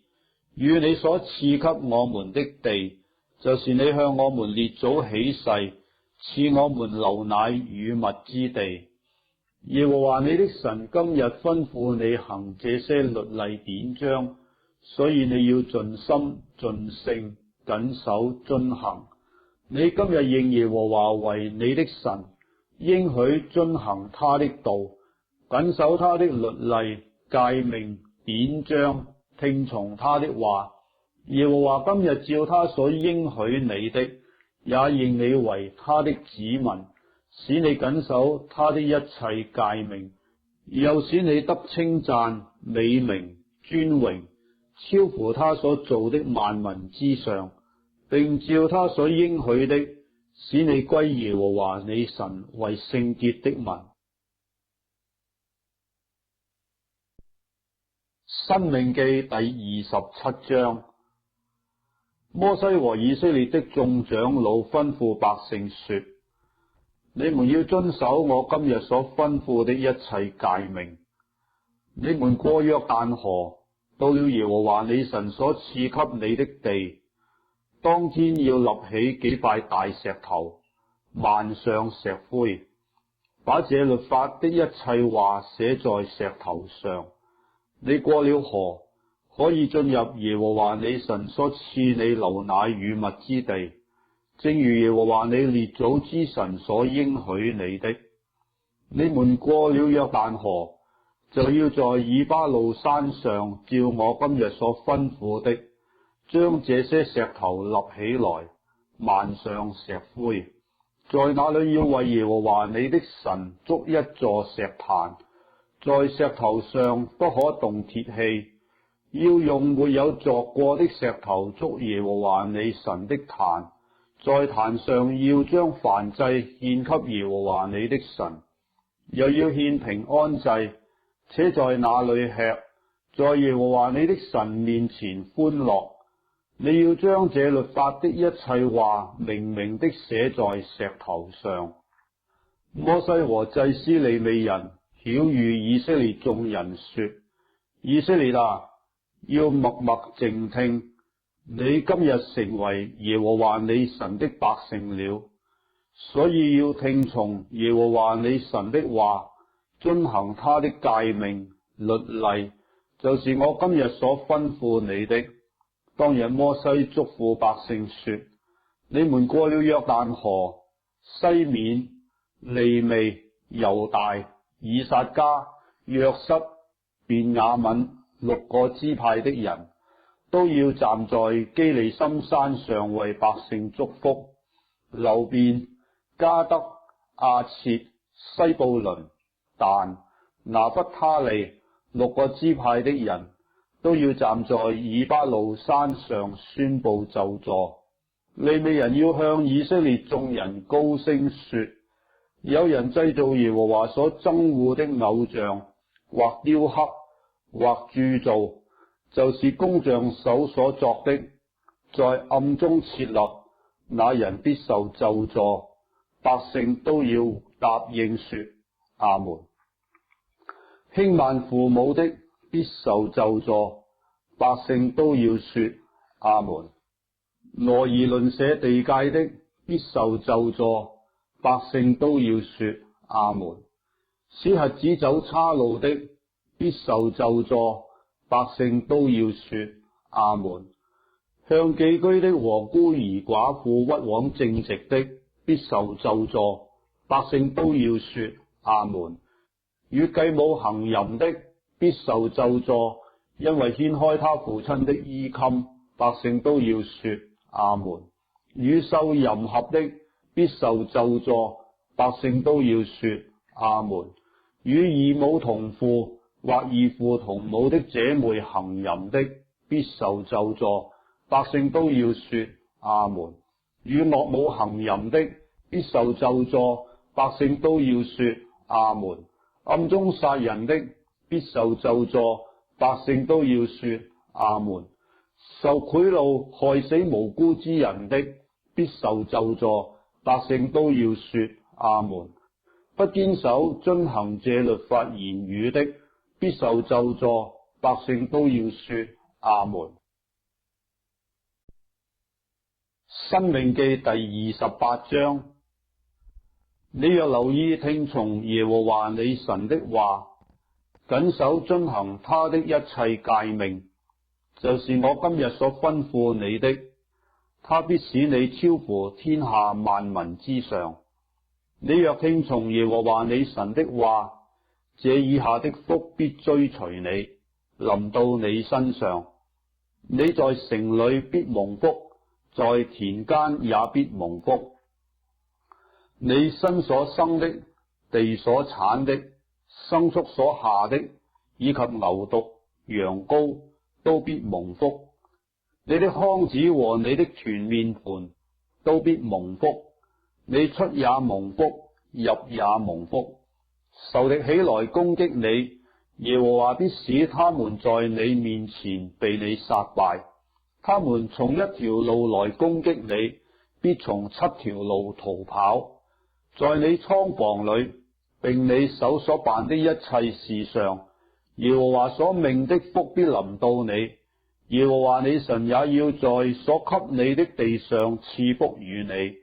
與你所賜給我們的地，就是你向我們列祖起誓賜我們流奶與蜜之地。耶和華你的神今日吩咐你行這些律例典章，所以你要盡心盡性謹守遵行。你今日認耶和華為你的神，應許遵行他的道，謹守他的律例誡命典章，聽從他的話。耶和華今日照他所應許你的，也認你為他的子民，使你謹守他的一切誡命，又使你得稱讚、美名、尊榮，超乎他所造的萬民之上，並照他所應許的，使你歸耶和華你神為聖潔的民。申命記第27章。摩西和以色列的眾長老吩咐百姓說：你們要遵守我今日所吩咐的一切誡命。你們過約旦河，到了耶和華你神所賜給你的地，當天要立起幾塊大石頭，漫上石灰，把這律法的一切話寫在石頭上。你過了河，可以進入耶和華你神所賜你流奶與蜜之地，正如耶和華你列祖之神所應許你的。你們過了約旦河，就要在以巴路山上照我今日所吩咐的，將這些石頭立起來，漫上石灰，在那裏要為耶和華你的神築一座石壇，在石頭上不可動鐵器，要用沒有鑿過的石頭築耶和華你神的壇，在壇上要將燔祭獻給耶和華你的神，又要獻平安祭，且在那裏吃，在耶和華你的神面前歡樂。你要將這律法的一切話明明的寫在石頭上。摩西和祭司利未人曉諭以色列眾人說：以色列啊，要默默靜聽，你今日成為耶和華你神的百姓了，所以要聽從耶和華你神的話，遵行他的誡命律例，就是我今日所吩咐你的。當日摩西囑咐百姓說：你們過了約旦河，西面、利未、猶大、以撒迦、約瑟、便雅憫6個支派的人，都要站在基利心山上為百姓祝福。流便、迦得、亞設、西布倫、但、拿弗他利6個支派的人，都要站在以巴路山上宣布咒詛。利未人要向以色列眾人高聲說：有人製造耶和華所憎惡的偶像，或雕刻，或鑄造，就是工匠手所作的，在暗中設立，那人必受咒詛。百姓都要答應說：阿門。輕慢父母的必受咒詛，百姓都要說：阿門。挪移鄰舍地界的必受咒詛，百姓都要說：阿門。使瞎子走岔路的必受咒詛，百姓都要說：阿門。向寄居的和孤兒寡婦屈枉正直的必受咒詛，百姓都要說：阿門。與繼母行淫的必受咒詛，因為掀開他父親的衣襟，百姓都要說：阿門。與獸淫合的必受咒詛，百姓都要說：阿門。與異母同父或異父同母的姐妹行淫的必受咒詛，百姓都要說：阿門。與岳母行淫的必受咒詛，百姓都要說：阿門。暗中殺人的必受咒詛，百姓都要說：阿門。受賄賂害死無辜之人的必受咒詛，百姓都要說：阿門。不堅守遵行這律法言語的必受咒詛，百姓都要說：阿門。申命記第28章。你若留意聽從耶和華你神的話，謹守遵行他的一切誡命，就是我今日所吩咐你的，他必使你超乎天下萬民之上。你若聽從耶和華你神的話，這以下的福必追隨你，臨到你身上。你在城裏必蒙福，在田間也必蒙福。你身所生的、地所產的、牲畜所下的，以及牛犢、羊羔，都必蒙福。你的筐子和你的團麵盤都必蒙福。你出也蒙福，入也蒙福。仇敵起來攻擊你，耶和華必使他們在你面前被你殺敗。他們從一條路來攻擊你，必從7條路逃跑。在你倉房裏，並你手所辦的一切事上，耶和華所命的福必臨到你。耶和華你神也要在所給你的地上賜福與你。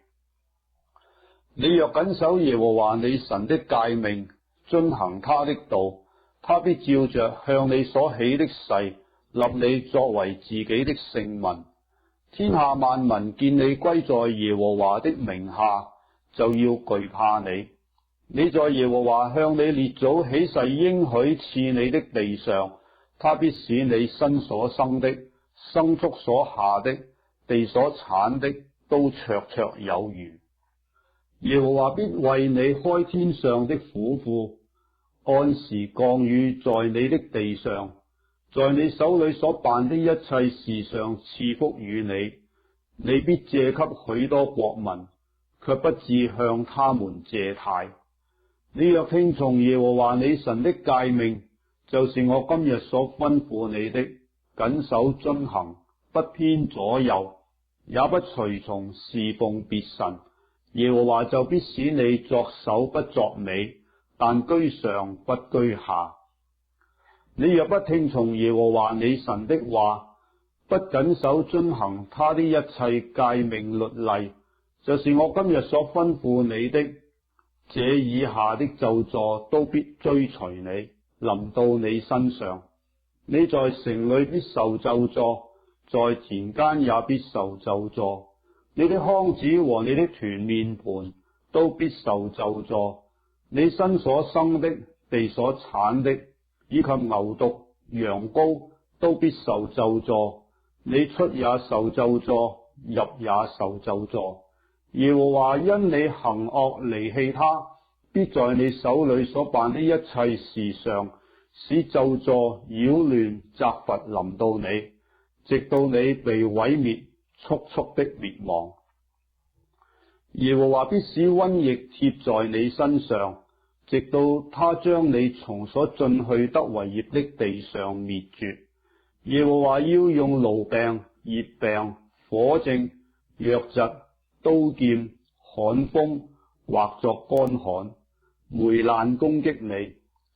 你若謹守耶和華你神的誡命，遵行他的道，他必照着向你所起的誓，立你作為自己的聖民。天下萬民見你歸在耶和華的名下，就要懼怕你。你在耶和華向你列祖起誓應許賜你的地上，他必使你身所生的、牲畜所下的、地所產的，都綽綽有餘。耶和華必為你開天上的府庫，按時降雨在你的地上，在你手裏所辦的一切事上賜福與你。你必借給許多國民，卻不致向他們借貸。你若聽從耶和華你神的誡命，就是我今日所吩咐你的，謹守遵行，不偏左右，也不隨從侍奉別神，耶和華就必使你作首不作尾，但居上不居下。你若不聽從耶和華你神的話，不謹守遵行他的一切誡命律例，就是我今日所吩咐你的，這以下的咒詛都必追隨你，臨到你身上。你在城裏必受咒詛，在田間也必受咒詛。你的筐子和你的團麵盤都必受咒詛。你身所生的、地所產的，以及牛犢、羊羔，都必受咒詛。你出也受咒詛，入也受咒詛。耶和華因你行惡離棄他，必在你手裏所辦的一切事上，使咒詛、擾亂、責罰臨到你，直到你被毀滅，速速的滅亡。耶和華必使瘟疫貼在你身上，直到他將你從所進去得為業的地上滅絕。耶和華要用癆病、熱病、火症、瘧疾、刀劍、旱風，或作乾旱、霉爛攻擊你，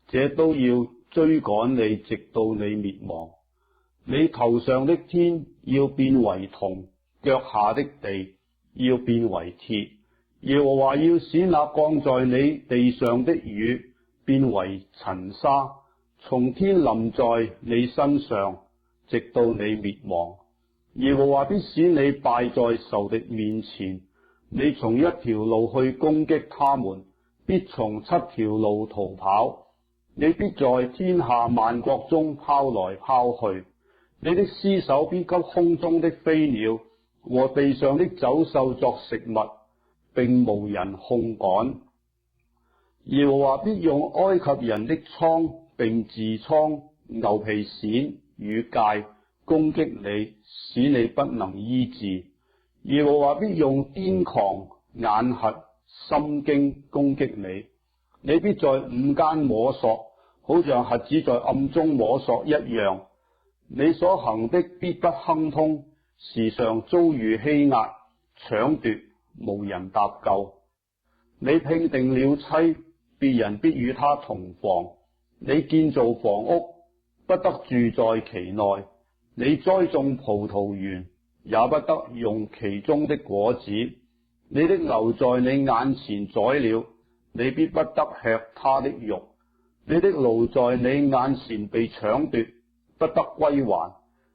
這都要追趕你，直到你滅亡。你頭上的天要變為銅，腳下的地要變為鐵。耶和華要使那降在你地上的雨變為塵沙，從天臨在你身上，直到你滅亡。耶和華必使你敗在仇敵面前，你從一條路去攻擊他們，必從7條路逃跑。你必在天下萬國中拋來拋去，你的屍首必給空中的飛鳥和地上的走獸作食物，並無人控趕。耶和華必用埃及人的瘡並痔瘡、牛皮癬與疥攻擊你，使你不能醫治。耶和華必用癲狂、眼核、心經攻擊你，你必在午間摸索，好像瞎子在暗中摸索一樣。你所行的必不亨通，時常遭遇欺壓、搶奪，無人搭救。你聘定了妻，別人必與他同房。你建造房屋，不得住在其內。你栽種葡萄園，也不得用其中的果子。你的牛在你眼前宰了，你必不得吃他的肉。你的驢在你眼前被搶奪，不得歸還。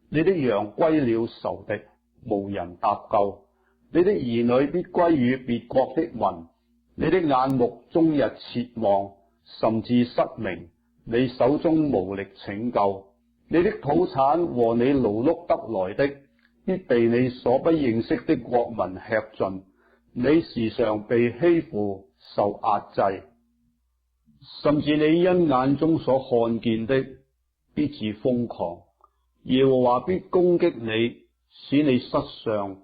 你的羊歸了仇敵，無人搭救。你的兒女必歸於別國的民。你的眼目終日切望，甚至失明。你手中無力拯救。你的土產和你勞碌得來的，必被你所不認識的國民吃盡。你時常被欺負，受壓制，甚至你因眼中所看見的，必致瘋狂。耶和華必攻擊你，使你膝上、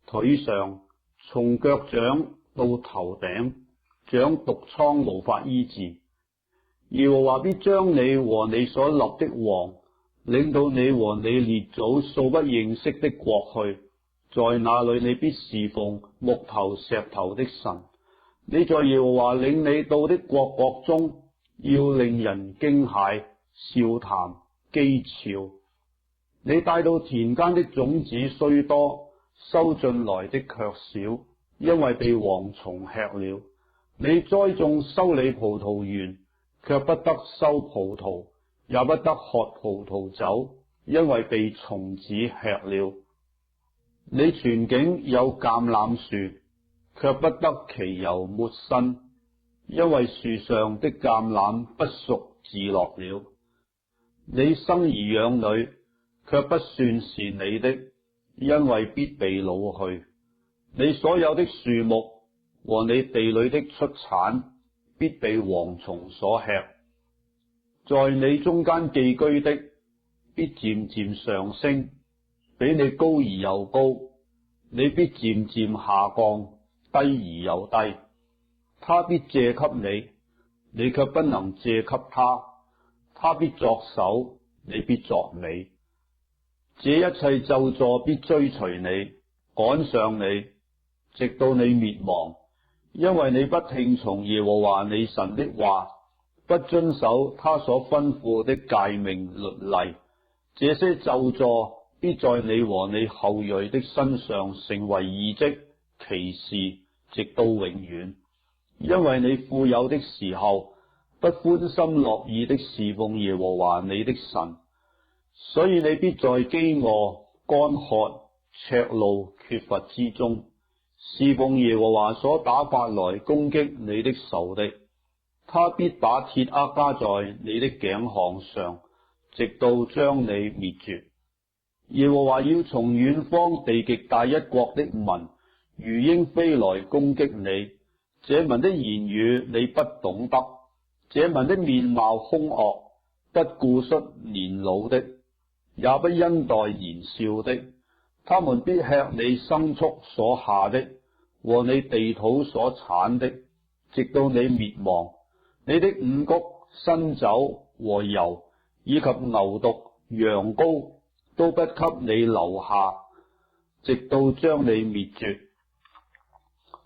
腿上，從腳掌到頭頂，長毒瘡無法醫治。耶和華必將你和你所立的王，領到你和你列祖素不認識的國去，在那裏你必侍奉木頭石頭的神。你在耶和華領你到的國中，要令人驚駭、笑談、譏誚。你帶到田間的種子雖多，收進來的卻少，因為被蝗蟲吃了。你栽種修理葡萄園，卻不得收葡萄，也不得喝葡萄酒，因為被蟲子吃了。你全境有橄欖樹，卻不得其油抹身，因為樹上的橄欖不熟自落了。你生兒養女，卻不算是你的，因為必被擄去。你所有的樹木和你地裏的出產，必被蝗蟲所吃。在你中間寄居的，必漸漸上升，比你高而又高；你必漸漸下降，低而又低。他必借給你，你卻不能借給他；他必作首，你必作尾。這一切咒詛必追隨你，趕上你，直到你滅亡，因為你不聽從耶和華你神的話，不遵守他所吩咐的誡命律例。這些咒詛必在你和你後裔的身上成為異蹟、奇事，直到永遠。因為你富有的時候，不歡心樂意的侍奉耶和華你的神，所以你必在飢餓、乾渴、赤露、缺乏之中，侍奉耶和華所打發來攻擊你的仇敵。他必把鐵軛加在你的頸項上，直到將你滅絕。耶和華要從遠方地極大一國的民，如鷹飛來攻擊你。這民的言語你不懂得，這民的面貌兇惡，不顧恤年老的，也不恩待年少的。他們必吃你牲畜所下的，和你地土所產的，直到你滅亡。你的五穀、新酒和油，以及牛犢、羊羔，都不給你留下，直到將你滅絕。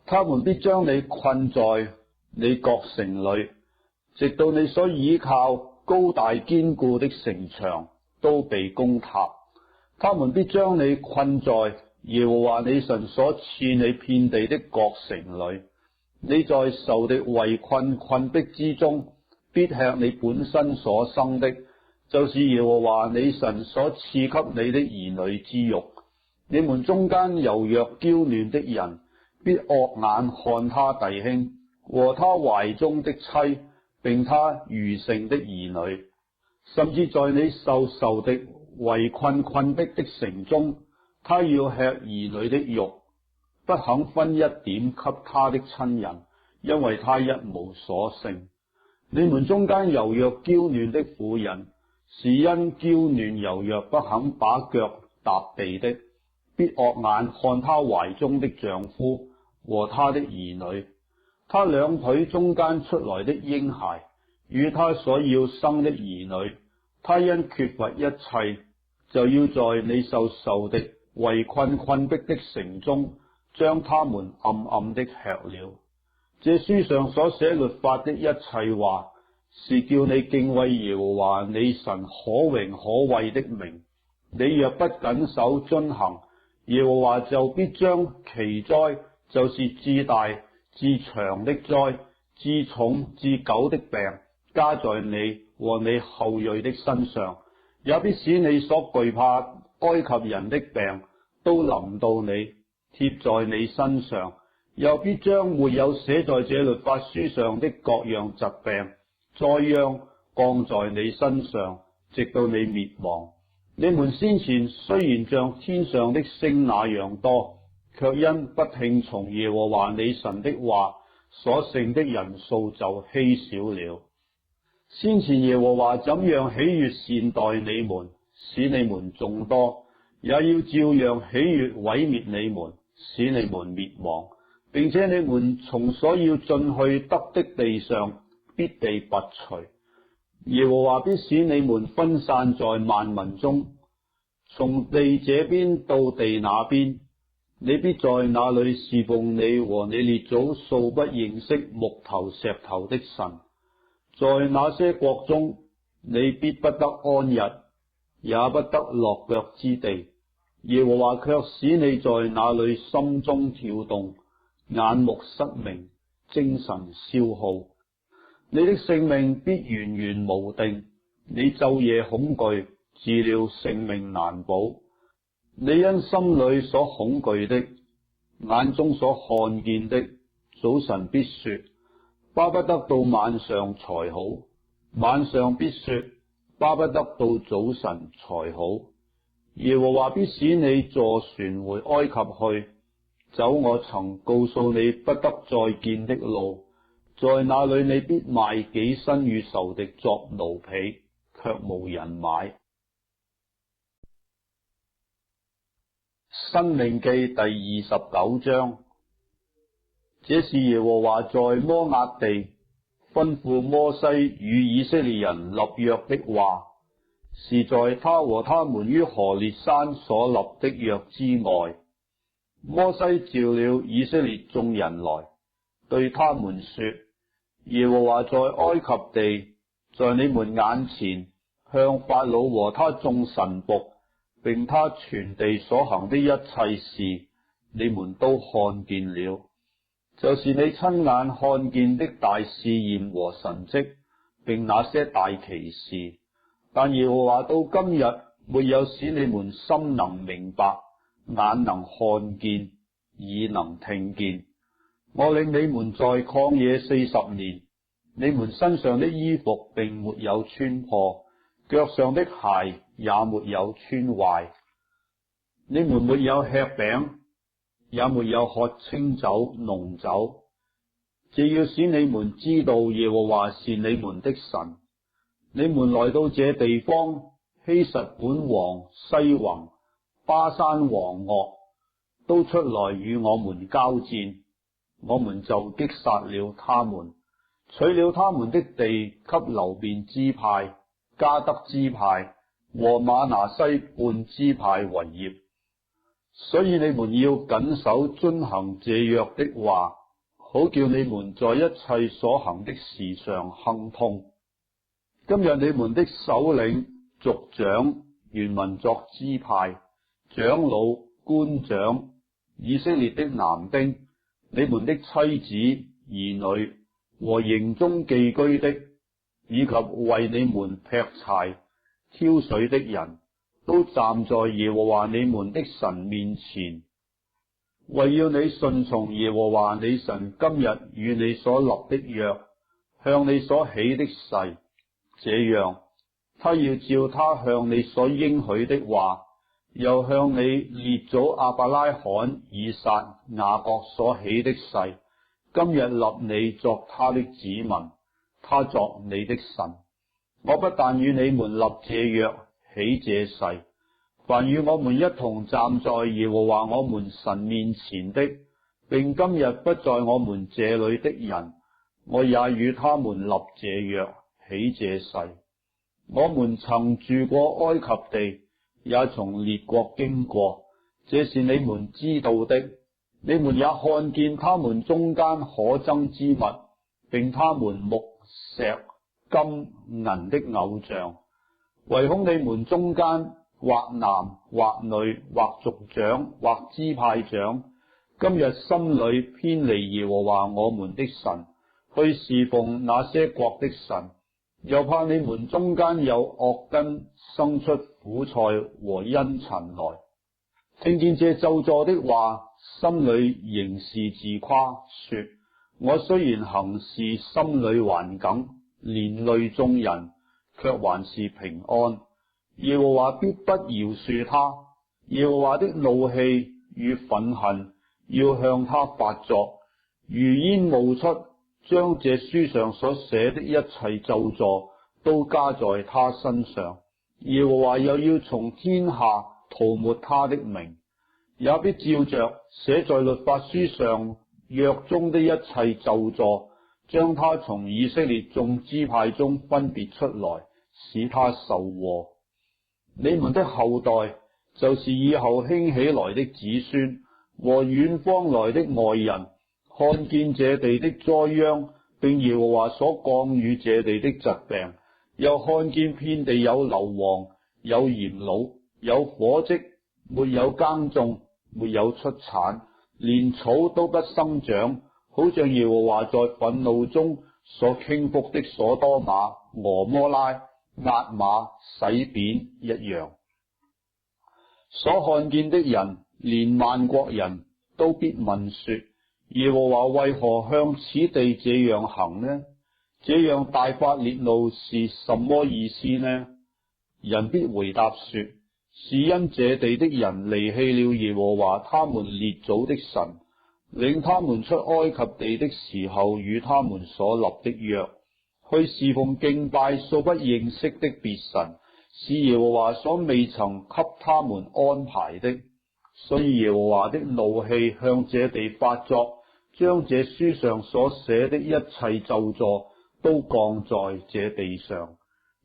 他們必將你困在你各城裏，直到你所倚靠高大堅固的城牆都被攻塌。他們必將你困在耶和華你神所賜你遍地的各城裏。你在仇敵圍困逼之中，必吃你本身所生的，就是耶和華你神所賜給你的兒女之肉。你們中間柔弱嬌嫩的人，必惡眼看他弟兄和他懷中的妻，並他餘剩的兒女，甚至在你受仇敵圍困逼的城中，他要吃兒女的肉，不肯分一點給他的親人，因為他一無所剩。你們中間柔弱嬌嫩的婦人，是因嬌嫩柔弱不肯把腳踏地的，必惡眼看他懷中的丈夫和他的兒女，他兩腿中間出來的嬰孩，與他所要生的兒女，他因缺乏一切，就要在你受仇敵圍困逼的城中，將他們暗暗的吃了。這書上所寫律法的一切話，是叫你敬畏耶和華你神可榮可畏的名。你若不謹守遵行，耶和華就必將奇災，就是至大至長的災，至重至久的病加在你和你後裔的身上，也必使你所懼怕埃及人的病都臨到你，貼在你身上，又必將沒有寫在這律法書上的各樣疾病災殃降在你身上，直到你滅亡。你們先前雖然像天上的星那樣多，卻因不聽從耶和華你神的話，所剩的人數就稀少了。先前耶和華怎樣喜悅善待你們，使你們眾多，也要照樣喜悅毀滅你們，使你們滅亡，並且你們從所要進去得的地上必被拔除。耶和華必使你們分散在萬民中，從地這邊到地那邊，你必在那裏侍奉你和你列祖素不認識木頭石頭的神。在那些國中，你必不得安逸，也不得落腳之地。耶和華卻使你在那裏心中跳動，眼目失明，精神消耗。你的性命必懸懸無定，你晝夜恐懼，治了性命難保。你因心裏所恐懼的，眼中所看見的，早晨必說，巴不得到晚上才好；晚上必說，巴不得到早晨才好。耶和華必使你坐船回埃及去，走我曾告訴你不得再見的路，在那裏你必賣己身與仇敵作奴婢，卻無人買。申命記第29章。這是耶和華在摩押地吩咐摩西與以色列人立約的話，是在他和他們於何烈山所立的約之外。摩西召了以色列眾人來，對他們說：耶和華在埃及地，在你們眼前向法老和他眾臣僕，並他全地所行的一切事，你們都看見了，就是你親眼看見的大試驗和神蹟，並那些大奇事。但耶和華到今日沒有使你們心能明白，眼能看見，耳能聽見。我領你們在曠野40年，你們身上的衣服並沒有穿破，腳上的鞋也沒有穿壞。你們沒有吃餅，也沒有喝清酒濃酒，這要使你們知道耶和華是你們的神。你們來到這地方，希實本王西宏、巴珊王噩都出來與我們交戰，我們就擊殺了他們，取了他們的地給流便支派、迦得支派和瑪拿西半支派為業。所以你們要謹守遵行這約的話，好叫你們在一切所行的事上亨通。今日你們的首領、族長、原民作支派、長老、官長、以色列的男丁，你們的妻子、兒女和營中寄居的，以及為你們劈柴、挑水的人，都站在耶和華你們的神面前，為要你順從耶和華你神今日與你所立的約，向你所起的誓。這樣，他要照他向你所應許的話，又向你列祖亞伯拉罕、以撒、雅各所起的誓，今日立你作他的子民，他作你的神。我不但與你們立這約，起這誓，凡與我們一同站在耶和華我們神面前的，並今日不在我們這裏的人，我也與他們立這約，起這誓。我們曾住過埃及地，也從列國經過，這是你們知道的。你們也看見他們中間可憎之物，並他們木、石、金、銀的偶像，唯恐你們中間或男或女或族長或支派長，今日心裏偏離耶和華我們的神，去侍奉那些國的神，又怕你們中間有惡根生出苦菜和茵陳來。聽見這咒詛的話，心裏仍是自誇，說：我雖然行事心裏頑梗，連累眾人，卻還是平安。耶和華必不饒恕他，耶和華的怒氣與憤恨要向他發作，如煙冒出，將這書上所寫的一切咒詛都加在他身上。耶和華又要從天下塗抹他的名，也必照着寫在律法書上約中的一切咒詛，將他從以色列眾支派中分別出來，使他受禍。你們的後代，就是以後興起來的子孫和遠方來的外人，看見這地的災殃，並耶和華所降與這地的疾病，又看見遍地有硫磺、有鹽滷、有火跡，沒有耕種，沒有出產，連草都不生長，好像耶和華在憤怒中所傾覆的所多瑪、蛾摩拉、押瑪、洗扁一樣。所看見的人，連萬國人都必問說：耶和華為何向此地這樣行呢？這樣大發烈怒是什麼意思呢？人必回答說：是因這地的人離棄了耶和華他們列祖的神，領他們出埃及地的時候與他們所立的約，去侍奉敬拜素不認識的別神，是耶和華所未曾給他們安排的。所以耶和華的怒氣向這地發作，將這書上所寫的一切咒詛都降在這地上。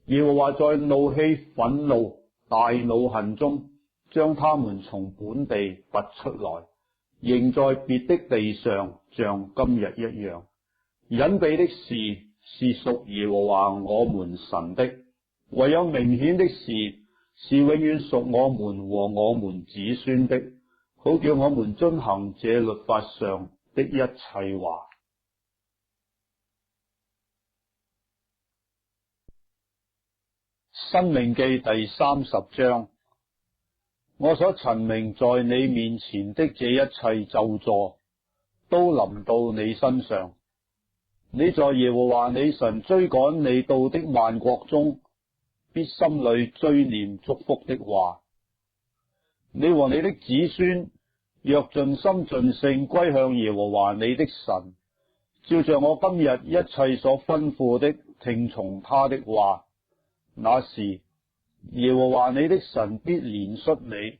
耶和華在怒氣、憤怒、大惱恨中，將他們從本地拔出來，扔在別的地上，像今日一樣。隱秘的事是屬耶和華我們神的，唯有明顯的事是永遠屬我們和我們子孫的，好叫我們遵行這律法上的一切話。申命記第30章。我所陳明在你面前的這一切咒詛，都臨到你身上。你在耶和華你神追趕你到的萬國中，必心裏追念祝福的話。你和你的子孫若盡心盡性歸向耶和華你的神，照着我今日一切所吩咐的，聽從他的話，那時耶和華你的神必憐恤你，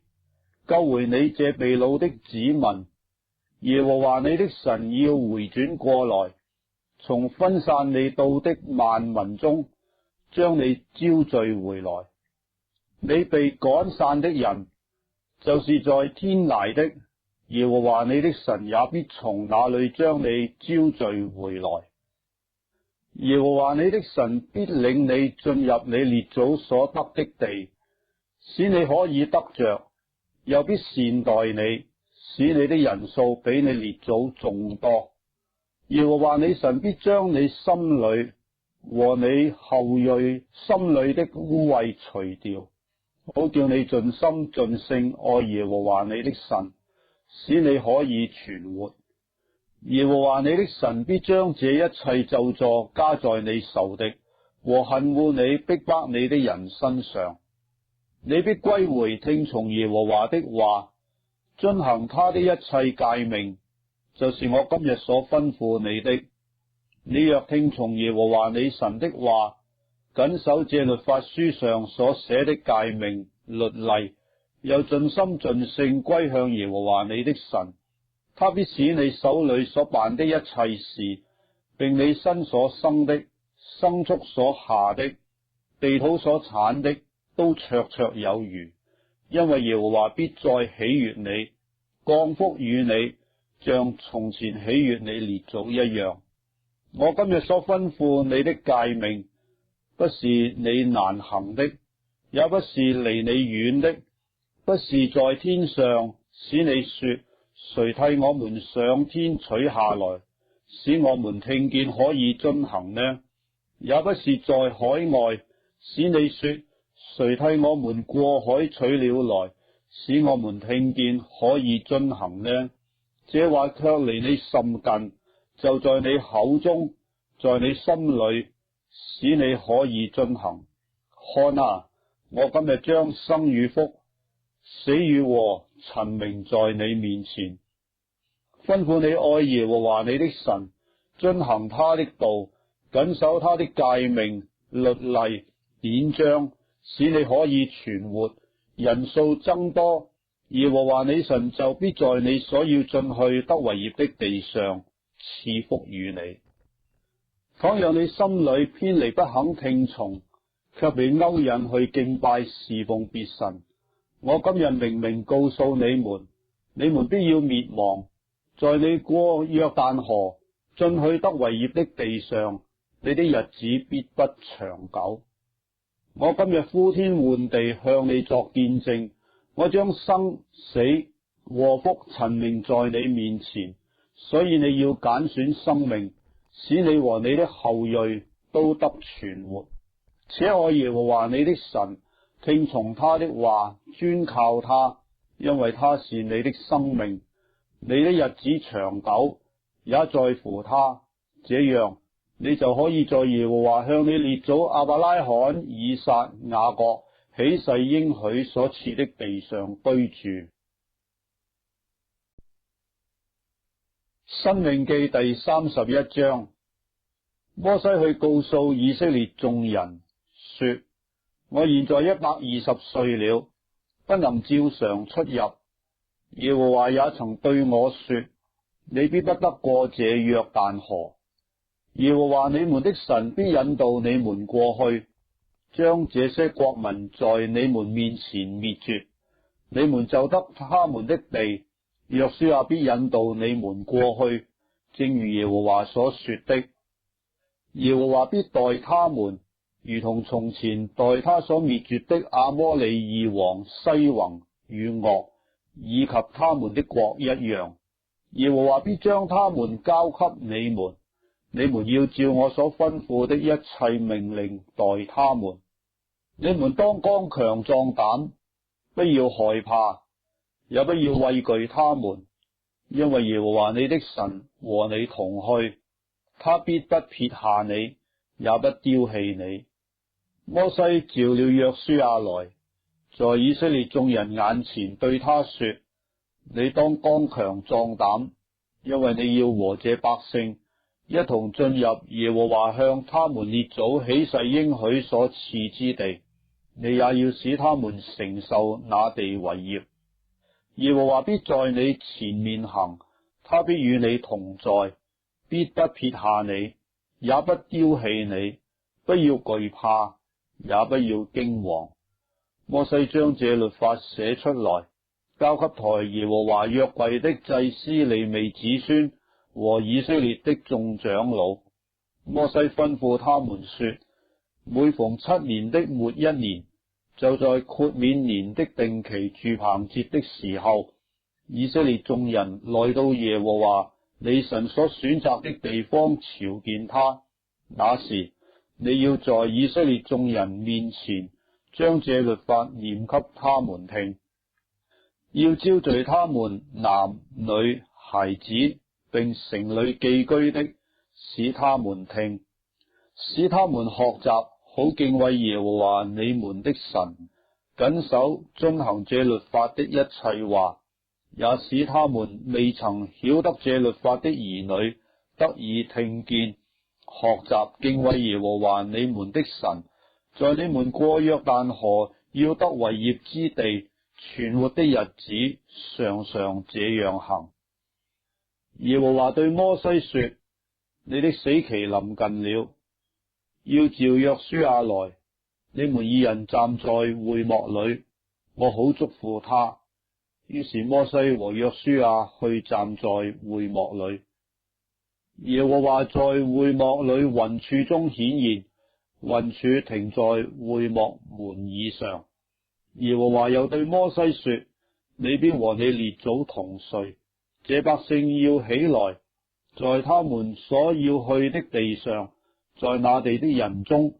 救回你這被擄的子民。耶和華你的神要回轉過來，從分散你到的萬民中，將你招聚回來。你被趕散的人，就是在天涯的，耶和華你的神也必從那裏將你招聚回來。耶和華你的神必領你進入你列祖所得的地，使你可以得着，又必善待你，使你的人數比你列祖眾多。耶和華你神必將你心裏和你後裔心裏的污穢除掉，好叫你盡心盡性愛耶和華你的神，使你可以存活。耶和華你的神必將這一切咒詛加在你仇敵和恨惡你、逼迫你的人身上。你必歸回聽從耶和華的話，遵行他的一切誡命，就是我今日所吩咐你的。你若聽從耶和華你神的話，謹守這律法書上所寫的誡命律例，又盡心盡性歸向耶和華你的神，他必使你手裏所辦的一切事，並你身所生的、牲畜所下的、地土所產的，都綽綽有餘。因為耶和華必再喜悅你，降福與你，像從前喜悅你列祖一樣。我今日所吩咐你的誡命，不是你難行的，也不是離你遠的，不是在天上，使你說，誰替我們上天取下來，使我們聽見可以遵行呢？也不是在海外，使你說，誰替我們過海取了來，使我們聽見可以遵行呢？這話卻離你甚近，就在你口中，在你心裏，使你可以遵行。看啊，我今日將生與福、死與禍陳明在你面前，吩咐你愛耶和華你的神，遵行他的道，謹守他的誡命、律例、典章，使你可以存活，人數增多。耶和華你神就必在你所要進去得為業的地上賜福與你。倘若你心裏偏離不肯聽從，卻被勾引去敬拜侍奉別神，我今日明明告訴你們必要滅亡。在你過約旦河進去得為業的地上，你的日子必不長久。我今日呼天喚地向你作見證，我將生死禍福陳明在你面前，所以你要揀選生命，使你和你的後裔都得存活。且愛耶和華你的神，聽從他的話，專靠他，因為他是你的生命。你的日子長久，也在乎他。這樣，你就可以在耶和華向你列祖亞伯拉罕、以撒、雅各起誓應許所賜的地上居住。申命記第31章。摩西去告訴以色列眾人說：我現在120歲了，不能照常出入。耶和華也曾對我說：你必不得過這約旦河。耶和華你們的神必引導你們過去，將這些國民在你們面前滅絕，你們就得他們的地。約書亞必引導你們過去，正如耶和華所說的。耶和華必待他們，如同從前待他所滅絕的亞摩利二王西宏與噩，以及他們的國一樣。耶和華必將他們交給你們，你們要照我所吩咐的一切命令待他們。你們當剛強壯膽，不要害怕，也不要畏懼他們，因為耶和華你的神和你同去，他必不撇下你，也不丟棄你。摩西召了約書亞來，在以色列眾人眼前對他說：你當剛強壯膽，因為你要和這百姓一同進入耶和華向他們列祖起誓應許所賜之地，你也要使他們承受那地為業。耶和華必在你前面行，他必與你同在，必不撇下你，也不丟棄你。不要懼怕，也不要驚惶。摩西將這律法寫出來，交給抬耶和華約櫃的祭司利未子孫和以色列的眾長老。摩西吩咐他們說：每逢7年的末1年，就在豁免年的定期住棚節的時候，以色列眾人來到耶和華你神所選擇的地方朝見他。那時，你要在以色列眾人面前將這律法念給他們聽，要招聚他們男女孩子並城裏寄居的，使他們聽，使他們學習，好敬畏耶和華你們的神，謹守遵行這律法的一切話，也使他們未曾曉得這律法的兒女得以聽見，學習敬畏耶和華你們的神，在你們過約旦河要得為業之地存活的日子，常常這樣行。耶和華對摩西說：你的死期臨近了，要召約書亞來，你們二人站在會幕裏，我好囑咐他。於是摩西和約書亞去站在會幕裏。耶和華在會幕裏雲柱中顯現，雲柱停在會幕門以上。耶和華又對摩西說：你必和你列祖同睡，這百姓要起來，在他們所要去的地上，在那地的人中，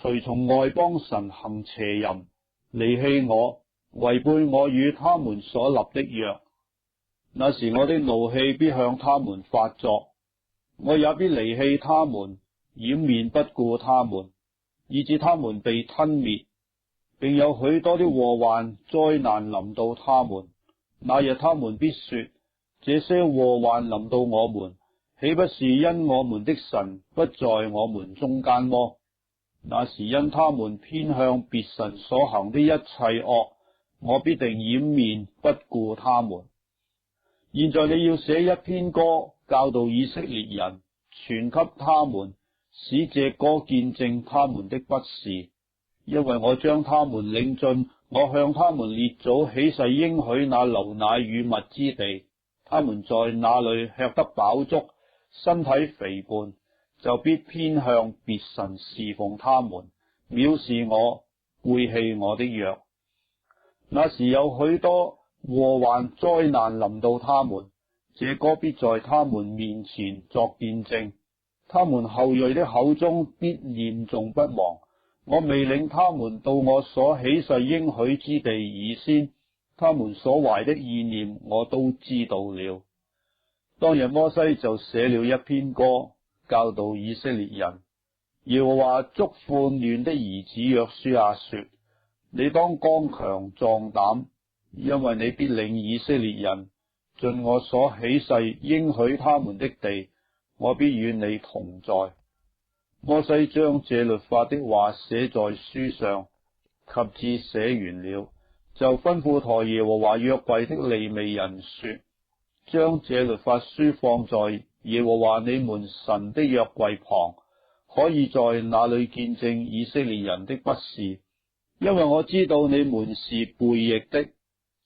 隨從外邦神行邪淫，離棄我，違背我與他們所立的約。那時我的怒氣必向他們發作，我也必離棄他們，掩面不顧他們，以致他們被吞滅，並有許多的禍患災難臨到他們。那日他們必說：這些禍患臨到我們，豈不是因我們的神不在我們中間麼？那時因他們偏向別神所行的一切惡，我必定掩面不顧他們。現在你要寫一篇歌，教導以色列人，傳給他們，使這歌見證他們的不是。因為我將他們領進我向他們列祖起誓應許那流奶與蜜之地，他們在那裏吃得飽足，身體肥胖，就必偏向別神侍奉他們，藐視我，背棄我的約。那時有許多禍患災難臨到他們，這歌必在他們面前作見證，他們後裔的口中必念誦不忘。我未領他們到我所起誓應許之地以先，他們所懷的意念我都知道了。當日摩西就寫了一篇歌，教導以色列人。耶和華囑咐嫩的兒子約書亞說：你當剛強壯膽，因為你必領以色列人進我所起誓應許他們的地，我必與你同在。摩西將這律法的話寫在書上，及至寫完了，就吩咐抬耶和華約櫃的利未人說：將這律法書放在耶和華你們神的約櫃旁，可以在那裏見證以色列人的不是。因為我知道你們是悖逆的，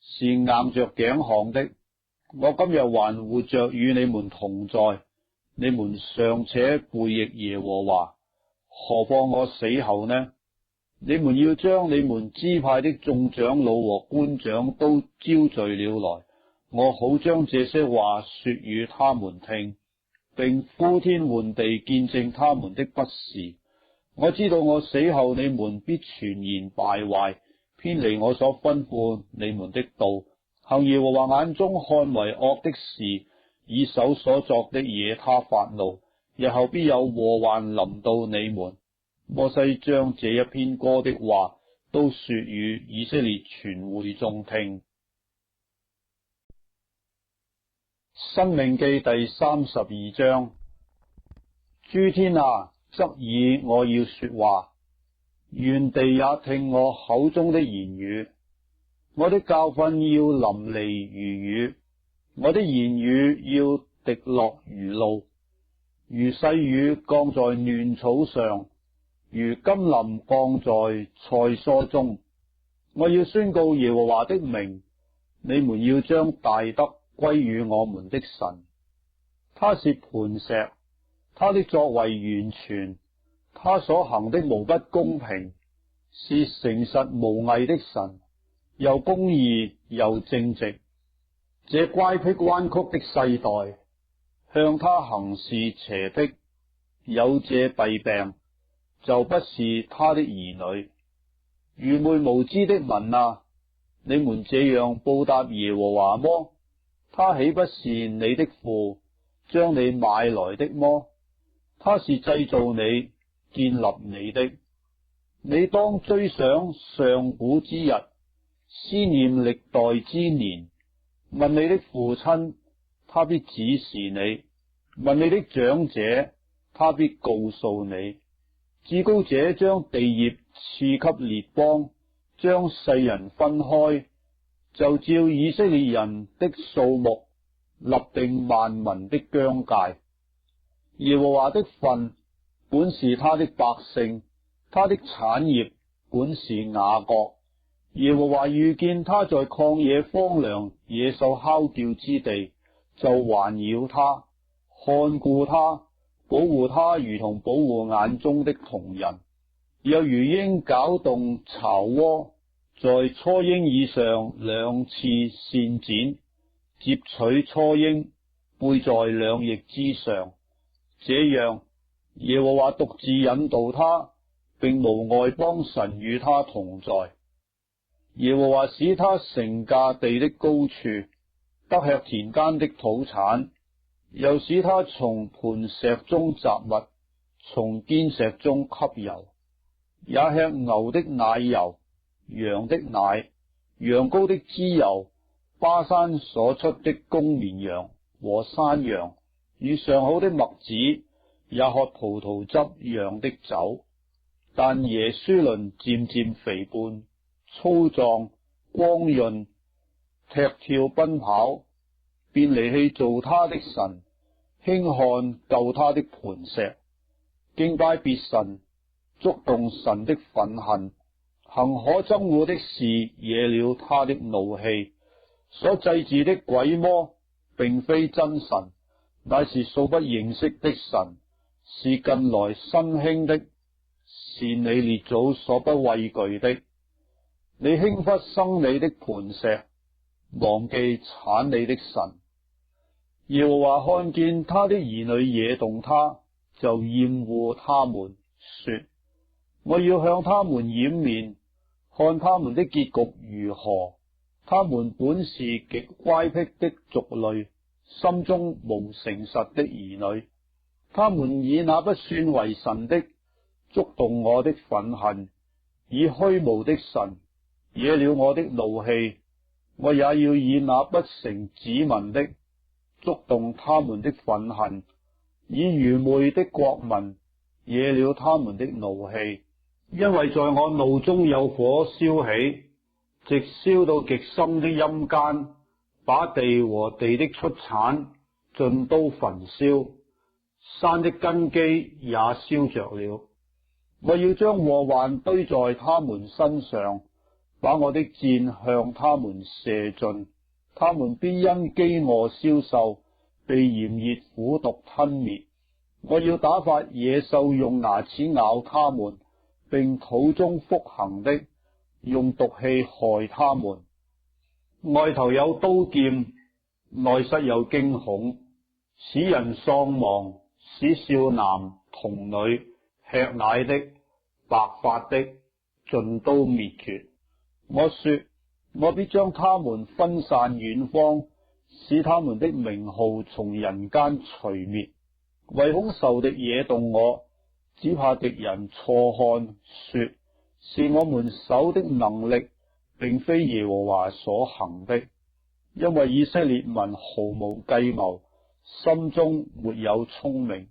是硬着頸項的。我今日還活着與你們同在，你們尚且悖逆耶和華，何況我死後呢？你們要將你們支派的眾長老和官長都招聚了來，我好將這些話說與他們聽，並呼天喚地見證他們的不是。我知道我死後你們必全然敗壞，偏離我所吩咐你們的道，行耶和華眼中看為惡的事，以手所作的惹他發怒，日後必有禍患臨到你們。摩西將這一篇歌的話都說與以色列全會眾聽。申命記第32章。諸天啊，側耳我要說話，願地也聽我口中的言語。我的教訓要淋漓如雨，我的言語要滴落如露，如細雨降在嫩草上，如甘霖降在菜蔬中。我要宣告耶和華的名，你們要將大德歸於我們的神。他是磐石，他的作為完全，他所行的無不公平，是誠實無偽的神，又公義又正直。這乖僻彎曲的世代，向他行事邪僻，有這弊病，就不是他的兒女。愚昧無知的民啊，你們這樣報答耶和華麼？他豈不是你的父，將你買來的麼？他是製造你、建立你的。你當追想上古之日，思念歷代之年。問你的父親，他必指示你；問你的長者，他必告訴你。至高者將地業賜給列邦，將世人分開，就照以色列人的數目，立定萬民的疆界。耶和華的份本是他的百姓，他的產業本是雅各。耶和華遇見他在曠野荒涼野獸哮叫之地，就環繞他，看顧他，保護他，如同保護眼中的瞳人。又如鷹攪動巢窩，在雛鷹以上兩翅搧展，接取雛鷹，背在兩翼之上。這樣，耶和華獨自引導他，並無外邦神與他同在。耶和華使他乘駕地的高處，得吃田間的土產，又使他從磐石中集物，從堅石中吸油，也吃牛的奶油、羊的奶、羊羔的脂油、巴山所出的公綿羊和山羊，與上好的麥子，也喝葡萄汁釀的酒。但耶書崙漸漸肥胖、粗壯、光潤，踢跳奔跑，便離棄造他的神，輕看救他的磐石，敬拜別神，觸動神的憤恨，行可憎惡的事，惹了他的怒氣。所祭祀的鬼魔並非真神，乃是素不認識的神，是近來新興的，是你列祖所不畏懼的。你輕忽生你的磐石，忘記產你的神。耶和華看見他的兒女惹動他，就厭惡他們，說：我要向他們掩面，看他們的結局如何。他們本是極乖僻的族類，心中無誠實的兒女。他們以那不算為神的，觸動我的憤恨，以虛無的神惹了我的怒氣。我也要以那不成子民的，觸動他們的憤恨，以愚昧的國民惹了他們的怒氣。因為在我怒中有火燒起，直燒到極深的陰間，把地和地的出產盡都焚燒，山的根基也燒着了。我要將禍患堆在他們身上，把我的箭向他們射盡，他們必因飢餓消瘦，被炎熱苦毒吞滅。我要打發野獸用牙齒咬他們，並土中腹行的用毒氣害他們。外頭有刀劍，內室有驚恐，使人喪亡，使少男童女、吃奶的、白髮的盡都滅絕。我說，我必將他們分散遠方，使他們的名號從人間除滅。唯恐仇敵惹動我，只怕敵人錯看，說是我們手的能力，並非耶和華所行的。因為以色列民毫無計謀，心中沒有聰明，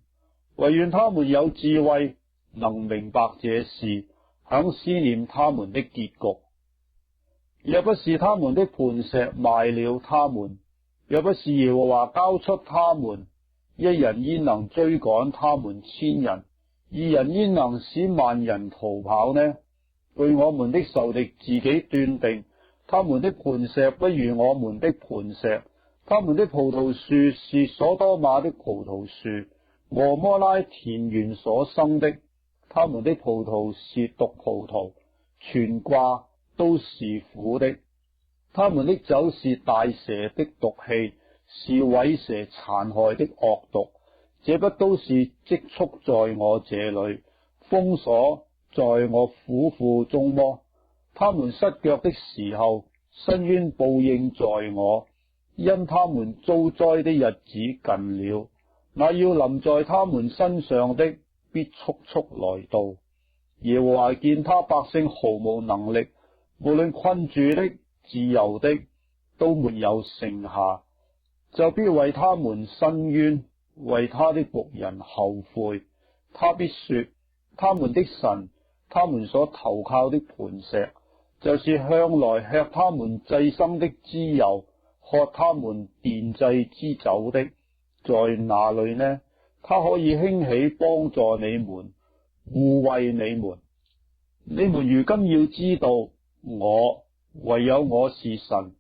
惟願他們有智慧，能明白這事，肯思念他們的結局。若不是他們的磐石賣了他們，若不是耶和華交出他們，一人焉能追趕他們千人？二人焉能使萬人逃跑呢？據我們的仇敵自己斷定，他們的磐石不如我們的磐石，他們的葡萄樹是所多瑪的葡萄樹，蛾摩拉田園所生的，他們的葡萄是毒葡萄，全掛都是苦的，他們的酒是大蛇的毒氣，是虺蛇殘害的惡毒。這不都是積蓄在我這裏，封鎖在我府庫中麼？他們失腳的時候，伸冤報應在我，因他們遭災的日子近了，那要臨在他們身上的必速速來到。耶和華見他百姓毫無能力，無論困住的、自由的，都沒有剩下，就必為他們申冤，為他的僕人後悔。他必說，他們的神，他們所投靠的磐石，就是向來吃他們祭牲的脂油，喝他們奠祭之酒的，在哪裏呢？他可以興起幫助你們，護衛你們。你們如今要知道，我唯有我是神，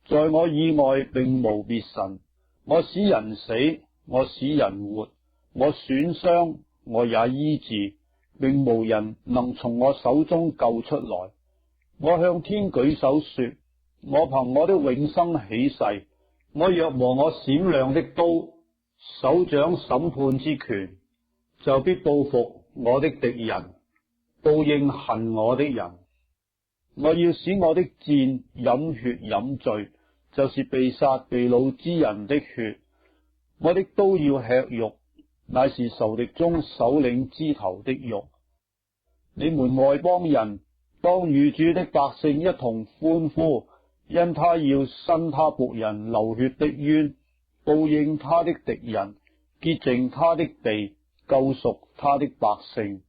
在我以外並無別神。我使人死，我使人活，我損傷，我也醫治，並無人能從我手中救出來。我向天舉手說，我憑我的永生起誓，我若和我閃亮的刀手掌審判之權，就必報復我的敵人，報應恨我的人。我要使我的箭飲血飲醉，就是被殺被擄之人的血。我的刀要吃肉，乃是仇敵中首領之頭的肉。你們外邦人當與主的百姓一同歡呼，因他要伸他僕人流血的冤，報應他的敵人，潔淨他的地，救贖他的百姓。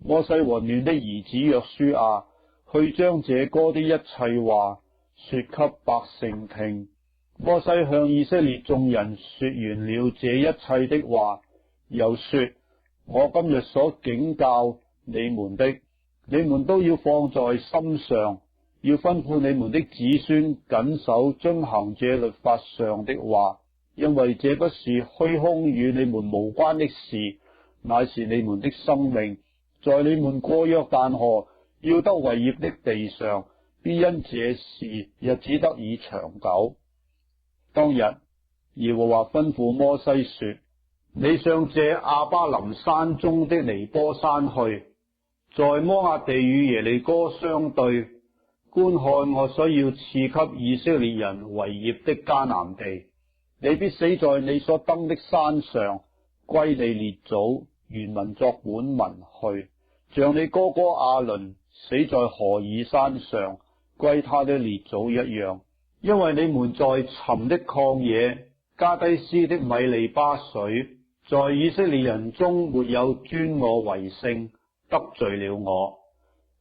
摩西和嫩的兒子約書亞，去將這歌的一切話說給百姓聽。摩西向以色列眾人說完了這一切的話，又說：我今日所警教你們的，你們都要放在心上，要吩咐你們的子孫謹守遵行這律法上的話，因為這不是虛空與你們無關的事，乃是你們的生命，在你們過約旦河要得為業的地上，必因這事日子得以長久。當日耶和華吩咐摩西說：你上這亞巴琳山中的尼波山去，在摩押地與耶利哥相對，觀看我所要賜給以色列人為業的迦南地。你必死在你所登的山上，歸你列祖原民作本民去，像你哥哥亞倫死在何珥山上，歸他的列祖一樣。因為你們在尋的曠野，加低斯的米利巴水，在以色列人中沒有尊我為聖，得罪了我。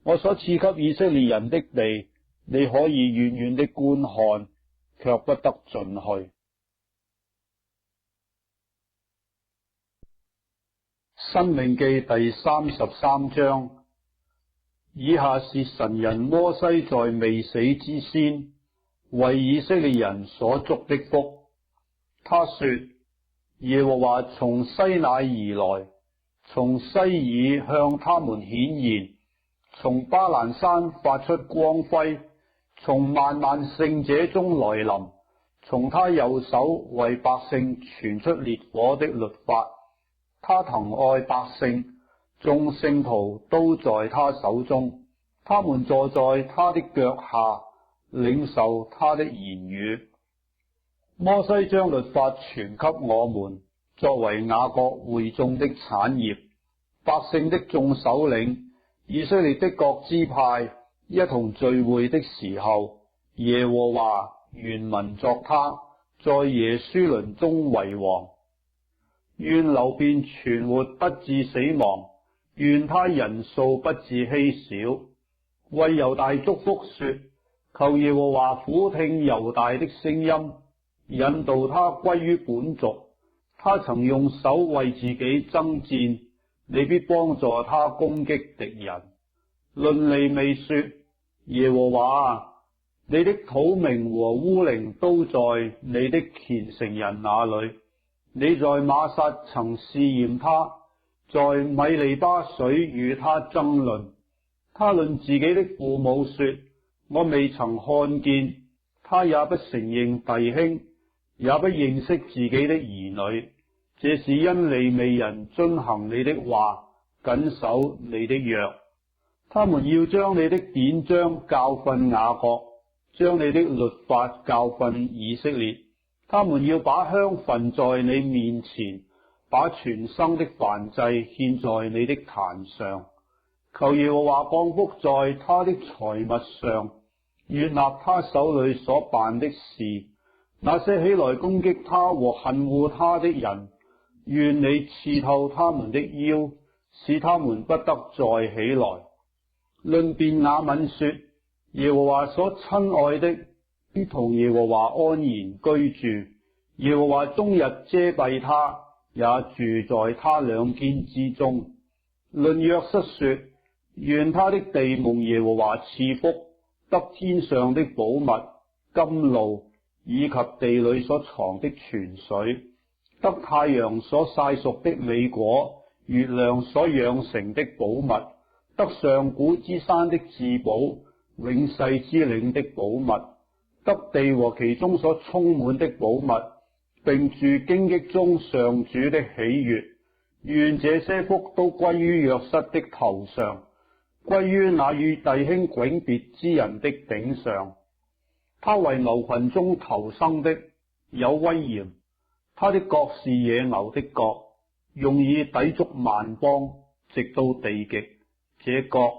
我所賜給以色列人的地，你可以遠遠的觀看，卻不得進去。申命記第33章。以下是神人摩西在未死之先為以色列人所祝的福。他說：耶和華從西乃而來，從西珥向他們顯現，從巴蘭山發出光輝，從萬萬聖者中來臨，從他右手為百姓傳出烈火的律法。他疼愛百姓，眾聖徒都在他手中，他們坐在他的腳下，領受他的言語。摩西將律法傳給我們，作為雅各會眾的產業。百姓的眾首領，以色列的各支派一同聚會的時候，耶和華原文作他，在耶書崙中為王。願流便存活，不致死亡；願他人數不致稀少。為猶大祝福說：求耶和華俯聽猶大的聲音，引導他歸於本族。他曾用手為自己爭戰，你必幫助他攻擊敵人。論利未說：耶和華，你的土明和烏靈都在你的虔誠人那裏。你在瑪撒曾試驗他，在米利巴水與他爭論。他論自己的父母說：我未曾看見。他也不承認弟兄，也不認識自己的兒女。這是因利未人遵行你的話，謹守你的約。他們要將你的典章教訓雅各，將你的律法教訓以色列。他們要把香焚在你面前，把全牲的燔祭獻在你的壇上。求耶和華降福在他的財物上，悅納他手裏所辦的事。那些起來攻擊他和恨惡他的人，願你刺透他們的腰，使他們不得再起來。論便雅憫說：耶和華所親愛的必同耶和華安然居住，耶和華終日遮蔽他，也住在他兩肩之中。論約瑟說：願他的地蒙耶和華賜福，得天上的寶物、甘露，以及地裏所藏的泉水，得太陽所曬熟的美果，月亮所養成的寶物，得上古之山的至寶，永世之嶺的寶物，得地和其中所充滿的寶物，並住荊棘中上主的喜悅。願這些福都歸於約瑟的頭上，歸於那與弟兄迥別之人的頂上。他為牛群中頭生的，有威嚴，他的角是野牛的角，用以抵觸萬邦，直到地極。這角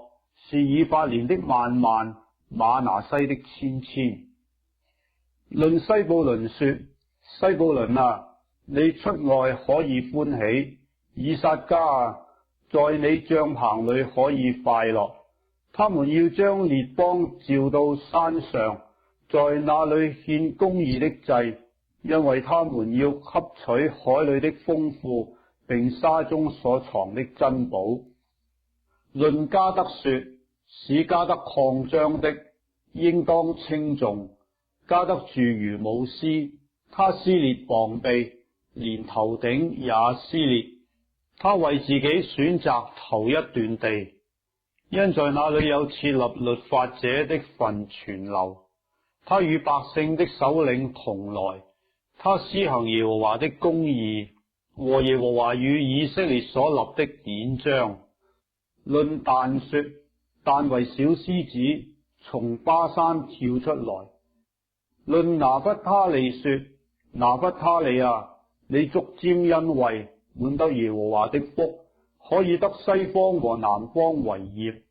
是以法蓮的萬萬，瑪拿西的千千。論西布倫說：西布倫啊，你出外可以歡喜；以撒家啊，在你帳棚裏可以快樂。他們要將列邦召到山上，在那裏獻公義的祭，因為他們要吸取海裏的豐富，並沙中所藏的珍寶。論加得說：使加得擴張的，應當稱頌。加得住如母獅，他撕裂膀臂，連頭頂也撕裂。他為自己選擇頭一段地，因在那裏有設立律法者的份存留。他與百姓的首領同來，他施行耶和華的公義和耶和華與以色列所立的典章。論但說：但為小獅子，從巴山跳出來。論拿弗他利說：拿弗他利啊，你足沾恩惠，滿得耶和華的福，可以得西方和南方為業。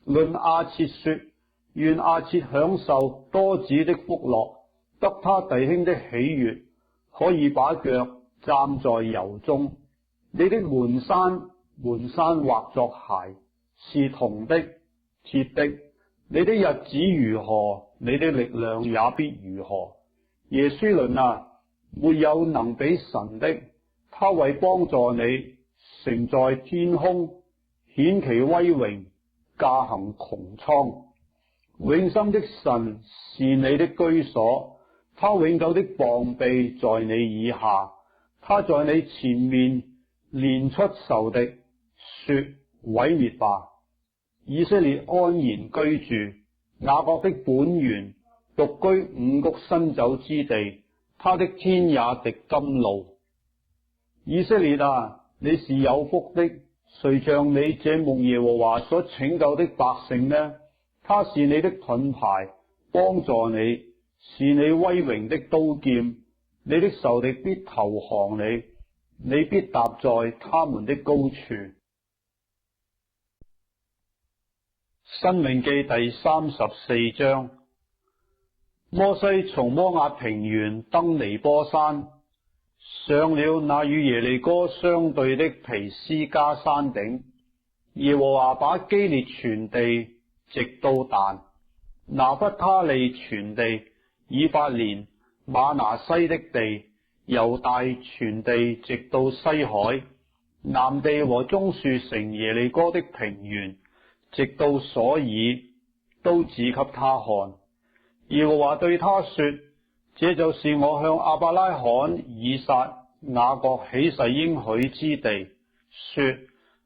論亞設說：願亞設享受多子的福樂，得他弟兄的喜悅，可以把腳站在油中。你的門閂畫作鞋，是銅的、鐵的。你的日子如何，你的力量也必如何。耶書崙啊，沒有能比神的，他為幫助你，乘在天空，顯其威榮，駕行穹蒼。永生的神是你的居所，他永久的膀臂在你以下，他在你前面連出仇敵，說：毀滅吧！以色列安然居住，雅各的本源獨居五穀新酒之地，他的天也滴甘露。以色列啊，你是有福的，誰像你這蒙耶和華所拯救的百姓呢？他是你的盾牌，幫助你，是你威榮的刀劍，你的仇敵必投降你，你必踏在他們的高處。申命記第34章。摩西從摩押平原登尼波山，上了那與耶利哥相對的皮斯加山頂。耶和華把基列全地直到但，拿弗他利全地，以法蓮、瑪拿西的地，猶大全地直到西海，南地和棕樹城耶利哥的平原，直到瑣珥，都指給他看。耶和華對他說：這就是我向亞伯拉罕、以撒、雅各起誓應許之地，說：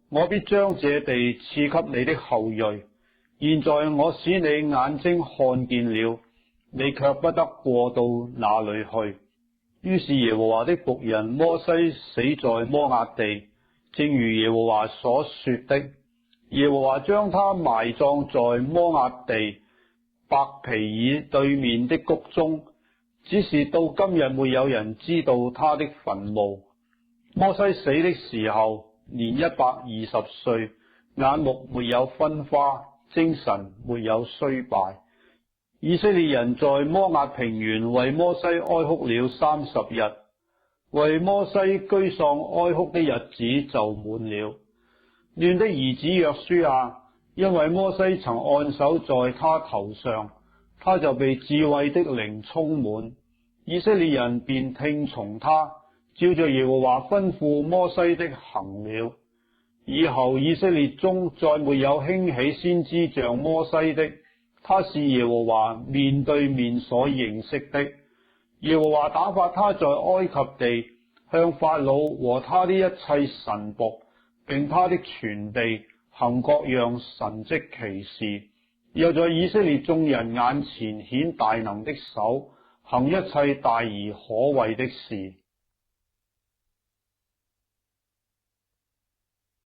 我必將這地賜給你的後裔。現在我使你眼睛看見了，你卻不得過到那裏去。於是耶和華的僕人摩西死在摩押地，正如耶和華所說的。耶和華將他埋葬在摩押地伯毘爾對面的谷中，只是到今日沒有人知道他的墳墓。摩西死的時候年120歲，眼目沒有昏花，精神沒有衰敗。以色列人在摩押平原為摩西哀哭了30日，為摩西居喪哀哭的日子就滿了。嫩的兒子約書亞，因為摩西曾按手在他頭上，他就被智慧的靈充滿。以色列人便聽從他，照着耶和華吩咐摩西的行了。以後以色列中再沒有興起先知像摩西的，他是耶和華面對面所認識的。耶和華打發他在埃及地，向法老和他的一切臣僕並他的全地行各樣神蹟奇事，又在以色列眾人眼前顯大能的手，行一切大而可畏的事。